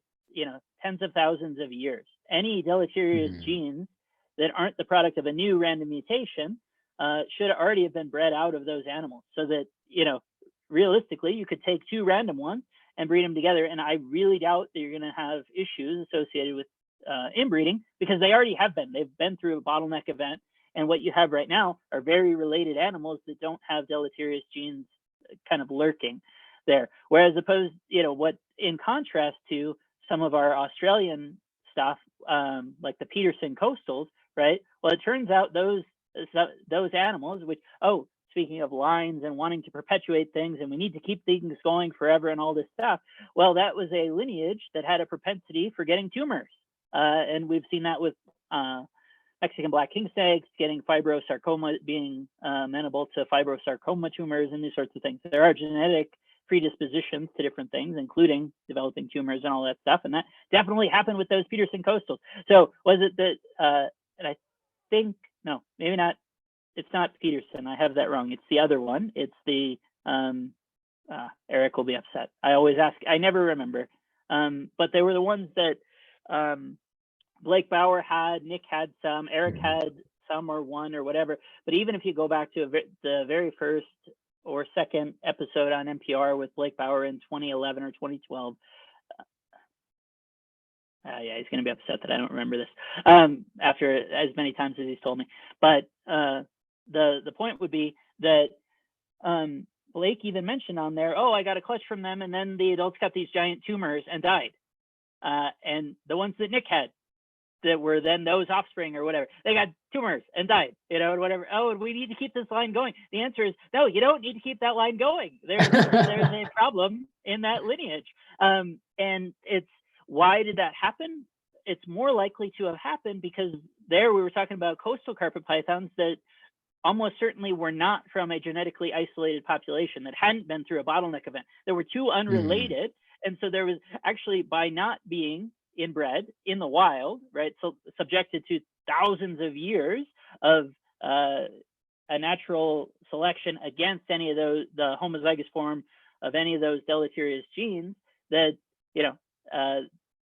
tens of thousands of years. Any deleterious genes that aren't the product of a new random mutation should already have been bred out of those animals, so that realistically you could take 2 random ones and breed them together. And I really doubt that you're going to have issues associated with inbreeding, because they already have been. They've been through a bottleneck event. And what you have right now are very related animals that don't have deleterious genes kind of lurking there. Whereas opposed, what in contrast to some of our Australian stuff, like the Peterson coastals, right? Well, it turns out those animals, which, speaking of lines and wanting to perpetuate things, and we need to keep things going forever and all this stuff. Well, that was a lineage that had a propensity for getting tumors. And we've seen that with Mexican black king snakes getting fibrosarcoma, being amenable to fibrosarcoma tumors and these sorts of things. There are genetic predispositions to different things, including developing tumors and all that stuff. And that definitely happened with those Peterson coastals. So was it that, and I think, no, maybe not. It's not Peterson. I have that wrong. It's the other one. It's the, Eric will be upset. I always ask, I never remember. But they were the ones that Blake Bauer had, Nick had some, Eric had some or one or whatever. But even if you go back to the very first or second episode on NPR with Blake Bauer in 2011 or 2012. Yeah, he's going to be upset that I don't remember this after as many times as he's told me. But the point would be that Blake even mentioned on there, oh, I got a clutch from them, and then the adults got these giant tumors and died. And the ones that Nick had that were then those offspring or whatever, they got tumors and died, and whatever. Oh, and we need to keep this line going. The answer is no, you don't need to keep that line going. There's a problem in that lineage. And it's, why did that happen? It's more likely to have happened because there we were talking about coastal carpet pythons that almost certainly were not from a genetically isolated population that hadn't been through a bottleneck event. There were two unrelated. And so there was actually, by not being inbred in the wild, right, so subjected to thousands of years of a natural selection against any of those, the homozygous form of any of those deleterious genes, that,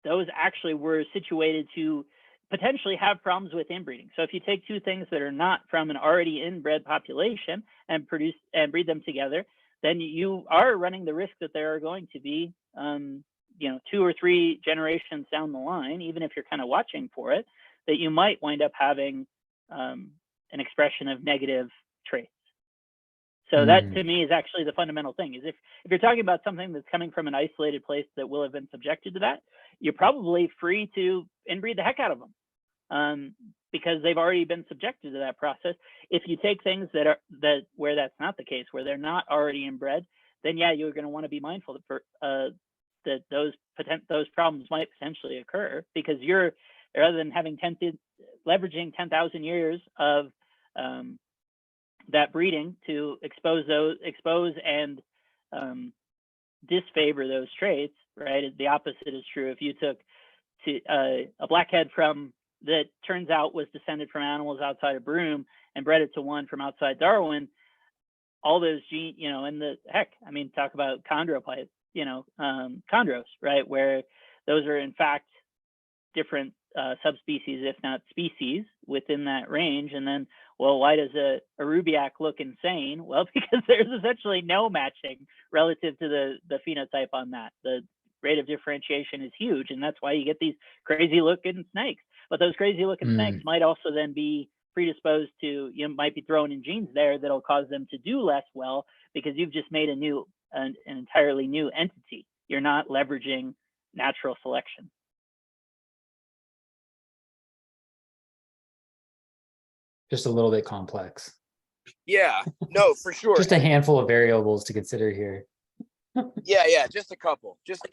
those actually were situated to potentially have problems with inbreeding. So if you take two things that are not from an already inbred population and produce and breed them together, then you are running the risk that there are going to be, 2 or 3 generations down the line, even if you're kind of watching for it, that you might wind up having an expression of negative traits. So that to me is actually the fundamental thing, is if you're talking about something that's coming from an isolated place that will have been subjected to that, you're probably free to inbreed the heck out of them because they've already been subjected to that process. If you take things where that's not the case, where they're not already inbred, then yeah, you're going to want to be mindful that those problems might potentially occur, because you're, rather than having leveraging 10,000 years of that breeding to expose and disfavor those traits, right? The opposite is true. If you took a blackhead that turns out was descended from animals outside of Broome and bred it to one from outside Darwin, all those genes, and talk about chondrophytes, chondros, right? Where those are in fact different subspecies, if not species, within that range. And then, well, why does a Rubiac look insane? Well, because there's essentially no matching relative to the phenotype on that. The rate of differentiation is huge, and that's why you get these crazy looking snakes. But those crazy looking snakes might also then be predisposed to, might be throwing in genes there that'll cause them to do less well, because you've just made an entirely new entity. You're not leveraging natural selection. Just a little bit complex. Yeah, no, for sure. Just a handful of variables to consider here. Yeah, just a couple, just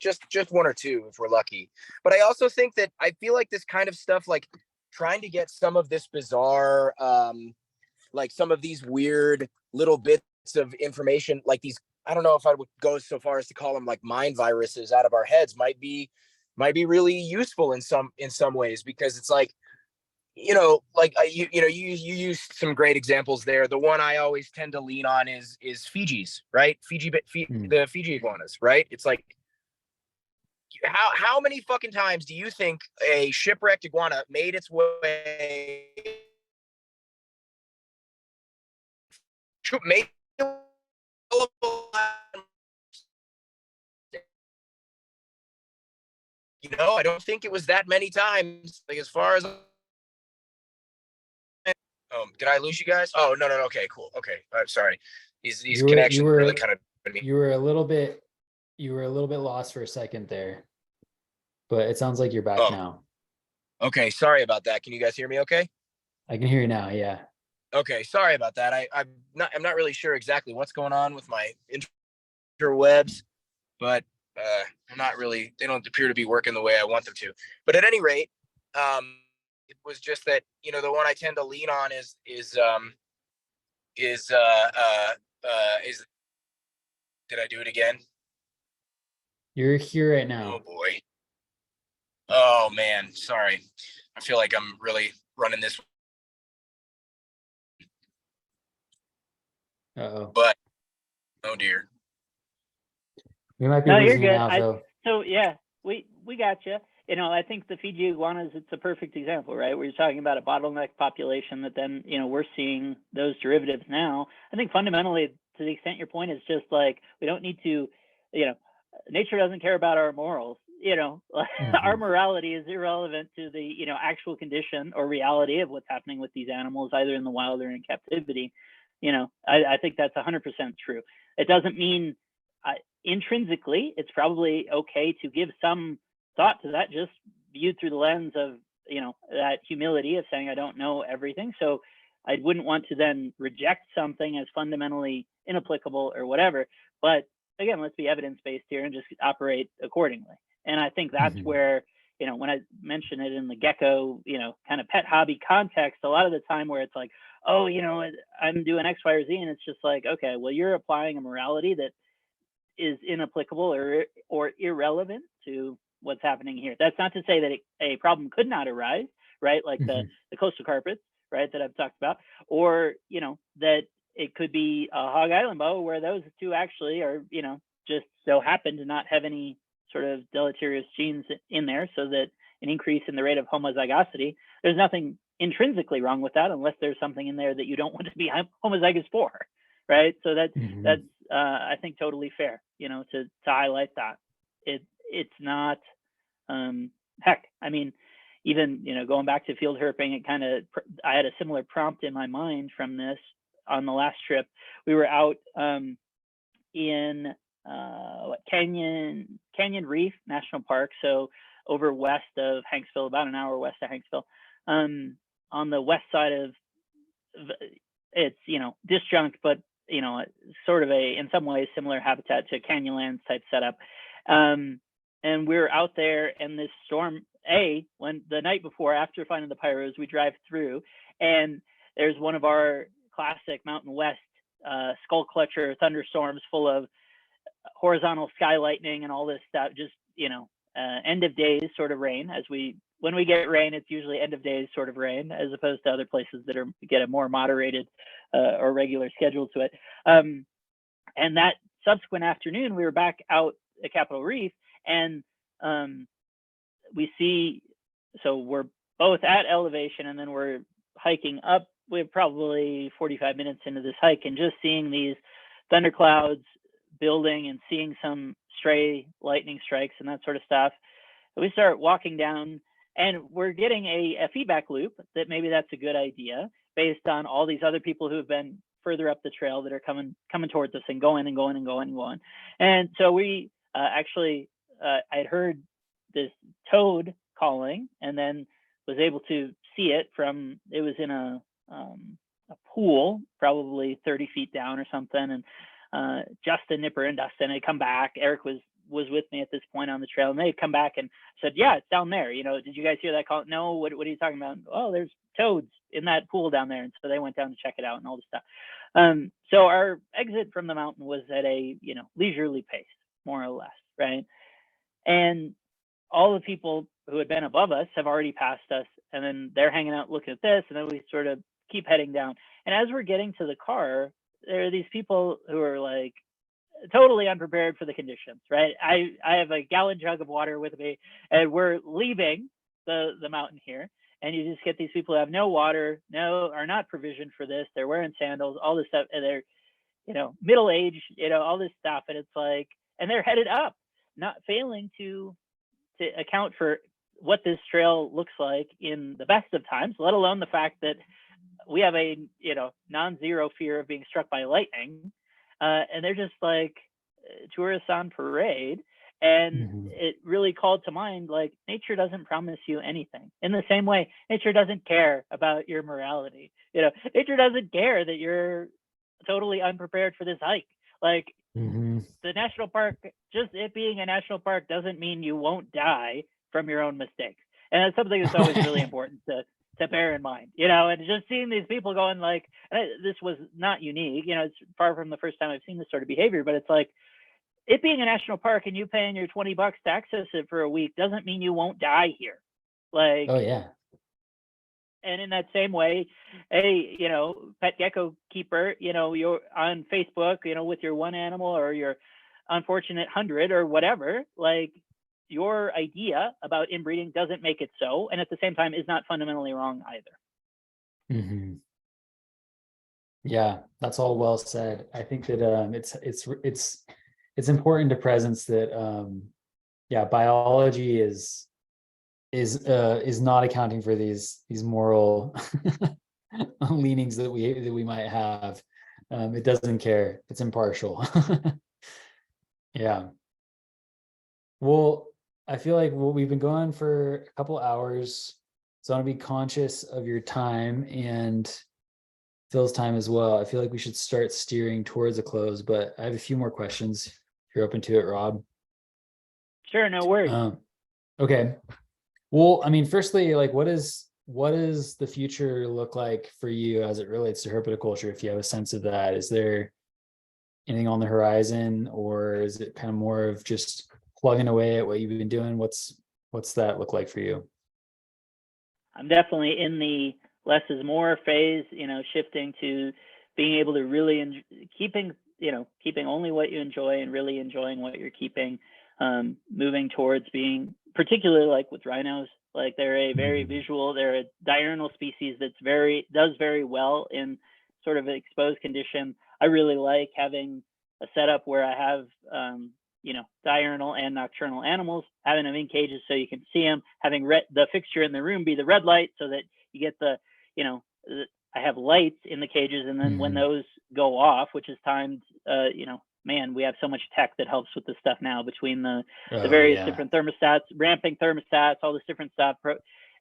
one or two if we're lucky. But I also think that I feel like this kind of stuff, like trying to get some of this bizarre, like some of these weird little bits of information, like these, I don't know if I would go so far as to call them like mind viruses out of our heads, might be really useful in some ways, because it's like, you used some great examples there. The one I always tend to lean on is Fiji's, right? The Fiji iguanas, right? It's like, how many fucking times do you think a shipwrecked iguana made its way I don't think it was that many times, like, as far as did I lose you guys? Oh, no. Okay, cool. Okay. I'm sorry. These connections really kind of. You were a little bit lost for a second there, but it sounds like you're back now. Okay. Sorry about that. Can you guys hear me okay? I can hear you now. Yeah. Okay. Sorry about that. I'm not really sure exactly what's going on with my interwebs, but I'm not really, they don't appear to be working the way I want them to. But at any rate, it was just that, the one I tend to lean on is did I do it again? You're here right now. Oh boy. Oh man, sorry. I feel like I'm really running this. Uh-oh. But oh dear. We might be you're losing good. now. So yeah, we got you. I think the Fiji iguanas, it's a perfect example, right? Where you're talking about a bottleneck population that then, we're seeing those derivatives now. I think fundamentally to the extent your point is just like, we don't need to, nature doesn't care about our morals, our morality is irrelevant to the, actual condition or reality of what's happening with these animals, either in the wild or in captivity. I think that's 100% true. It doesn't mean intrinsically, it's probably okay to give some thought to that, just viewed through the lens of, that humility of saying, I don't know everything. So I wouldn't want to then reject something as fundamentally inapplicable or whatever. But again, let's be evidence-based here and just operate accordingly. And I think that's where, when I mention it in the gecko, kind of pet hobby context, a lot of the time where it's like, oh, I'm doing X, Y, or Z. And it's just like, okay, well, you're applying a morality that is inapplicable or irrelevant to what's happening here. That's not to say that a problem could not arise, right? Like the coastal carpets, right, that I've talked about, or, that it could be a hog island boa where those two actually are, just so happen to not have any sort of deleterious genes in there, so that an increase in the rate of homozygosity, there's nothing intrinsically wrong with that, unless there's something in there that you don't want to be homozygous for, right? So that's I think totally fair, to highlight that. It's not, heck, I mean, even, going back to field herping, I had a similar prompt in my mind from this on the last trip. We were out in Canyon Reef National Park, so over west of Hanksville, about an hour west of Hanksville, on the west side of, it's disjunct, but sort of in some ways similar habitat to Canyonlands type setup. And we were out there, and this storm, when the night before, after finding the pyros, we drive through, and there's one of our classic Mountain West skull clutcher thunderstorms full of horizontal sky lightning and all this stuff, just end of days sort of rain. When we get rain, it's usually end of days sort of rain, as opposed to other places that get a more moderated or regular schedule to it. And that subsequent afternoon, we were back out at Capitol Reef, and we see, so we're both at elevation, and then we're hiking up. We're probably 45 minutes into this hike, and just seeing these thunderclouds building and seeing some stray lightning strikes and that sort of stuff. We start walking down, and we're getting a feedback loop that maybe that's a good idea based on all these other people who have been further up the trail that are coming towards us and going and going and going and going. And so we I'd heard this toad calling, and then was able to see it it was in a pool, probably 30 feet down or something. And Justin, Nipper, and Dustin had come back. Eric was with me at this point on the trail, and they had come back and said, yeah, it's down there. Did you guys hear that call? No, what are you talking about? Oh, there's toads in that pool down there. And so they went down to check it out and all this stuff. So our exit from the mountain was at a, leisurely pace, more or less, right? And all the people who had been above us have already passed us, and then they're hanging out looking at this, and then we sort of keep heading down. And as we're getting to the car, there are these people who are like totally unprepared for the conditions, right? I have a gallon jug of water with me, and we're leaving the mountain here, and you just get these people who have no water, are not provisioned for this. They're wearing sandals, all this stuff, and they're, middle-aged, all this stuff. And it's like, and they're headed up, not failing to account for what this trail looks like in the best of times, let alone the fact that we have a, non-zero fear of being struck by lightning. And they're just like tourists on parade. And it really called to mind, like, nature doesn't promise you anything. In the same way, nature doesn't care about your morality. Nature doesn't care that you're totally unprepared for this hike. Like, the national park, just it being a national park doesn't mean you won't die from your own mistakes. And it's something that's always really important to bear in mind, and just seeing these people going like, this was not unique, it's far from the first time I've seen this sort of behavior, but it's like, it being a national park and you paying your $20 to access it for a week doesn't mean you won't die here. Like, oh yeah. And in that same way, hey, pet gecko keeper, you're on Facebook, with your one animal or your unfortunate 100 or whatever, like, your idea about inbreeding doesn't make it so, and at the same time is not fundamentally wrong either. Yeah, that's all well said. I think that it's important to presence that yeah, biology is not accounting for these moral leanings that we might have. It doesn't care. It's impartial. Yeah. Well, I feel like we've been going for a couple hours, so I want to be conscious of your time and Phil's time as well. I feel like we should start steering towards a close, but I have a few more questions if you're open to it, Rob. Sure, no worries. Okay. Well, I mean, firstly, like what does the future look like for you as it relates to herpetoculture, if you have a sense of that? Is there anything on the horizon, or is it kind of more of just plugging away at what you've been doing? What's that look like for you? I'm definitely in the less is more phase, shifting to being able to really keeping only what you enjoy and really enjoying what you're keeping. Moving towards being, particularly like with rhinos, like they're a very visual, they're a diurnal species that's does very well in sort of exposed condition. I really like having a setup where I have diurnal and nocturnal animals, having them in cages so you can see them, having the fixture in the room be the red light so that you get I have lights in the cages, and then when those go off, which is timed, man, we have so much tech that helps with this stuff now, between the various different thermostats, ramping thermostats, all this different stuff,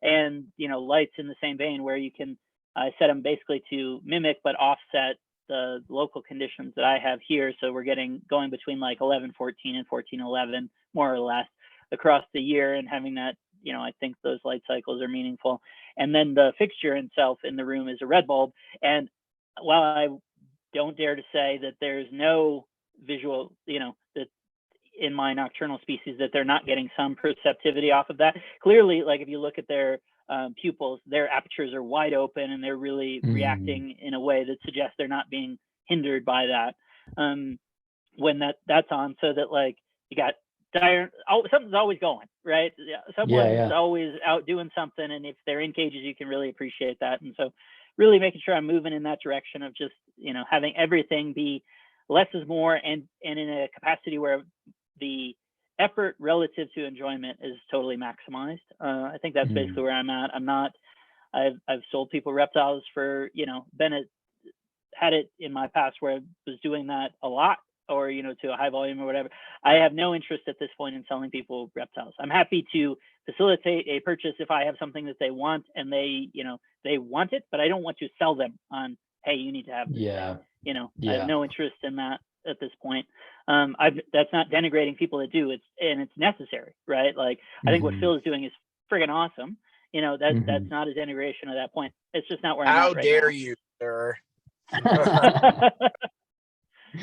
and lights in the same vein, where you can set them basically to mimic but offset the local conditions that I have here. So we're going between like 11:14 and 14:11, more or less, across the year, and having that, I think those light cycles are meaningful. And then the fixture itself in the room is a red bulb. And while I don't dare to say that there's no visual, that in my nocturnal species that they're not getting some perceptivity off of that, clearly, like if you look at their pupils, their apertures are wide open, and they're really reacting in a way that suggests they're not being hindered by that when that's on. So that, like, you got something's always going, right? Someone's always out doing something, and if they're in cages, you can really appreciate that. And so really making sure I'm moving in that direction of just having everything be less is more, and in a capacity where the effort relative to enjoyment is totally maximized. I think that's basically where I'm at. I've sold people reptiles for, had it in my past where I was doing that a lot, or, to a high volume or whatever. I have no interest at this point in selling people reptiles. I'm happy to facilitate a purchase if I have something that they want and they want it, but I don't want to sell them on, hey, you need to have this thing. I have no interest in that at this point. That's not denigrating people that do. It's necessary, right? Like, I think what Phil is doing is friggin' awesome. That's not a denigration at that point. It's just not where I'm at right now. How dare you, sir?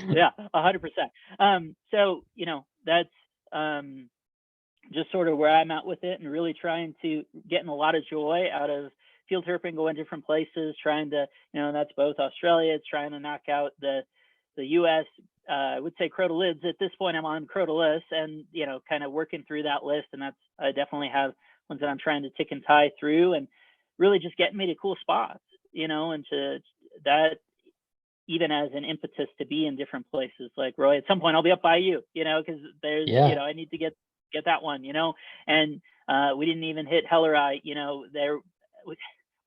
Yeah, 100%. So, that's just sort of where I'm at with it, and really trying to getting a lot of joy out of field herping, going different places, trying to, that's both Australia, it's trying to knock out the US, I would say crotalids. At this point, I'm on crotalis, and, kind of working through that list. And I definitely have ones that I'm trying to tick and tie through, and really just getting me to cool spots, and to that, even as an impetus to be in different places. Like, Roy, at some point I'll be up by you, because there's, I need to get that one, and we didn't even hit Helleri, there,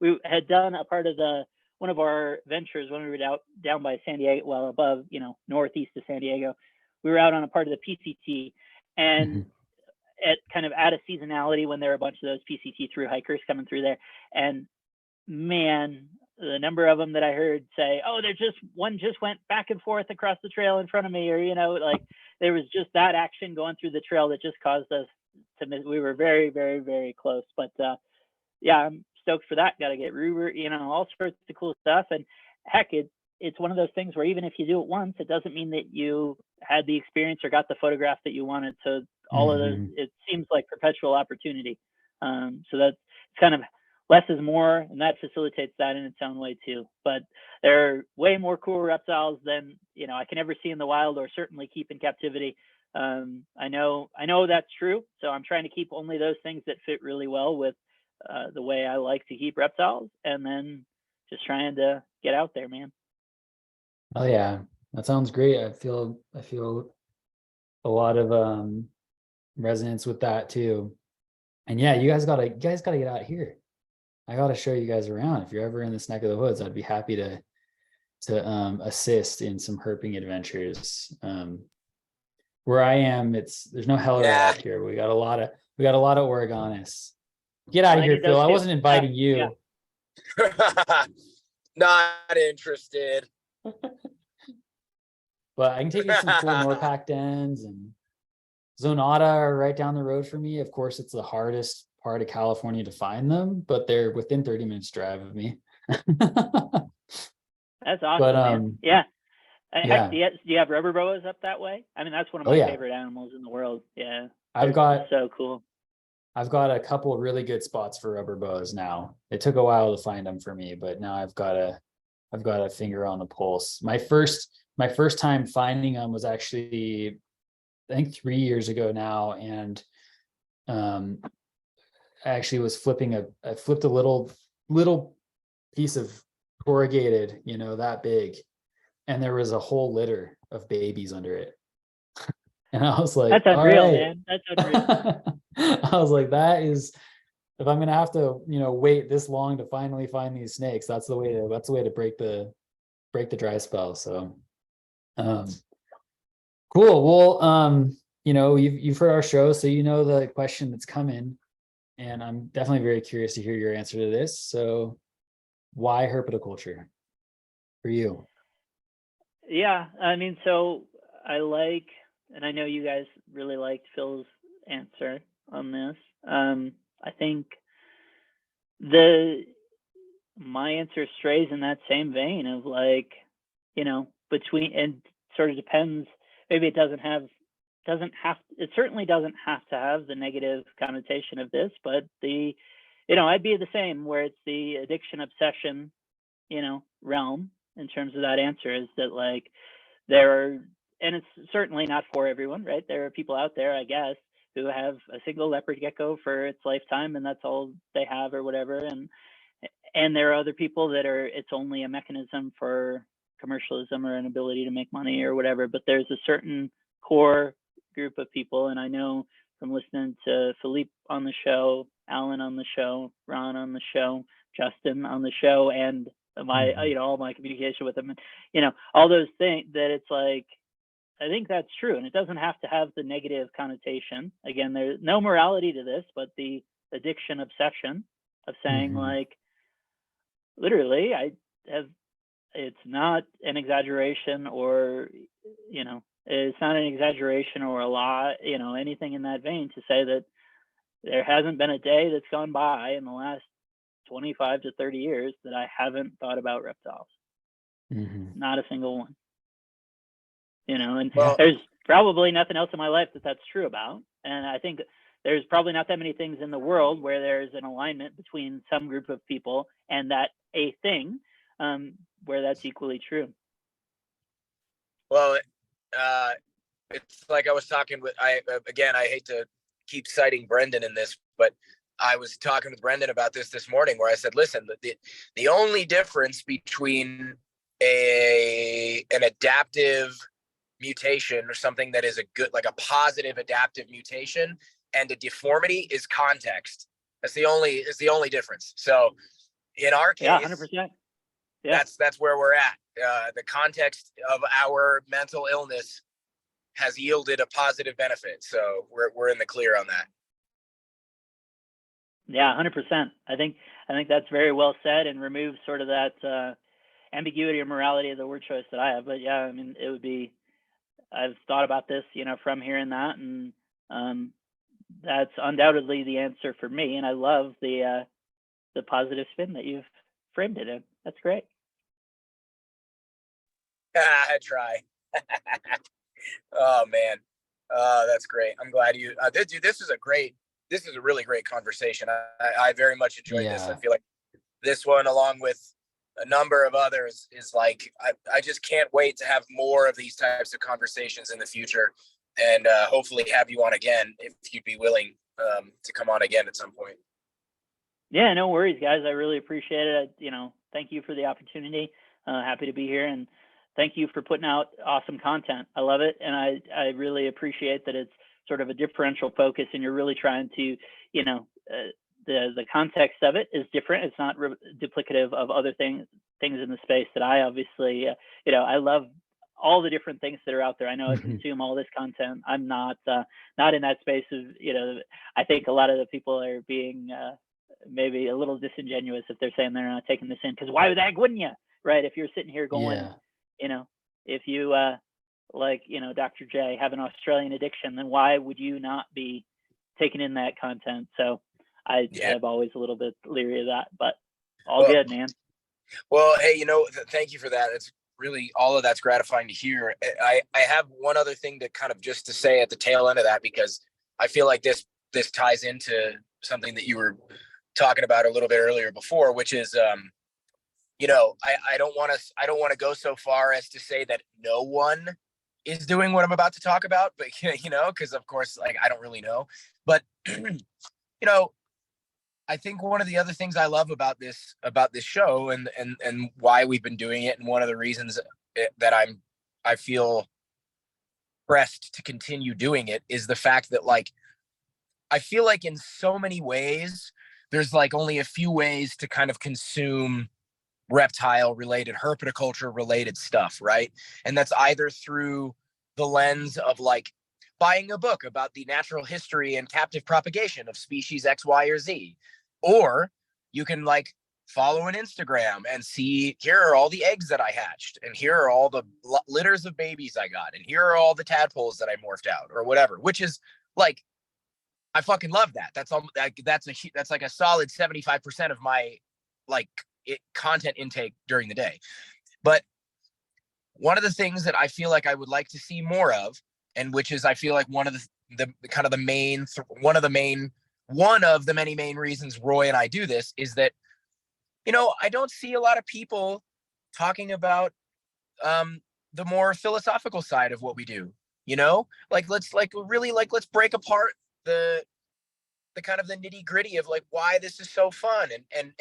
we had done a part of one of our ventures when we were down by San Diego, well, above, northeast of San Diego. We were out on a part of the PCT, and at kind of at a seasonality when there are a bunch of those PCT through hikers coming through there. And man, the number of them that I heard say, oh, one just went back and forth across the trail in front of me, or, like there was just that action going through the trail that just caused us to miss. We were very, very, very close. But yeah, I'm stoked for that. Got to get Ruber, all sorts of cool stuff. And heck, it's one of those things where even if you do it once, it doesn't mean that you had the experience or got the photograph that you wanted. So all of those, it seems like perpetual opportunity. So that's kind of less is more, and that facilitates that in its own way too. But there are way more cool reptiles than I can ever see in the wild, or certainly keep in captivity. I know that's true. So I'm trying to keep only those things that fit really well with the way I like to keep reptiles, and then just trying to get out there, man. Oh yeah, that sounds great. I feel a lot of resonance with that too. And yeah, you guys gotta get out here. I gotta show you guys around. If you're ever in this neck of the woods, I'd be happy to assist in some herping adventures. Where I am, there's no heller Yeah. out here. We got a lot of Oregonists. Get out Well, of I here, need Phil. those I too. wasn't inviting Yeah. you. Not interested. But I can take you to some cool Norpac dens, and Zonata are right down the road for me. Of course, it's the hardest part of California to find them, but they're within 30 minutes drive of me. That's awesome, But man. Yeah. Heck, yeah. do you have rubber boas up that way? I mean, that's one of Oh my yeah. favorite animals in the world. Yeah. I've They're got so cool. I've got a couple of really good spots for rubber boas now. It took a while to find them for me, but now I've got a finger on the pulse. My first time finding them was actually, I think, 3 years ago now, and I actually was I flipped a little piece of corrugated, that big, and there was a whole litter of babies under it. And I was like, That's all unreal, right. man. That's unreal. I was like, that is, if I'm gonna have to, wait this long to finally find these snakes, that's the way to break the dry spell. So um cool. Well, you've heard our show, so you know the question that's coming. And I'm definitely very curious to hear your answer to this. So why herpetoculture for you? Yeah, I mean, so I like, and I know you guys really liked Phil's answer on this. I think the my answer strays in that same vein of like, between, and sort of depends. Maybe it it certainly doesn't have to have the negative connotation of this, but I'd be the same where it's the addiction obsession, realm in terms of that answer, is that like there are, and it's certainly not for everyone, right? There are people out there, I guess, who have a single leopard gecko for its lifetime and that's all they have or whatever. And there are other people that it's only a mechanism for commercialism or an ability to make money or whatever. But there's a certain core group of people, and I know from listening to Philippe on the show, Alan on the show, Ron on the show, Justin on the show, and all my communication with them, and all those things, that it's like, I think that's true, and it doesn't have to have the negative connotation. Again, there's no morality to this, but the addiction obsession of saying like, literally, it's not an exaggeration, or it's not an exaggeration or a lie, anything in that vein, to say that there hasn't been a day that's gone by in the last 25 to 30 years that I haven't thought about reptiles. Not a single one. And there's probably nothing else in my life that's true about. And I think there's probably not that many things in the world where there's an alignment between some group of people and that a thing, where that's equally true. Well, it's like I was talking with, I hate to keep citing Brendan in this, but I was talking with Brendan about this morning, where I said, listen, the only difference between an adaptive mutation, or something that is a good, like a positive adaptive mutation, and a deformity, is context. That's the only difference. So in our case, 100%. Yeah. That's where we're at. The context of our mental illness has yielded a positive benefit. So we're in the clear on that. Yeah, 100%. I think that's very well said, and removes sort of that ambiguity or morality of the word choice that I have. But yeah, I mean, it would be, I've thought about this, from hearing that, and that's undoubtedly the answer for me. And I love the positive spin that you've framed it in. That's great. I try. Oh man, that's great. I'm glad you. Dude, this is a really great conversation. I very much enjoyed this. I feel like this one, along with a number of others, is like, I just can't wait to have more of these types of conversations in the future, and hopefully have you on again if you'd be willing to come on again at some point. Yeah, no worries, guys. I really appreciate it. Thank you for the opportunity. Happy to be here, and thank you for putting out awesome content. I love it. And I really appreciate that it's sort of a differential focus and you're really trying to, the context of it is different. It's not duplicative of other things in the space that I obviously, I love all the different things that are out there. I know I consume all this content. I'm not in that space of, I think a lot of the people are being maybe a little disingenuous if they're saying they're not taking this in, because why the heck wouldn't you? Right? If you're sitting here going, if you Dr. J have an Australian addiction, then why would you not be taking in that content? So I'm always a little bit leery of that, but good, man. Well, hey, thank you for that. It's really, all of that's gratifying to hear. I have one other thing to kind of just to say at the tail end of that, because I feel like this ties into something that you were talking about a little bit earlier before, which is, I don't want to go so far as to say that no one is doing what I'm about to talk about, but because of course, like, I don't really know, but I think one of the other things I love about this show and why we've been doing it, and one of the reasons that I feel pressed to continue doing it, is the fact that, like, I feel like in so many ways, there's like only a few ways to kind of consume reptile related, herpetoculture related stuff, right? And that's either through the lens of like buying a book about the natural history and captive propagation of species X, Y, or Z. Or you can like follow an Instagram and see, here are all the eggs that I hatched, and here are all the litters of babies I got, and here are all the tadpoles that I morphed out, or whatever, which is like, I fucking love that. That's like a solid 75% of my like content intake during the day. But one of the things that I feel like I would like to see more of, and which is, I feel like one of the kind of the main, one of the many main reasons Roy and I do this, is that, I don't see a lot of people talking about the more philosophical side of what we do, let's break apart the kind of the nitty gritty of like why this is so fun. And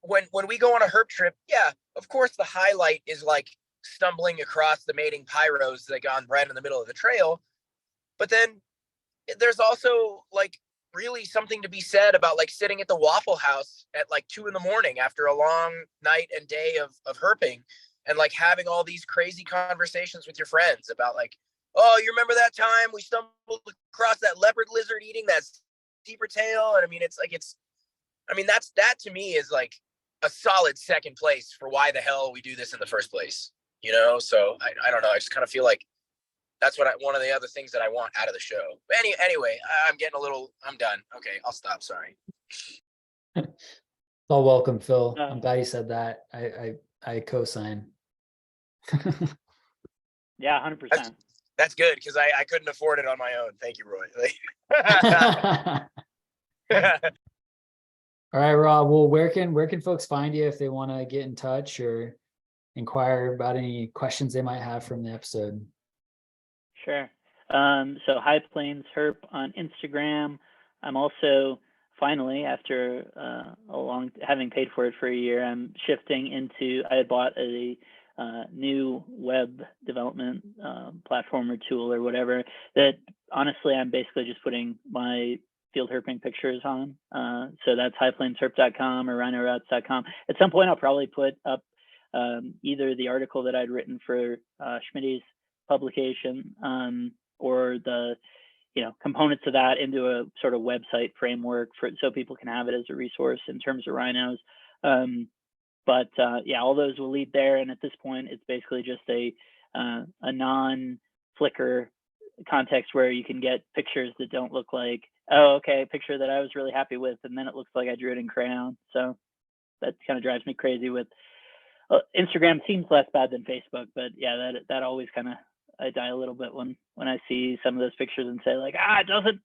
when we go on a herp trip, yeah, of course the highlight is like stumbling across the mating pyros that gone right in the middle of the trail. But then there's also like really something to be said about like sitting at the Waffle House at like 2 a.m. after a long night and day of herping, and like having all these crazy conversations with your friends about like, oh, you remember that time we stumbled across that leopard lizard eating that zebra tail? And I mean, that to me is like a solid second place for why the hell we do this in the first place, So I don't know. I just kind of feel like that's one of the other things that I want out of the show. But anyway, I'm done. Okay, I'll stop. Sorry. Well, welcome, Phil. I'm glad you said that. I co-sign. Yeah, 100%. That's good, because I couldn't afford it on my own. Thank you, Roy. All right, Rob. Well, where can folks find you if they want to get in touch or inquire about any questions they might have from the episode? Sure. So High Plains Herp on Instagram. I'm also finally, after having paid for it for a year, I'm shifting into, I bought a new web development platform or tool or whatever that honestly I'm basically just putting my field herping pictures on. So that's highplainsherp.com or rhinorats.com. At some point I'll probably put up either the article that I'd written for Schmitty's publication or the components of that into a sort of website framework so people can have it as a resource in terms of rhinos. But all those will lead there. And at this point, it's basically just a non-Flickr context where you can get pictures that don't look like, oh, okay, a picture that I was really happy with, and then it looks like I drew it in crayon. So that kind of drives me crazy with Instagram. Seems less bad than Facebook, but yeah, that always kind of, I die a little bit when I see some of those pictures and say like, it doesn't,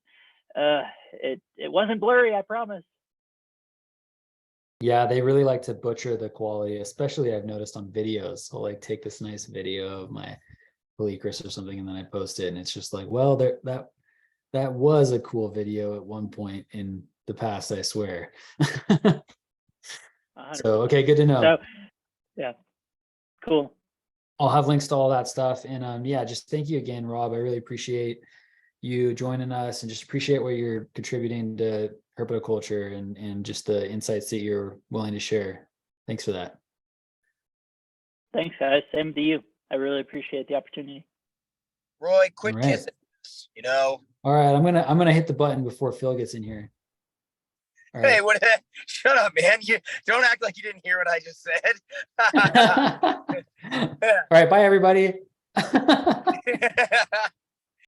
it wasn't blurry, I promise. Yeah, they really like to butcher the quality, especially I've noticed on videos. I'll like take this nice video of my Polycris or something, and then I post it, and it's just like, well, that was a cool video at one point in the past, I swear. So, okay, good to know. So, yeah, cool. I'll have links to all that stuff. And yeah, just thank you again, Rob. I really appreciate you joining us and just appreciate what you're contributing to herpetoculture and just the insights that you're willing to share. Thanks for that. Thanks, guys. Same to you. I really appreciate the opportunity. Roy, quit All right. kissing us, you know. All right, I'm gonna hit the button before Phil gets in here. All Hey, right. what? Shut up, man. You don't act like you didn't hear what I just said. All right, bye everybody.